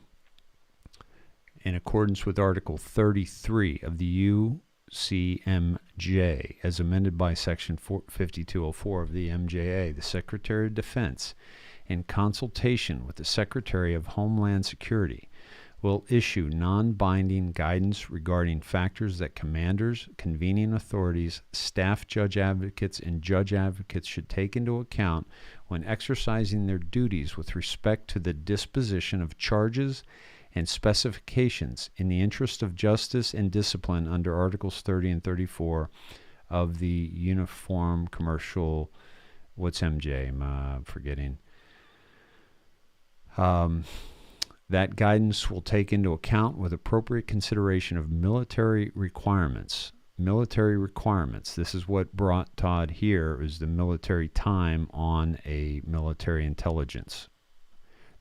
In accordance with Article 33 of the UCMJ, as amended by Section 5204 of the MJA, the Secretary of Defense, in consultation with the Secretary of Homeland Security, will issue non-binding guidance regarding factors that commanders, convening authorities, staff judge advocates, and judge advocates should take into account when exercising their duties with respect to the disposition of charges and specifications in the interest of justice and discipline under Articles 30 and 34 of the Uniform Commercial, what's MJ? I'm forgetting. That guidance will take into account with appropriate consideration of military requirements. Military requirements. This is what brought Todd here, is the military time on a military intelligence.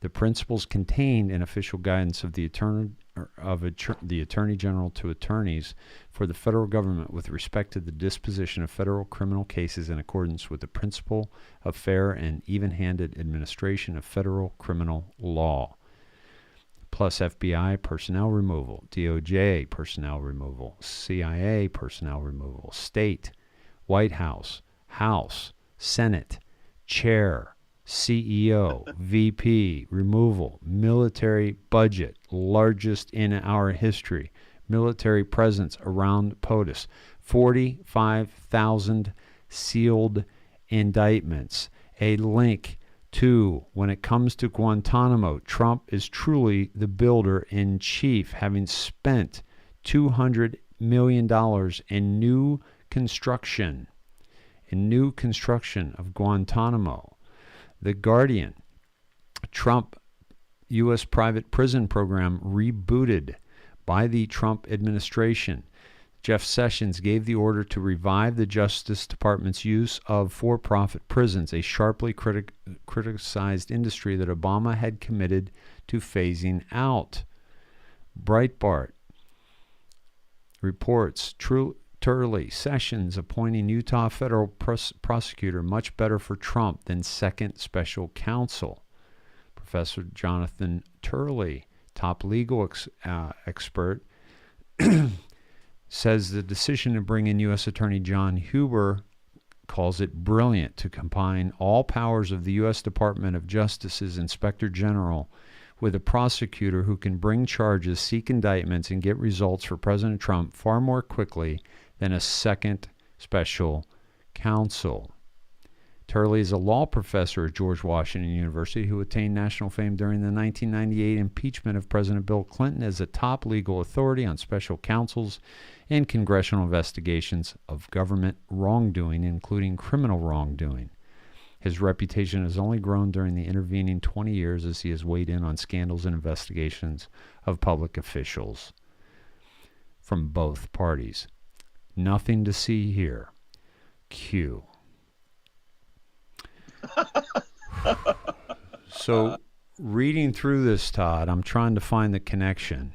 The principles contained in official guidance of the Attorney General to attorneys for the federal government with respect to the disposition of federal criminal cases in accordance with the principle of fair and even-handed administration of federal criminal law, plus FBI personnel removal, DOJ personnel removal, CIA personnel removal, state, White House, House, Senate, Chair, CEO, VP, removal, military budget, largest in our history, military presence around POTUS, 45,000 sealed indictments, a link to, when it comes to Guantanamo, Trump is truly the builder-in-chief, having spent $200 million in new construction of Guantanamo. The Guardian, Trump U.S. private prison program rebooted by the Trump administration. Jeff Sessions gave the order to revive the Justice Department's use of for-profit prisons, a sharply criticized industry that Obama had committed to phasing out. Breitbart reports, Turley, Sessions appointing Utah federal prosecutor, much better for Trump than second special counsel. Professor Jonathan Turley, top legal expert, says the decision to bring in U.S. Attorney John Huber, calls it brilliant, to combine all powers of the U.S. Department of Justice's Inspector General with a prosecutor who can bring charges, seek indictments, and get results for President Trump far more quickly than a second special counsel. Turley is a law professor at George Washington University who attained national fame during the 1998 impeachment of President Bill Clinton as a top legal authority on special counsels and congressional investigations of government wrongdoing, including criminal wrongdoing. His reputation has only grown during the intervening 20 years as he has weighed in on scandals and investigations of public officials from both parties. Nothing to see here. Q. So, reading through this, Todd, I'm trying to find the connection.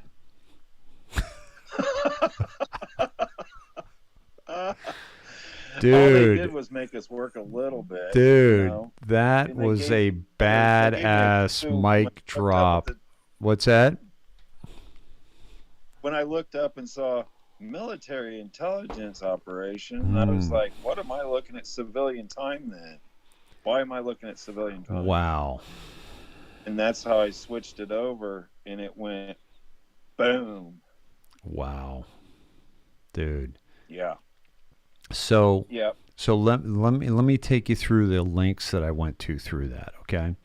Dude, all they did was make us work a little bit. Dude, you know? that was a badass mic drop. What's that? When I looked up and saw military intelligence operation, I was like, what am I looking at civilian time then? Why am I looking at civilian time? Wow. And that's how I switched it over, and it went boom. Wow. Dude. Yeah. So, yeah. So let me take you through the links that I went to through that, okay?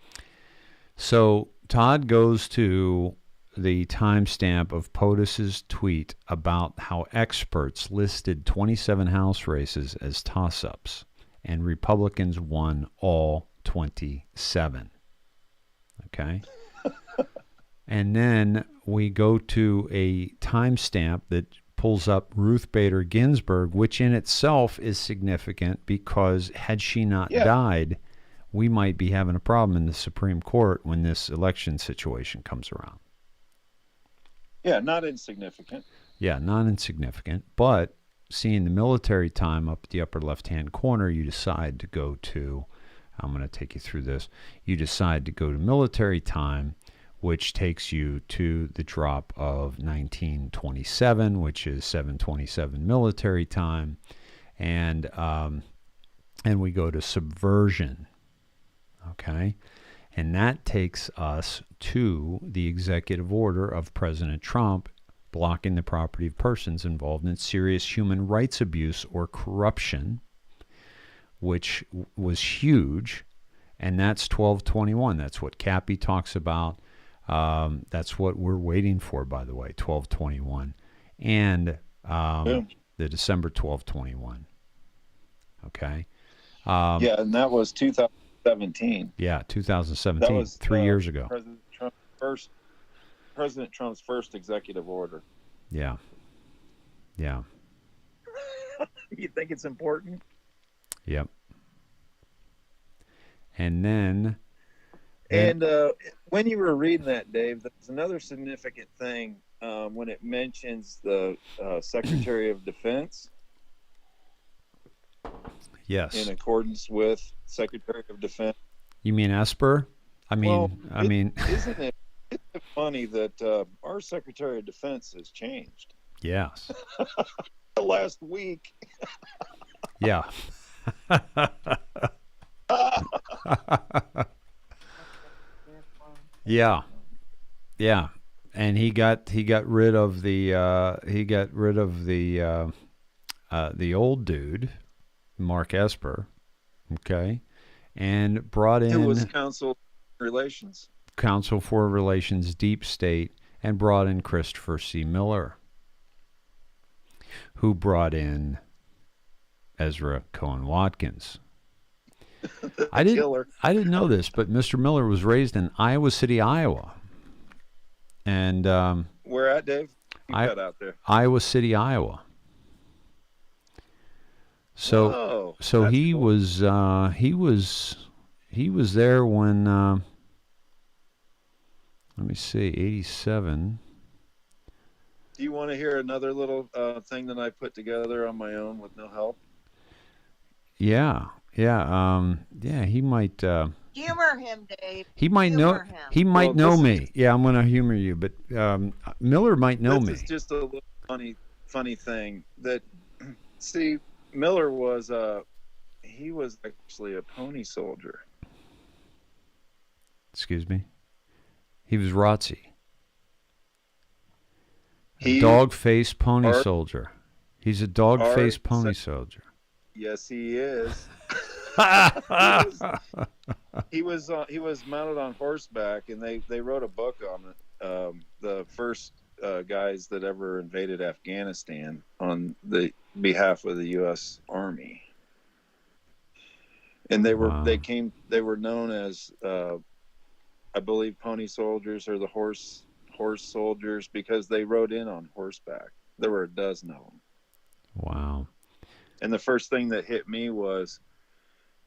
So Todd goes to the timestamp of POTUS's tweet about how experts listed 27 House races as toss-ups, and Republicans won all 27. Okay? And then we go to a timestamp that pulls up Ruth Bader Ginsburg, which in itself is significant because had she not died, we might be having a problem in the Supreme Court when this election situation comes around. Yeah, not insignificant. Yeah, not insignificant. But seeing the military time up at the upper left-hand corner, you decide to go to, I'm going to take you through this, you decide to go to military time, which takes you to the drop of 1927, which is 727 military time, and we go to subversion, okay? And that takes us to the executive order of President Trump blocking the property of persons involved in serious human rights abuse or corruption, which was huge, and that's 1221. That's what Cappy talks about. That's what we're waiting for, by the way, 1221, and the December 1221. Okay. Yeah, and that was 2017. Yeah, 2017. That was 3 years ago. President Trump's first executive order. Yeah. Yeah. You think it's important? Yep. And then. And when you were reading that, Dave, there's another significant thing when it mentions the Secretary of Defense. Yes. In accordance with Secretary of Defense. You mean Esper? Isn't it funny that our Secretary of Defense has changed? Yes. Last week. Yeah. Yeah. Yeah. And he got rid of the old dude, Mark Esper, okay, and brought in who was Counsel for Relations, Deep State, and brought in Christopher C. Miller, who brought in Ezra Cohen Watkins. I didn't know this, but Mr. Miller was raised in Iowa City, Iowa. And where at, Dave? You got out there. Iowa City, Iowa. So he cool. he was there when let me see, 87. Do you want to hear another little thing that I put together on my own with no help? Yeah. Yeah, he might humor him, Dave. He might know him. He might know me. Yeah, I'm going to humor you, but Miller might know me. This is just a little funny thing that see, Miller was he was actually a pony soldier. Excuse me? He was ROTC. Dog-faced pony soldier. He's a dog-faced pony soldier. Yes, he is. he was mounted on horseback, and they wrote a book on it. The first guys that ever invaded Afghanistan on the behalf of the U.S. Army, and they were known as I believe pony soldiers or the horse soldiers because they rode in on horseback. There were a dozen of them. Wow. And the first thing that hit me was,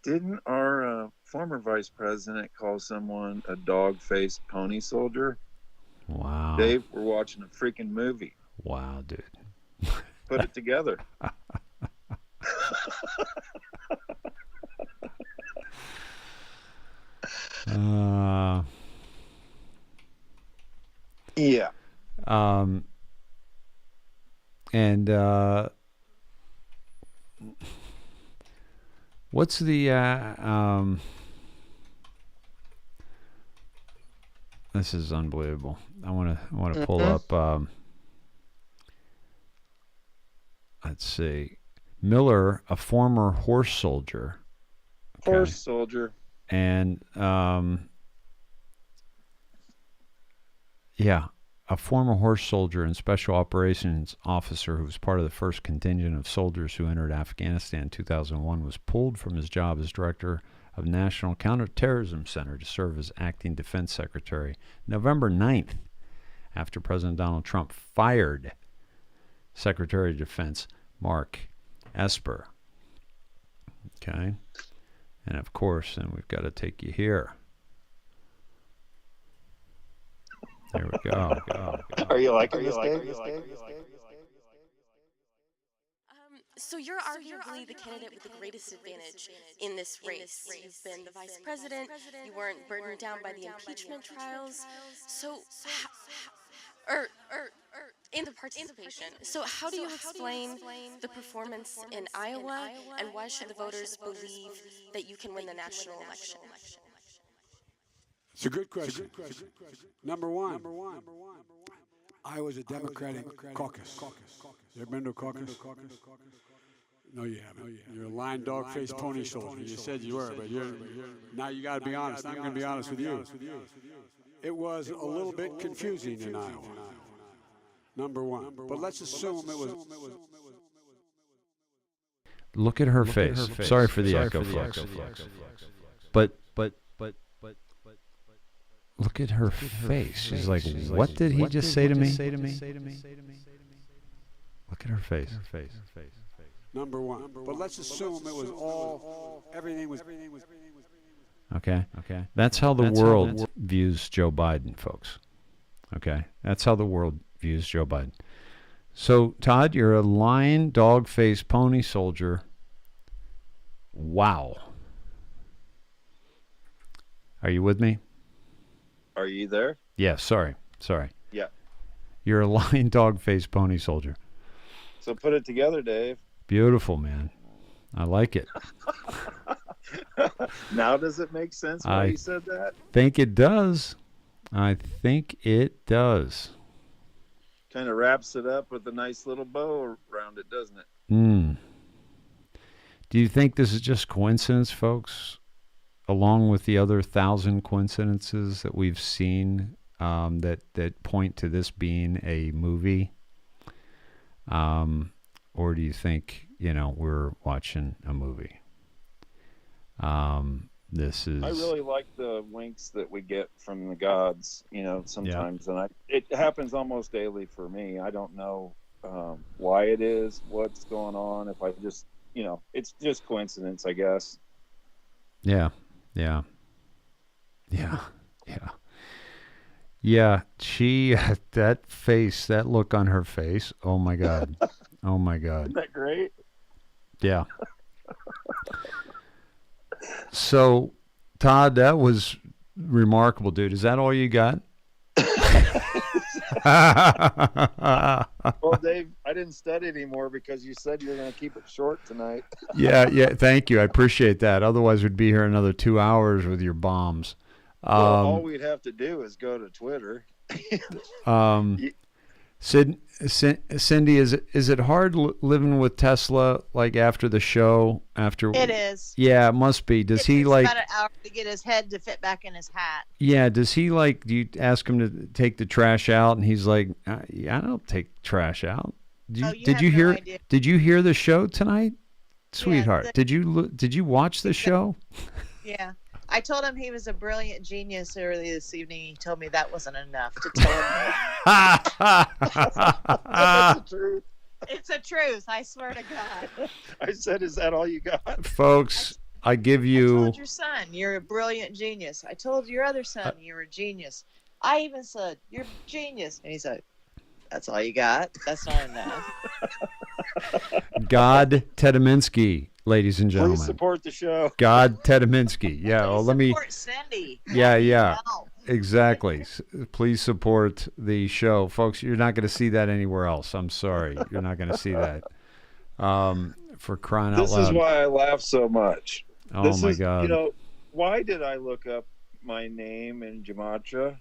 didn't our former vice president call someone a dog-faced pony soldier? Wow. Dave, we're watching a freaking movie. Wow, dude. Put it together. Yeah. And what's the this is unbelievable. I want to pull up let's see. Miller, a former horse soldier. Okay. Horse soldier. And Yeah, a former horse soldier and special operations officer who was part of the first contingent of soldiers who entered Afghanistan in 2001 was pulled from his job as director of National Counterterrorism Center to serve as acting defense secretary November 9th, after President Donald Trump fired Secretary of Defense Mark Esper. Okay. And of course, then we've got to take you here. There we go. Are you liking this, Dave? So you're arguably the candidate with the greatest advantage in this race. You've been the vice president. You weren't burdened down by the impeachment trials. So, or in the participation. So how do you explain the performance in Iowa, and why should the voters believe that you can win the national election? It's a good question. Number one, Iowa's a Democratic caucus. You ever been to a caucus? No, you haven't. You're a lying dog-faced pony soldier. You said you were, but now you got to be honest. I'm going to be honest with you. It was a little bit confusing in Iowa. Number one. But let's assume it was. Look at her face. Sorry for the echo, folks. But look at her face. She's like, what did he just say to me? Look at her face. Number one. But let's assume it was everything was. Okay. That's how the world views Joe Biden, folks. Okay. That's how the world views Joe Biden. So, Todd, you're a lion, dog-faced pony soldier. Wow. Are you with me? Are you there? Yeah, sorry. Yeah. You're a lion, dog-faced pony soldier. So put it together, Dave. Beautiful, man. I like it. Now does it make sense why you said that? Think it does. I think it does. Kind of wraps it up with a nice little bow around it, doesn't it? Do you think this is just coincidence, folks, along with the other 1,000 coincidences that we've seen that point to this being a movie? Or do you think, we're watching a movie? This is. I really like the winks that we get from the gods, sometimes, and it happens almost daily for me. I don't know why it is, what's going on. If I just, it's just coincidence, I guess. Yeah. She, that face, that look on her face. Oh my God. Isn't that great? Yeah. So, Todd, that was remarkable, dude. Is that all you got? Well, Dave, I didn't study anymore because you said you were going to keep it short tonight. Yeah. Thank you. I appreciate that. Otherwise, we'd be here another 2 hours with your bombs. Well, all we'd have to do is go to Twitter. Cindy, is it hard living with Tesla like after the show? It is. Yeah, it must be. Does he like about an hour to get his head to fit back in his hat? Yeah, does he do you ask him to take the trash out, and he's like, I don't take trash out. Did you hear? Idea. Did you hear the show tonight, sweetheart? Yeah, did you watch the show? Yeah. I told him he was a brilliant genius earlier this evening. He told me that wasn't enough to tell him that. That's the truth. It's the truth. I swear to God. I said, is that all you got? Folks, I give you... I told your son, you're a brilliant genius. I told your other son, you're a genius. I even said, you're a genius. And he said, that's all you got? That's not enough. God Tedeminski, ladies and gentlemen. Please support the show. God Tedeminski. Yeah, well, let me... Support Cindy. Yeah. Exactly. Please support the show. Folks, you're not going to see that anywhere else. I'm sorry. You're not going to see that. For crying out loud. This is why I laugh so much. Oh, my God. Why did I look up my name in Gematria?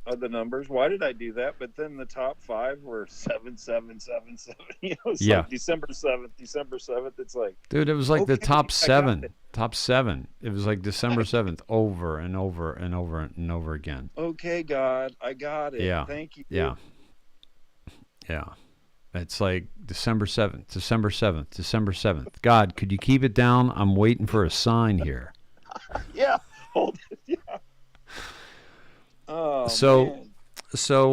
of the numbers. Why did I do that? But then the top 5 were 7-7-7-7. It's Yeah. like December 7th, December 7th. It's like, Dude, it was like the okay, top I got seven. it. Top 7. It was like December 7th over and over and over and over again. Okay, God, I got it. Yeah. Thank you. Yeah. Yeah. It's like December 7th, December 7th, December 7th. God, could you keep it down? I'm waiting for a sign here. Yeah. Hold it. Yeah. Oh, So,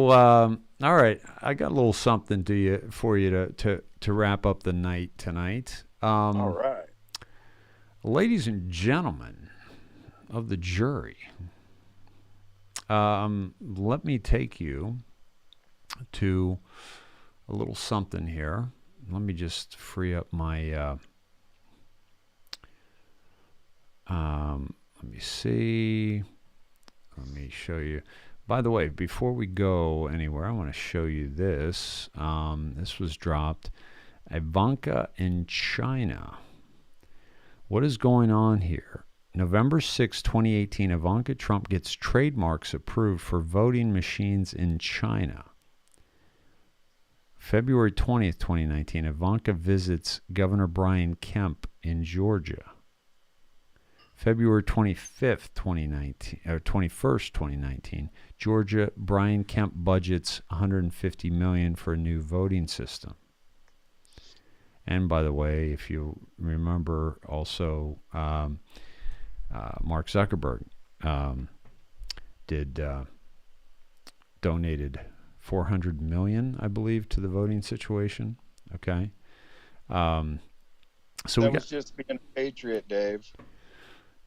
man. All right. I got a little something for you to wrap up the night tonight. All right. Ladies and gentlemen of the jury, let me take you to a little something here. Let me just free up my, let me see. Let me show you. By the way, before we go anywhere, I want to show you this. This was dropped. Ivanka in China. What is going on here? November 6, 2018, Ivanka Trump gets trademarks approved for voting machines in China. February 20th, 2019, Ivanka visits Governor Brian Kemp in Georgia. February 25th, 2019, or 21st, 2019, Georgia, Brian Kemp budgets $150 million for a new voting system. And by the way, if you remember, also Mark Zuckerberg donated $400 million, I believe, to the voting situation. Okay, so that was just being a patriot, Dave.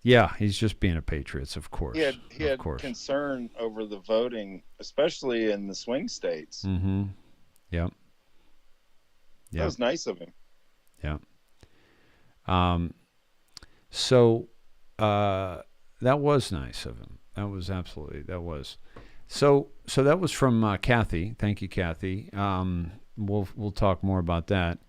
Yeah, he's just being a patriot, of course. He had concern over the voting, especially in the swing states. Mm-hmm. Yep. That was nice of him. Yeah. So that was nice of him. That was. So that was from Kathy. Thank you, Kathy. We'll talk more about that.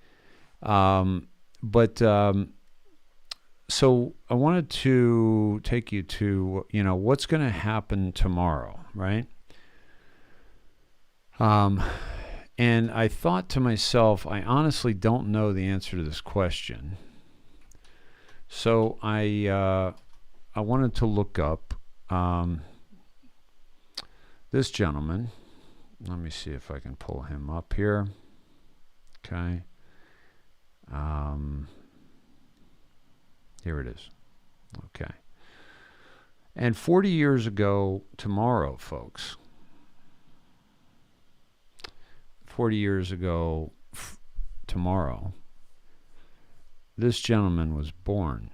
So I wanted to take you to, what's going to happen tomorrow, right? And I thought to myself, I honestly don't know the answer to this question. So I wanted to look up this gentleman. Let me see if I can pull him up here. Okay. Here it is. Okay. And 40 years ago tomorrow, folks, 40 years ago tomorrow, this gentleman was born.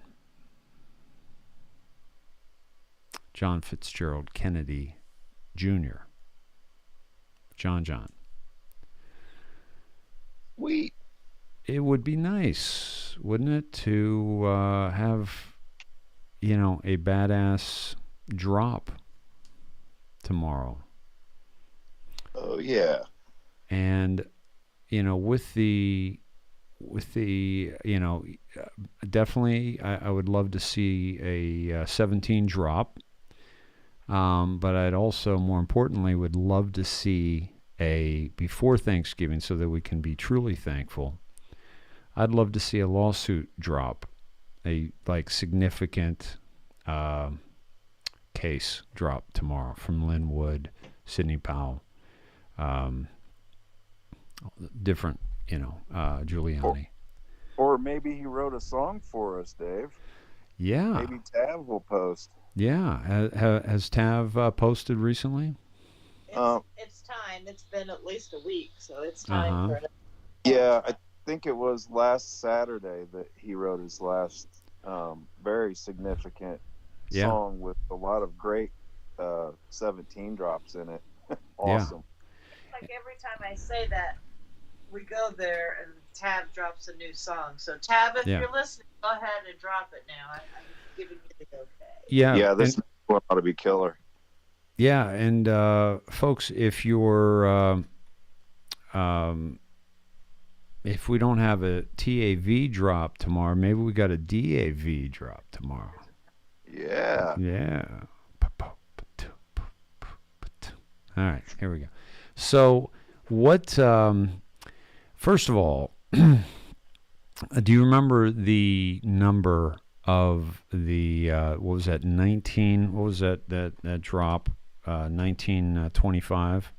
John Fitzgerald Kennedy Jr. John. Sweet. It would be nice, wouldn't it, to have, a badass drop tomorrow. Oh, yeah. And, with the definitely I would love to see a 17 drop. But I'd also, more importantly, would love to see before Thanksgiving so that we can be truly thankful. I'd love to see a lawsuit drop, a significant case drop tomorrow from Lynn Wood, Sidney Powell, different, Giuliani. Or maybe he wrote a song for us, Dave. Yeah. Maybe Tav will post. Yeah. Has Tav posted recently? It's time. It's been at least a week, so it's time for it. Yeah, I think it was last Saturday that he wrote his last very significant song with a lot of great 17 drops in it. Awesome. Yeah. Like every time I say that, we go there and Tav drops a new song. So Tav, if you're listening, go ahead and drop it now. I'm giving you the okay. Yeah, this one ought to be killer. Yeah, and folks, if you're if we don't have a TAV drop tomorrow, maybe we got a DAV drop tomorrow. Yeah. Yeah. All right, here we go. So what, first of all, do you remember the number of the, what was that, 19, what was that drop, 1925?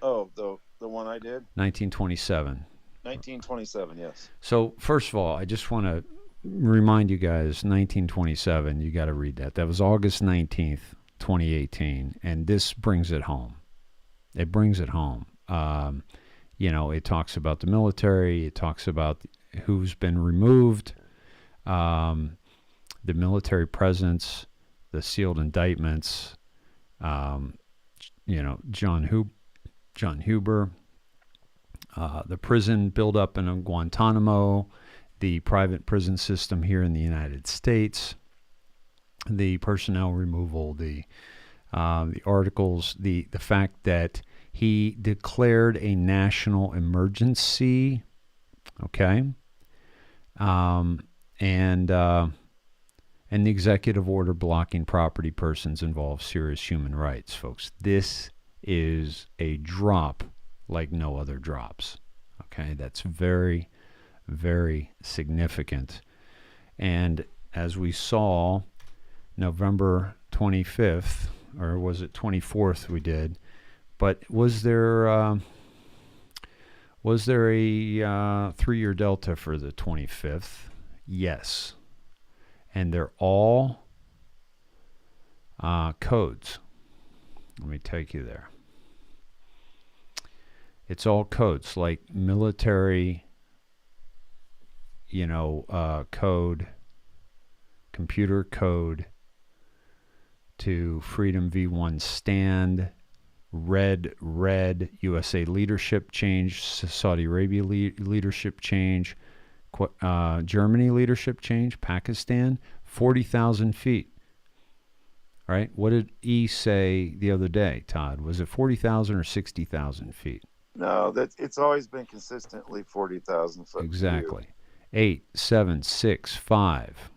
Oh, the one I did? 1927. 1927, yes. So first of all, I just want to remind you guys, 1927, you got to read that. That was August 19th, 2018, and this brings it home. It brings it home. You know, it talks about the military. It talks about who's been removed, the military presence, the sealed indictments, you know, John Huber, the prison buildup in Guantanamo, the private prison system here in the United States, the personnel removal, the articles, the fact that he declared a national emergency, okay, and the executive order blocking property persons involved serious human rights, folks. This is a drop like no other drops. Okay, that's very, very significant. And as we saw, November 25th, or was it 24th we did, but was there a 3-year delta for the 25th? Yes. And they're all codes. Let me take you there. It's all codes, like military, you know, code, computer code, to Freedom V1 stand, red, USA leadership change, Saudi Arabia leadership change, Germany leadership change, Pakistan, 40,000 feet. Right? What did E say the other day, Todd? Was it 40,000 or 60,000 feet? No, it's always been consistently 40,000 foot. Exactly. View. 8, 7, 6, 5.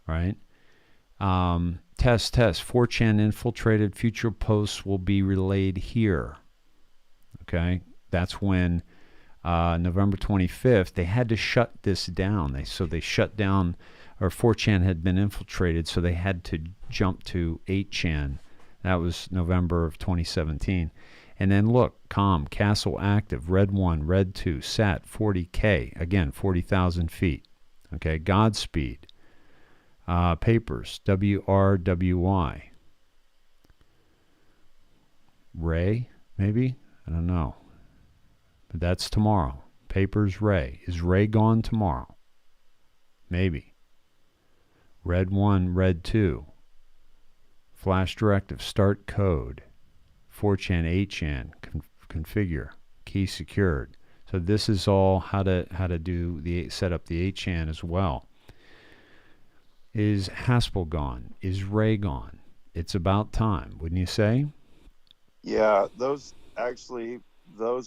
Right? Test. 4chan infiltrated. Future posts will be relayed here. Okay? That's when November 25th, they had to shut this down. They shut down, or 4chan had been infiltrated, so they had to jump to 8chan. That was November of 2017. And then look, Castle active, Red 1, Red 2, Sat, 40K, again, 40,000 feet. Okay, Godspeed. Papers, WRWY. Ray, maybe? I don't know. But that's tomorrow. Papers, Ray. Is Ray gone tomorrow? Maybe. Red 1, Red 2. Flash directive, start code. 4chan, 8chan, configure, key secured. So this is all how to do set up the 8chan as well. Is Haspel gone? Is Ray gone? It's about time, wouldn't you say? Yeah, those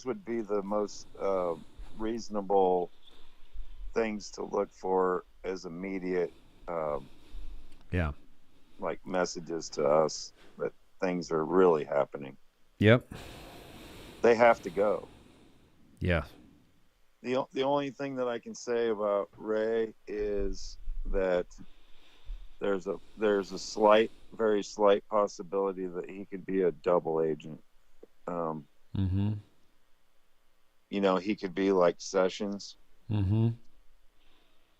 would be the most reasonable things to look for as immediate like messages to us that things are really happening. Yep. They have to go. Yeah. The only thing that I can say about Ray is that there's a slight, very slight possibility that he could be a double agent. Mm-hmm. You know, he could be like Sessions. Mm-hmm.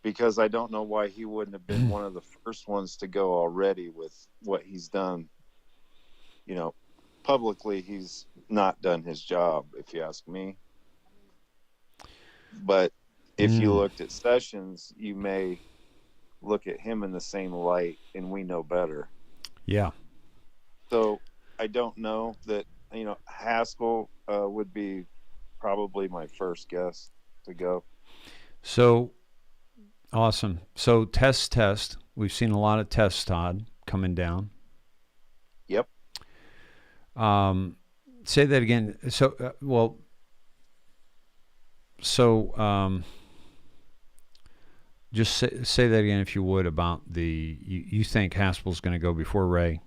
Because I don't know why he wouldn't have been one of the first ones to go already with what he's done. You know, publicly, he's not done his job, if you ask me. But if you looked at Sessions, you may look at him in the same light, and we know better. Yeah. So I don't know that, you know, Haskell would be probably my first guess to go. So awesome. So test. We've seen a lot of tests, Todd, coming down. Yep. Say that again. Just say that again, if you would, about you think Haspel's going to go before Ray?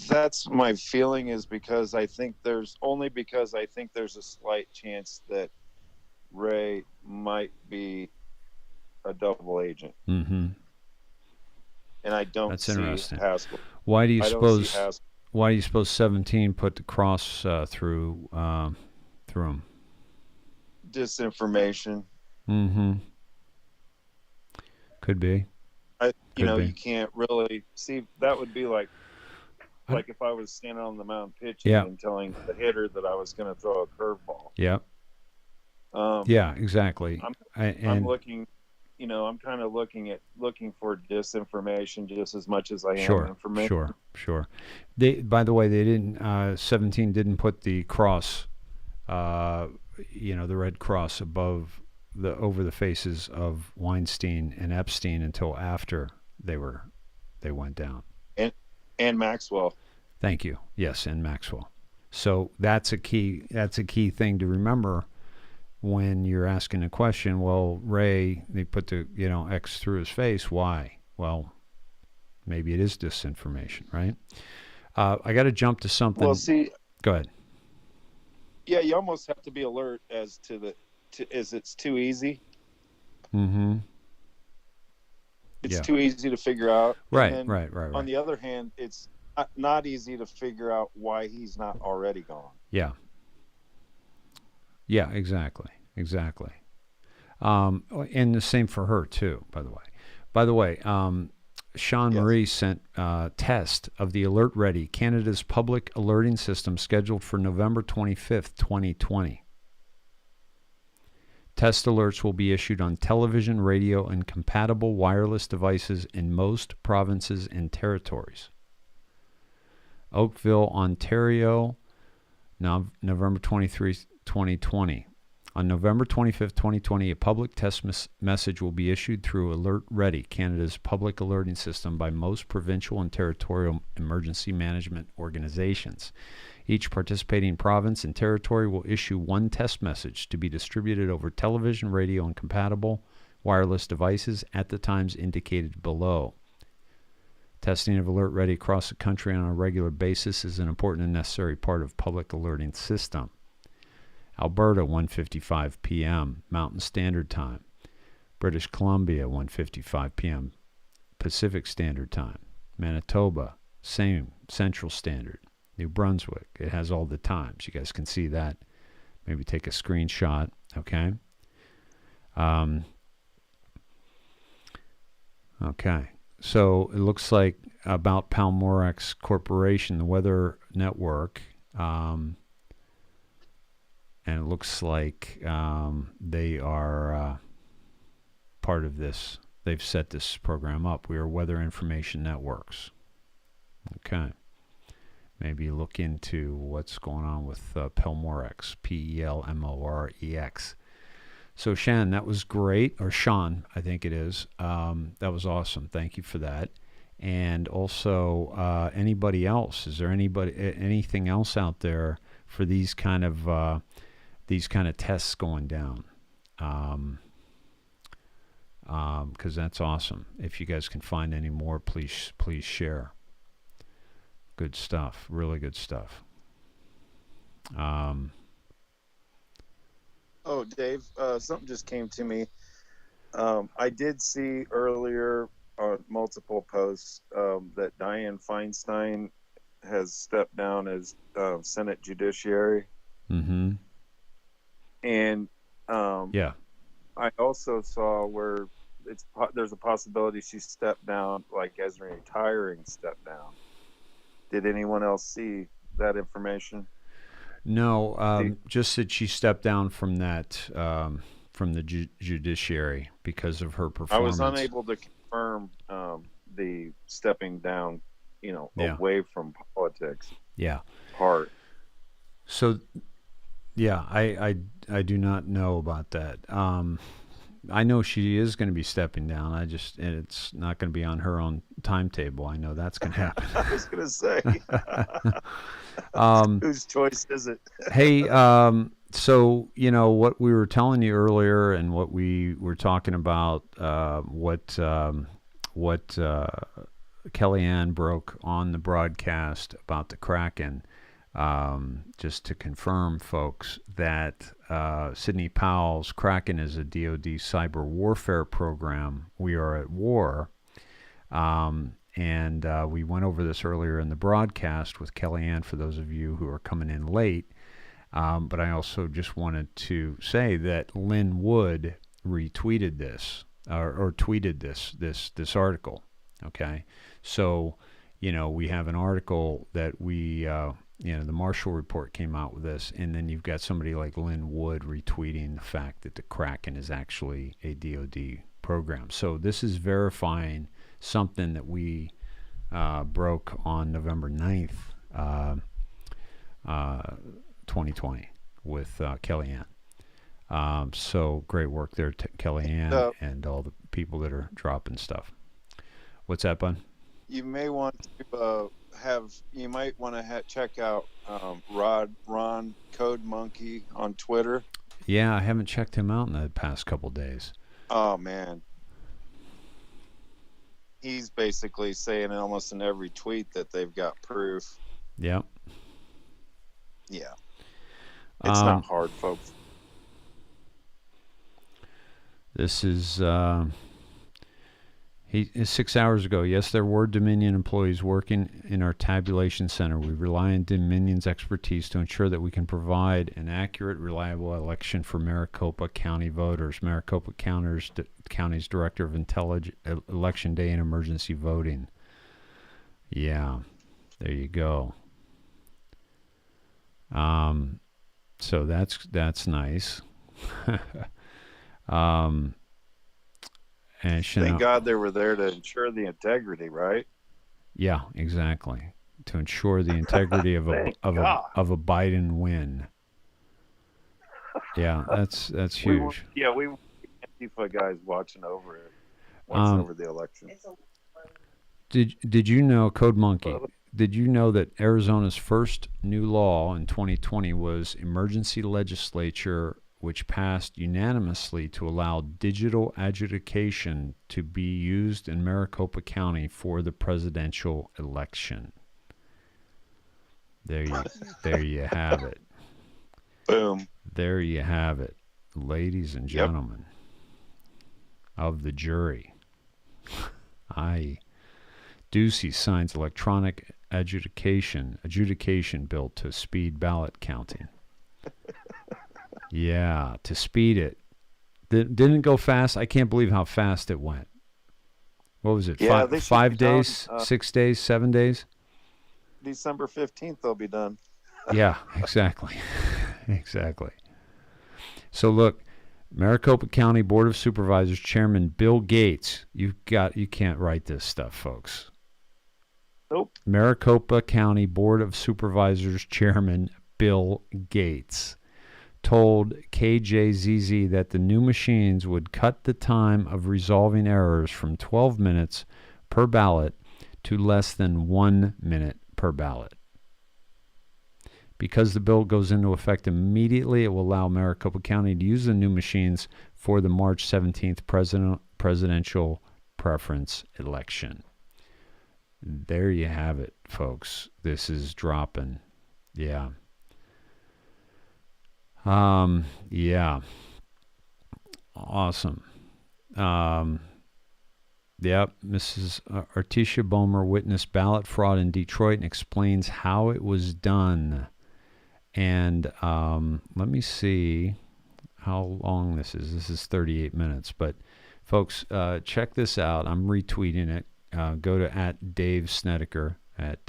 That's my feeling, is because I think there's a slight chance that Ray might be a double agent. Mm-hmm. And I don't That's see interesting. Haskell. Why do you I don't see suppose? Why do you suppose 17 put the cross through him? Disinformation. Mm-hmm. Could be. You can't really see. That would be like if I was standing on the mound pitching and telling the hitter that I was going to throw a curveball. Yeah. Yeah, exactly. I'm looking. I'm kind of looking for disinformation just as much as I am information. Sure. By the way, they didn't. 17 didn't put the cross, the red cross over the faces of Weinstein and Epstein until after they went down. And Maxwell. Thank you. Yes, and Maxwell. So that's a key thing to remember when you're asking a question. Well, Ray, they put the X through his face. Why? Well, maybe it is disinformation, right? I got to jump to something. Well, see. Go ahead. Yeah, you almost have to be alert as to is it's too easy. Mm-hmm. It's too easy to figure out. Right. On the other hand, it's not easy to figure out why he's not already gone. Yeah. Yeah, exactly. And the same for her too, by the way. Sean Marie sent test of the Alert Ready, Canada's public alerting system, scheduled for November 25th, 2020. Test alerts will be issued on television, radio, and compatible wireless devices in most provinces and territories. Oakville, Ontario, November 23, 2020. On November 25th, 2020, a public test message will be issued through Alert Ready, Canada's public alerting system, by most provincial and territorial emergency management organizations. Each participating province and territory will issue one test message to be distributed over television, radio, and compatible wireless devices at the times indicated below. Testing of Alert Ready across the country on a regular basis is an important and necessary part of public alerting system. Alberta, 1:55 p.m. Mountain Standard Time. British Columbia, 1:55 p.m. Pacific Standard Time. Manitoba, same, Central Standard. New Brunswick, it has all the times. You guys can see that. Maybe take a screenshot, okay? Okay. So it looks like about Palmorex Corporation, the Weather Network, and it looks like they are part of this. They've set this program up. We are Weather Information Networks. Okay. Maybe look into what's going on with Pelmorex, Pelmorex. So, Shan, that was great. Or Sean, I think it is. That was awesome. Thank you for that. And also, anybody else? Is there anything else out there for these kind of tests going down? Because that's awesome. If you guys can find any more, please share. Good stuff. Really good stuff. Oh, Dave, something just came to me. I did see earlier on multiple posts that Dianne Feinstein has stepped down as Senate Judiciary. Mm-hmm. And yeah, I also saw where there's a possibility she stepped down, like as a retiring step down. Did anyone else see that information? No, just that she stepped down from that, from the judiciary because of her performance. I was unable to confirm the stepping down, away from politics. Yeah. Part. So, yeah, I do not know about that. I know she is going to be stepping down. It's not going to be on her own timetable. I know that's going to happen. I was going to say. Whose choice is it? Hey, so, what we were telling you earlier and what we were talking about, what Kellyanne broke on the broadcast about the Kraken. Just to confirm, folks, that Sidney Powell's Kraken is a DoD cyber warfare program. We are at war. And we went over this earlier in the broadcast with Kellyanne for those of you who are coming in late. But I also just wanted to say that Lynn Wood retweeted this or tweeted this article. Okay, so we have an article that we the Marshall Report came out with this, and then you've got somebody like Lynn Wood retweeting the fact that the Kraken is actually a DoD program. So this is verifying something that we broke on November 9th, 2020 with Kellyanne. So great work there, Kellyanne, and all the people that are dropping stuff. What's that, bud? You may want to check out Ron Code Monkey on Twitter. Yeah, I haven't checked him out in the past couple days. Oh man, he's basically saying almost in every tweet that they've got proof. Yep. Yeah. It's not hard, folks. This is 6 hours ago. Yes, there were Dominion employees working in our tabulation center. We rely on Dominion's expertise to ensure that we can provide an accurate, reliable election for Maricopa County voters. Maricopa County's Director of Election Day and Emergency Voting. Yeah, there you go. So that's nice. And thank God they were there to ensure the integrity, right? Yeah, exactly. To ensure the integrity of a Biden win. Yeah, that's huge. We Antifa guys watching over it, over the election. Did you know, Code Monkey? Did you know that Arizona's first new law in 2020 was emergency legislature, which passed unanimously to allow digital adjudication to be used in Maricopa County for the presidential election? There you have it. Boom. There you have it, ladies and gentlemen of the jury. Ducey signs electronic adjudication bill to speed ballot counting. Yeah, to speed it. Didn't go fast. I can't believe how fast it went. What was it? Yeah, 5 days, 6 days, 7 days? December 15th they'll be done. Yeah, exactly. Exactly. So look, Maricopa County Board of Supervisors Chairman Bill Gates. You can't write this stuff, folks. Nope. Maricopa County Board of Supervisors Chairman Bill Gates told KJZZ that the new machines would cut the time of resolving errors from 12 minutes per ballot to less than 1 minute per ballot. Because the bill goes into effect immediately, it will allow Maricopa County to use the new machines for the March 17th presidential preference election. There you have it, folks. This is dropping. Yeah. Yeah. Awesome. Yep. Mrs. Artisha Bomer witnessed ballot fraud in Detroit and explains how it was done. And let me see how long this is. This is 38 minutes. But, folks, check this out. I'm retweeting it. Go to @Dave Snedeker at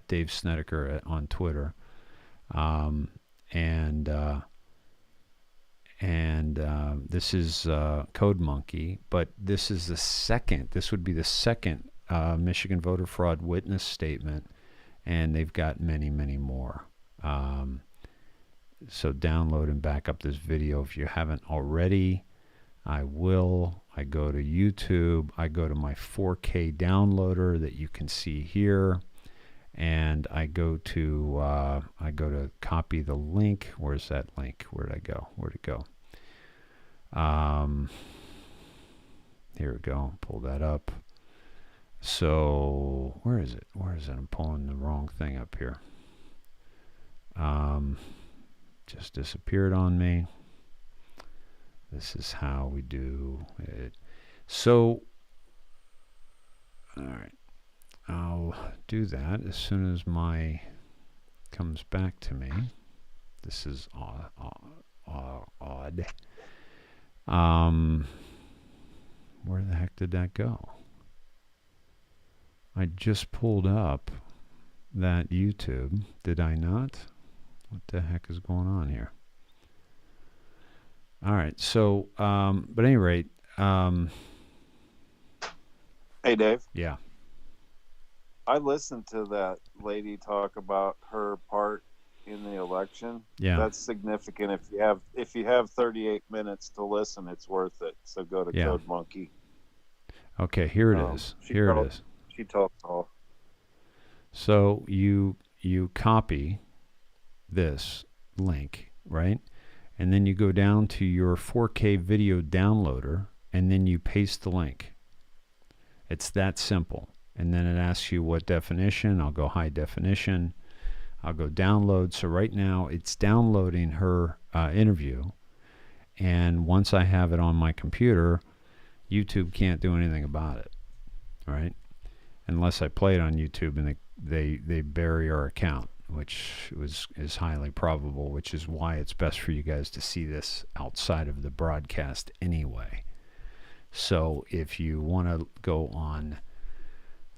Dave Snedeker on Twitter. And this is Code Monkey, but this is this would be the second Michigan voter fraud witness statement, and they've got many, many more. So download and back up this video if you haven't already. I will. I go to YouTube. I go to my 4K downloader that you can see here. And I go to copy the link. Where's that link? Where'd I go? Where'd it go? Here we go. Pull that up. So where is it? Where is it? I'm pulling the wrong thing up here. Just disappeared on me. This is how we do it. So, all right, I'll do that as soon as my comes back to me. This is odd. Where the heck did that go? I just pulled up that YouTube. Did I not? What the heck is going on here? All right. So, but at any rate, hey, Dave. Yeah. I listened to that lady talk about her part in the election. Yeah. That's significant. If you have 38 minutes to listen, it's worth it. So go to Code Monkey. Okay, here it is. Here it is. She talked all. So you copy this link, right? And then you go down to your 4K video downloader, and then you paste the link. It's that simple. And then it asks you what definition. I'll go high definition. I'll go download. So right now it's downloading her interview. And once I have it on my computer, YouTube can't do anything about it, right? Unless I play it on YouTube and they bury our account, which is highly probable, which is why it's best for you guys to see this outside of the broadcast anyway. So if you want to go on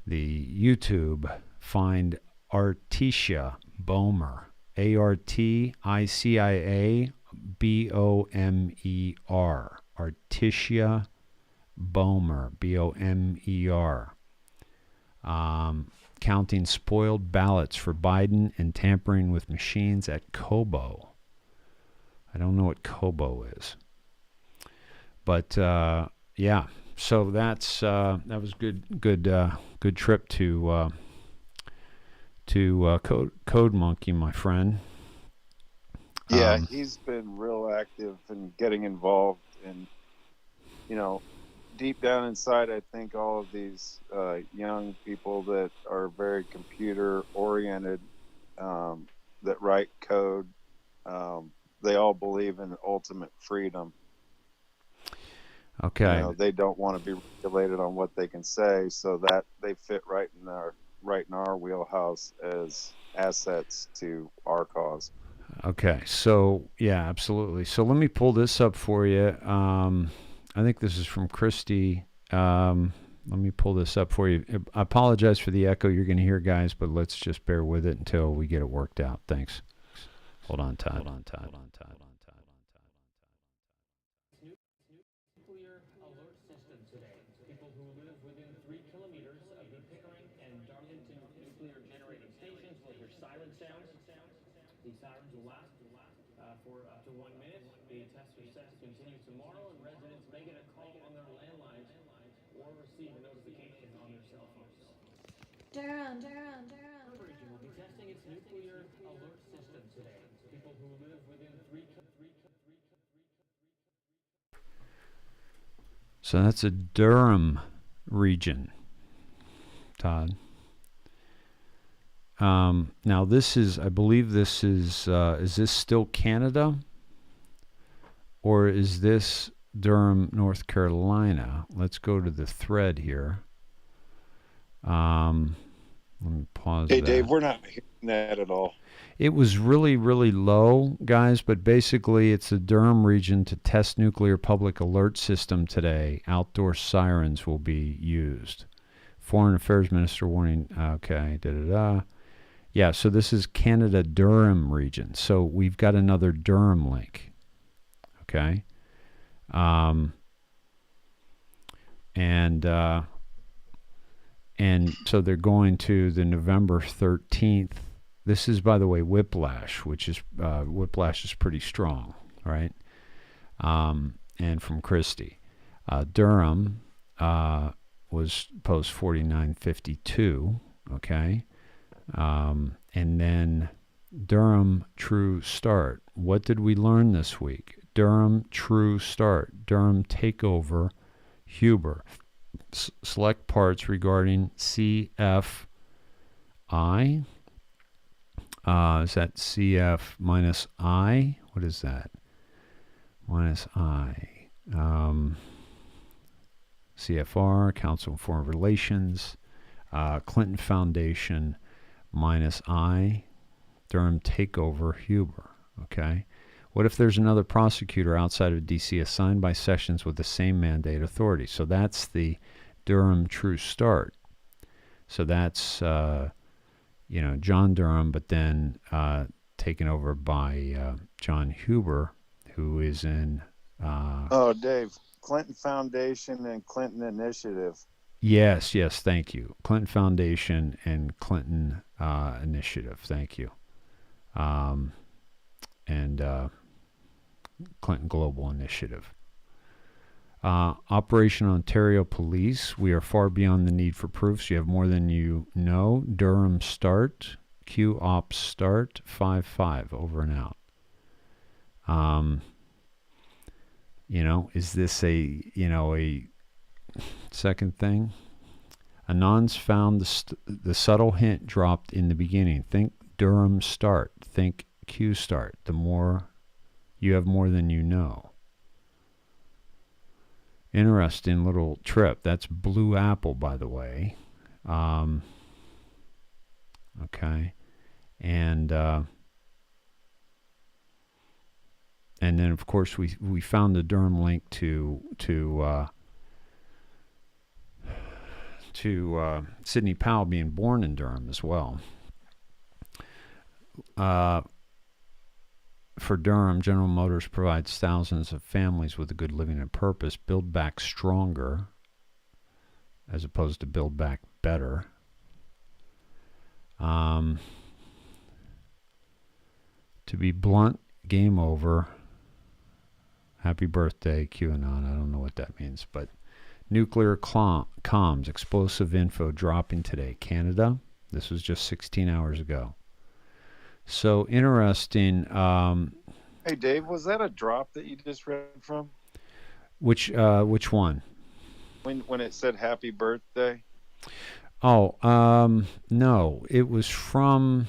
the YouTube, find Articia Bomer, Articia Bomer, Articia Bomer, Bomer. Counting spoiled ballots for Biden and tampering with machines at Kobo. I don't know what Kobo is, but yeah. So that was good trip to Code Monkey, my friend. Yeah, he's been real active and getting involved, and deep down inside, I think all of these young people that are very computer oriented, that write code, they all believe in ultimate freedom. Okay. They don't want to be regulated on what they can say, so that they fit right in our wheelhouse as assets to our cause. Okay. So yeah, absolutely. So let me pull this up for you. I think this is from Christy. Let me pull this up for you. I apologize for the echo you're going to hear, guys, but let's just bear with it until we get it worked out. Thanks. Hold on, Todd. Nuclear alert system today. People who live within 3 kilometers of the Pickering and Darlington nuclear generating stations will hear siren sounds. These sirens will last for up to 1 minute. The tests are set to continue tomorrow, and residents may get a call on their landlines or receive a notification on their cell phones. Durham. Region will be testing its nuclear alert system today. People who live within 3 So that's a Durham region, Todd. Now this is, I believe this is this still Canada? Or is this Durham, North Carolina? Let's go to the thread here. Let me pause Hey, that. Dave, we're not hearing that at all. It was really, really low, guys, but basically it's the Durham region to test nuclear public alert system today. Outdoor sirens will be used. Foreign Affairs Minister warning. Okay, Yeah, so this is Canada Durham region. So we've got another Durham link. Okay. And so they're going to the November 13th. This is, by the way, Whiplash, which is Whiplash is pretty strong, right? And from Christie. Durham was post 4952, okay? And then Durham True Start. What did we learn this week? Durham True Start. Durham Takeover Huber. select parts regarding CFI. Is that CF minus I? What is that? Minus I. CFR, Council on Foreign Relations, Clinton Foundation, minus I, Durham takeover, Huber. Okay. What if there's another prosecutor outside of D.C. assigned by Sessions with the same mandate authority? So that's the Durham True Start. So that's, John Durham, but then taken over by John Huber, who is in... Dave, Clinton Foundation and Clinton Initiative. Yes, thank you. Clinton Foundation and Clinton Initiative, thank you. And Clinton Global Initiative. Operation Ontario Police, we are far beyond the need for proofs. You have more than you know. Durham Start, Q Ops Start, 5-5, over and out. Is this a second thing? Anons found the subtle hint dropped in the beginning. Think Durham Start. Think Q Start. The more you have more than you know. Interesting little trip. That's Blue Apple, by the way. Okay. And then, of course, we found the Durham link to Sidney Powell being born in Durham as well. For Durham, General Motors provides thousands of families with a good living and purpose. Build back stronger, as opposed to build back better. To be blunt, game over. Happy birthday, QAnon. I don't know what that means, but nuclear comms, explosive info dropping today. Canada, this was just 16 hours ago. So interesting. Hey, Dave, was that a drop that you just read from? Which one? When it said happy birthday? Oh, no. It was from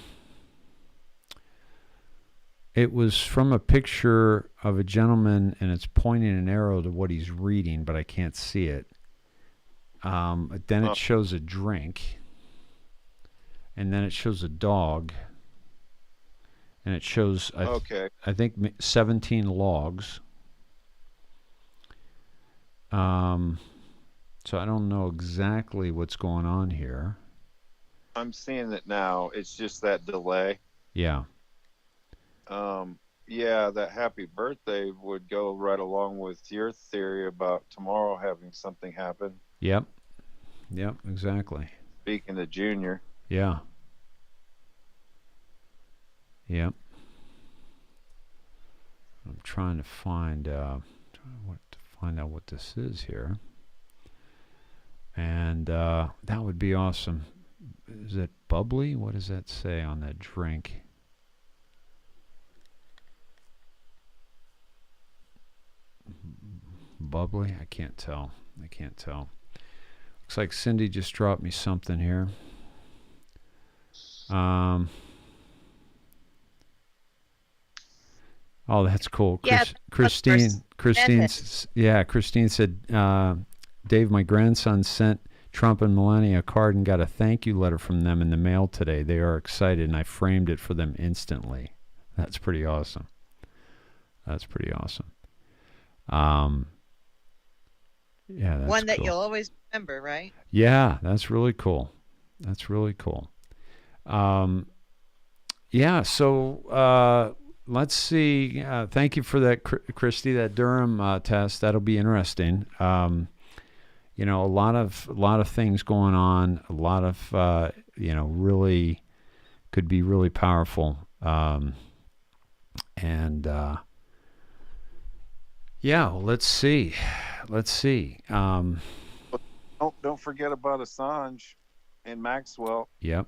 a picture of a gentleman, and it's pointing an arrow to what he's reading, but I can't see it. Then it shows a drink, and then it shows a dog, and it shows, I think, 17 logs. So I don't know exactly what's going on here. I'm seeing it now. It's just that delay. Yeah. Yeah, that happy birthday would go right along with your theory about tomorrow having something happen. Yep, exactly. Speaking to Junior. Yeah. Yep. I'm trying to find out what this is here. And that would be awesome. Is it bubbly? What does that say on that drink? Bubbly? I can't tell. Looks like Cindy just dropped me something here. Oh, that's cool. Christine said, Dave, my grandson sent Trump and Melania a card and got a thank you letter from them in the mail today. They are excited, and I framed it for them instantly. That's pretty awesome. Yeah, that's one that cool. you'll always remember, right? Yeah, that's really cool. Yeah, so let's see. Thank you for that, Christy, that Durham test. That'll be interesting. A lot of things going on. A lot of really could be really powerful. Yeah, let's see. Don't forget about Assange and Maxwell. Yep.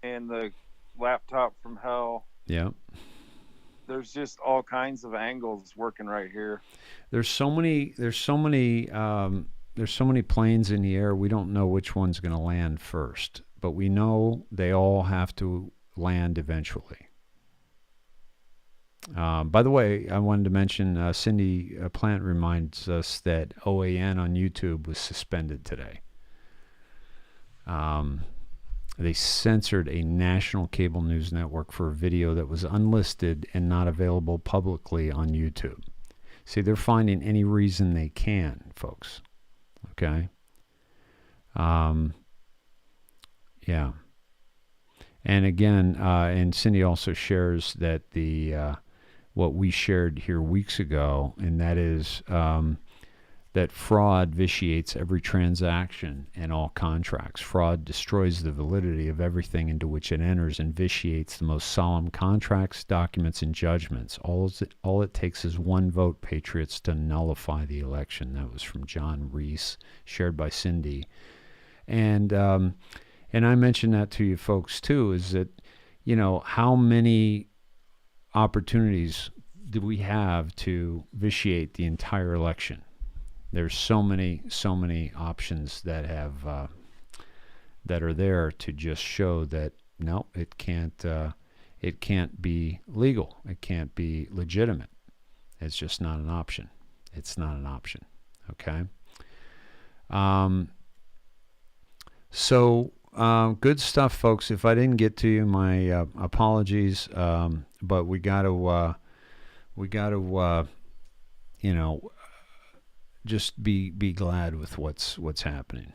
And the laptop from hell. Yep. There's just all kinds of angles working right here. There's so many there's so many planes in the air, we don't know which one's going to land first, but we know they all have to land eventually. By the way, I wanted to mention Cindy Plant reminds us that OAN on YouTube was suspended today. They censored a national cable news network for a video that was unlisted and not available publicly on YouTube. See, they're finding any reason they can, folks. Okay? Yeah. And again, and Cindy also shares that the what we shared here weeks ago, and that is that fraud vitiates every transaction and all contracts. Fraud destroys the validity of everything into which it enters and vitiates the most solemn contracts, documents, and judgments. All it takes is one vote, patriots, to nullify the election. That was from John Reese, shared by Cindy. And I mentioned that to you folks too, is that, you know, how many opportunities do we have to vitiate the entire election? There's so many options that have that are there to just show that no, it can't be legal. It can't be legitimate. It's just not an option. It's not an option. Okay. So good stuff, folks. If I didn't get to you, my apologies. But we got to you know, just be glad with what's happening,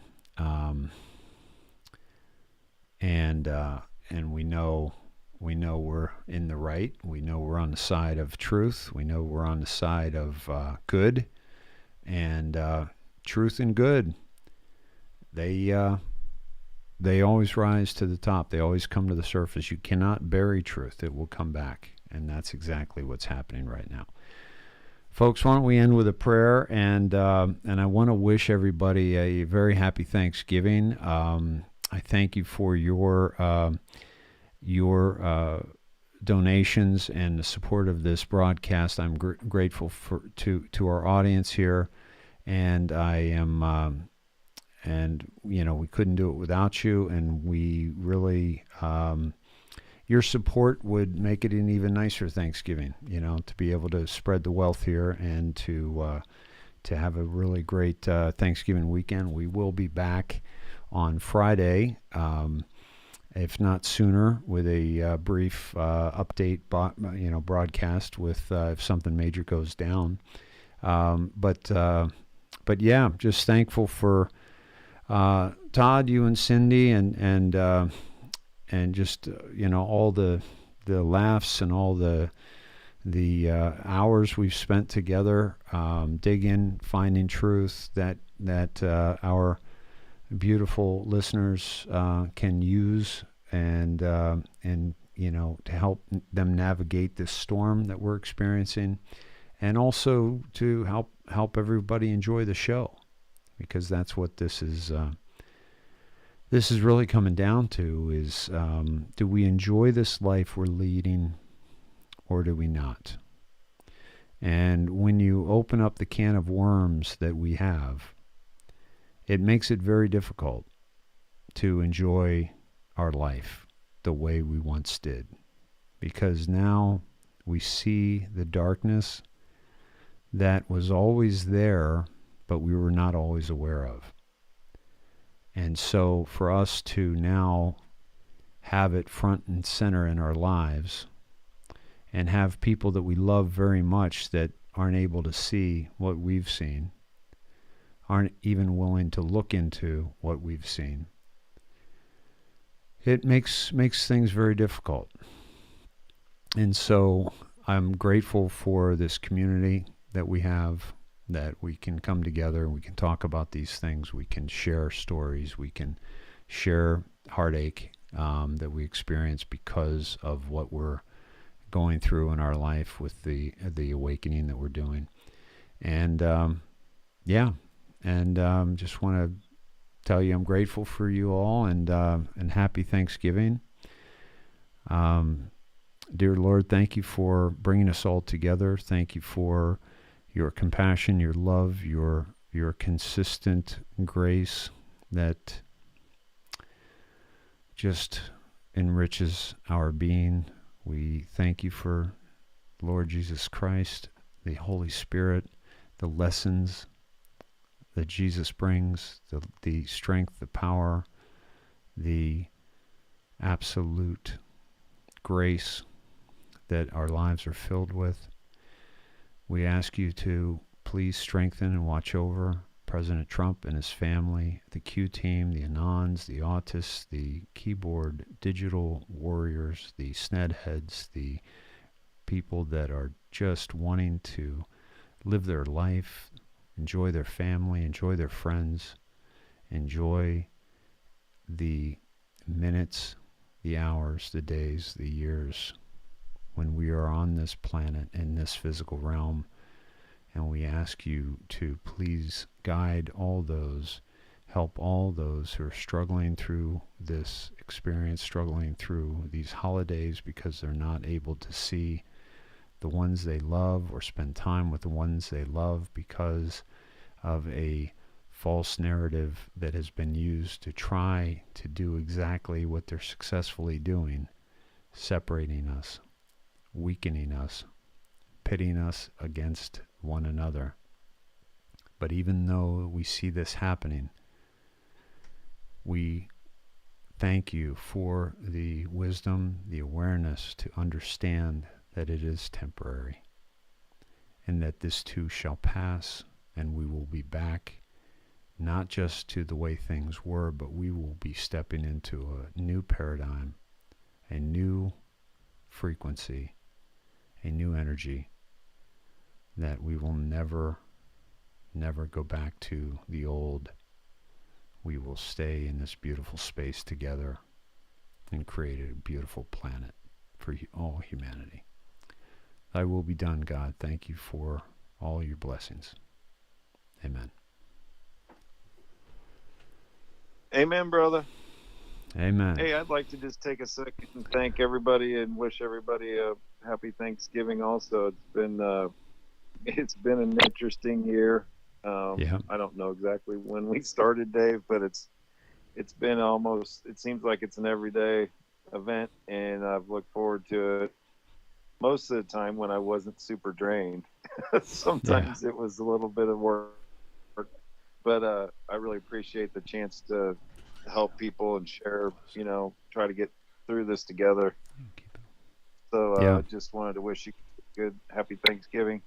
and we know we're in the right. We know we're on the side of truth. We know we're on the side of good, and truth and good. They always rise to the top. They always come to the surface. You cannot bury truth; it will come back, and that's exactly what's happening right now. Folks, why don't we end with a prayer, and I want to wish everybody a very happy Thanksgiving. I thank you for your donations and the support of this broadcast. I'm grateful to our audience here, and I am, and you know, we couldn't do it without you, and we really. Your support would make it an even nicer Thanksgiving, you know, to be able to spread the wealth here and to have a really great Thanksgiving weekend. We will be back on Friday, if not sooner, with a brief update, broadcast with if something major goes down. But yeah, just thankful for Todd, you and Cindy, and just you know, all the laughs and all the hours we've spent together, digging, finding truth that our beautiful listeners can use, and you know, to help them navigate this storm that we're experiencing, and also to help everybody enjoy the show, because that's what this is. This is really coming down to is, do we enjoy this life we're leading, or do we not? And when you open up the can of worms that we have, it makes it very difficult to enjoy our life the way we once did. Because now we see the darkness that was always there, but we were not always aware of. And so for us to now have it front and center in our lives, and have people that we love very much that aren't able to see what we've seen, aren't even willing to look into what we've seen, it makes things very difficult. And so I'm grateful for this community that we have, that we can come together, we can talk about these things, we can share stories, we can share heartache that we experience because of what we're going through in our life with the awakening that we're doing. And just want to tell you I'm grateful for you all, and happy Thanksgiving. Dear Lord, thank you for bringing us all together. Thank you for your compassion, your love, your your consistent grace that just enriches our being. We thank you for Lord Jesus Christ, the Holy Spirit, the lessons that Jesus brings, the strength, the power, the absolute grace that our lives are filled with. We ask you to please strengthen and watch over President Trump and his family, the Q team, the Anons, the autists, the keyboard digital warriors, the Snedheads, the people that are just wanting to live their life, enjoy their family, enjoy their friends, enjoy the minutes, the hours, the days, the years when we are on this planet in this physical realm. And we ask you to please guide all those, help all those who are struggling through this experience, struggling through these holidays because they're not able to see the ones they love or spend time with the ones they love because of a false narrative that has been used to try to do exactly what they're successfully doing, separating us, weakening us, pitting us against one another. But even though we see this happening, we thank you for the wisdom, the awareness to understand that it is temporary and that this too shall pass, and we will be back not just to the way things were, but we will be stepping into a new paradigm, a new frequency, a new energy that we will never go back to the old. We will stay in this beautiful space together and create a beautiful planet for all humanity. Thy will be done, God. Thank you for all your blessings. Amen. Amen, brother. Amen. Hey, I'd like to just take a second and thank everybody and wish everybody a happy Thanksgiving also. It's been an interesting year. I don't know exactly when we started, Dave, but it's been it seems like it's an everyday event, and I've looked forward to it most of the time when I wasn't super drained. Sometimes it was a little bit of work, but I really appreciate the chance to help people and share, try to get through this together. So I just wanted to wish you a good, happy Thanksgiving.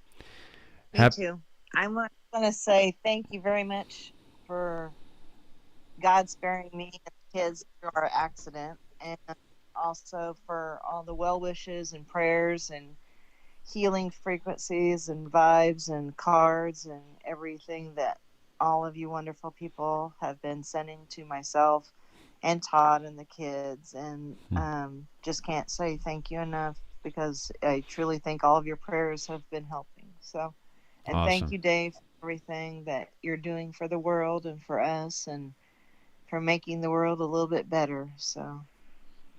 Me too. I'm going to say thank you very much for God sparing me and the kids through our accident, and also for all the well wishes and prayers and healing frequencies and vibes and cards and everything that all of you wonderful people have been sending to myself and Todd and the kids. And just can't say thank you enough, because I truly think all of your prayers have been helping. So, and thank you, Dave, for everything that you're doing for the world and for us and for making the world a little bit better. So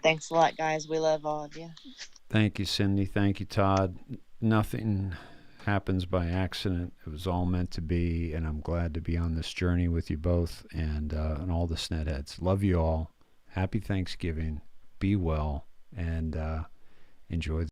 thanks a lot, guys. We love all of you. Thank you, Cindy. Thank you, Todd. Nothing happens by accident. It was all meant to be, and I'm glad to be on this journey with you both and all the Snedheads. Love you all. Happy Thanksgiving. Be well, and enjoy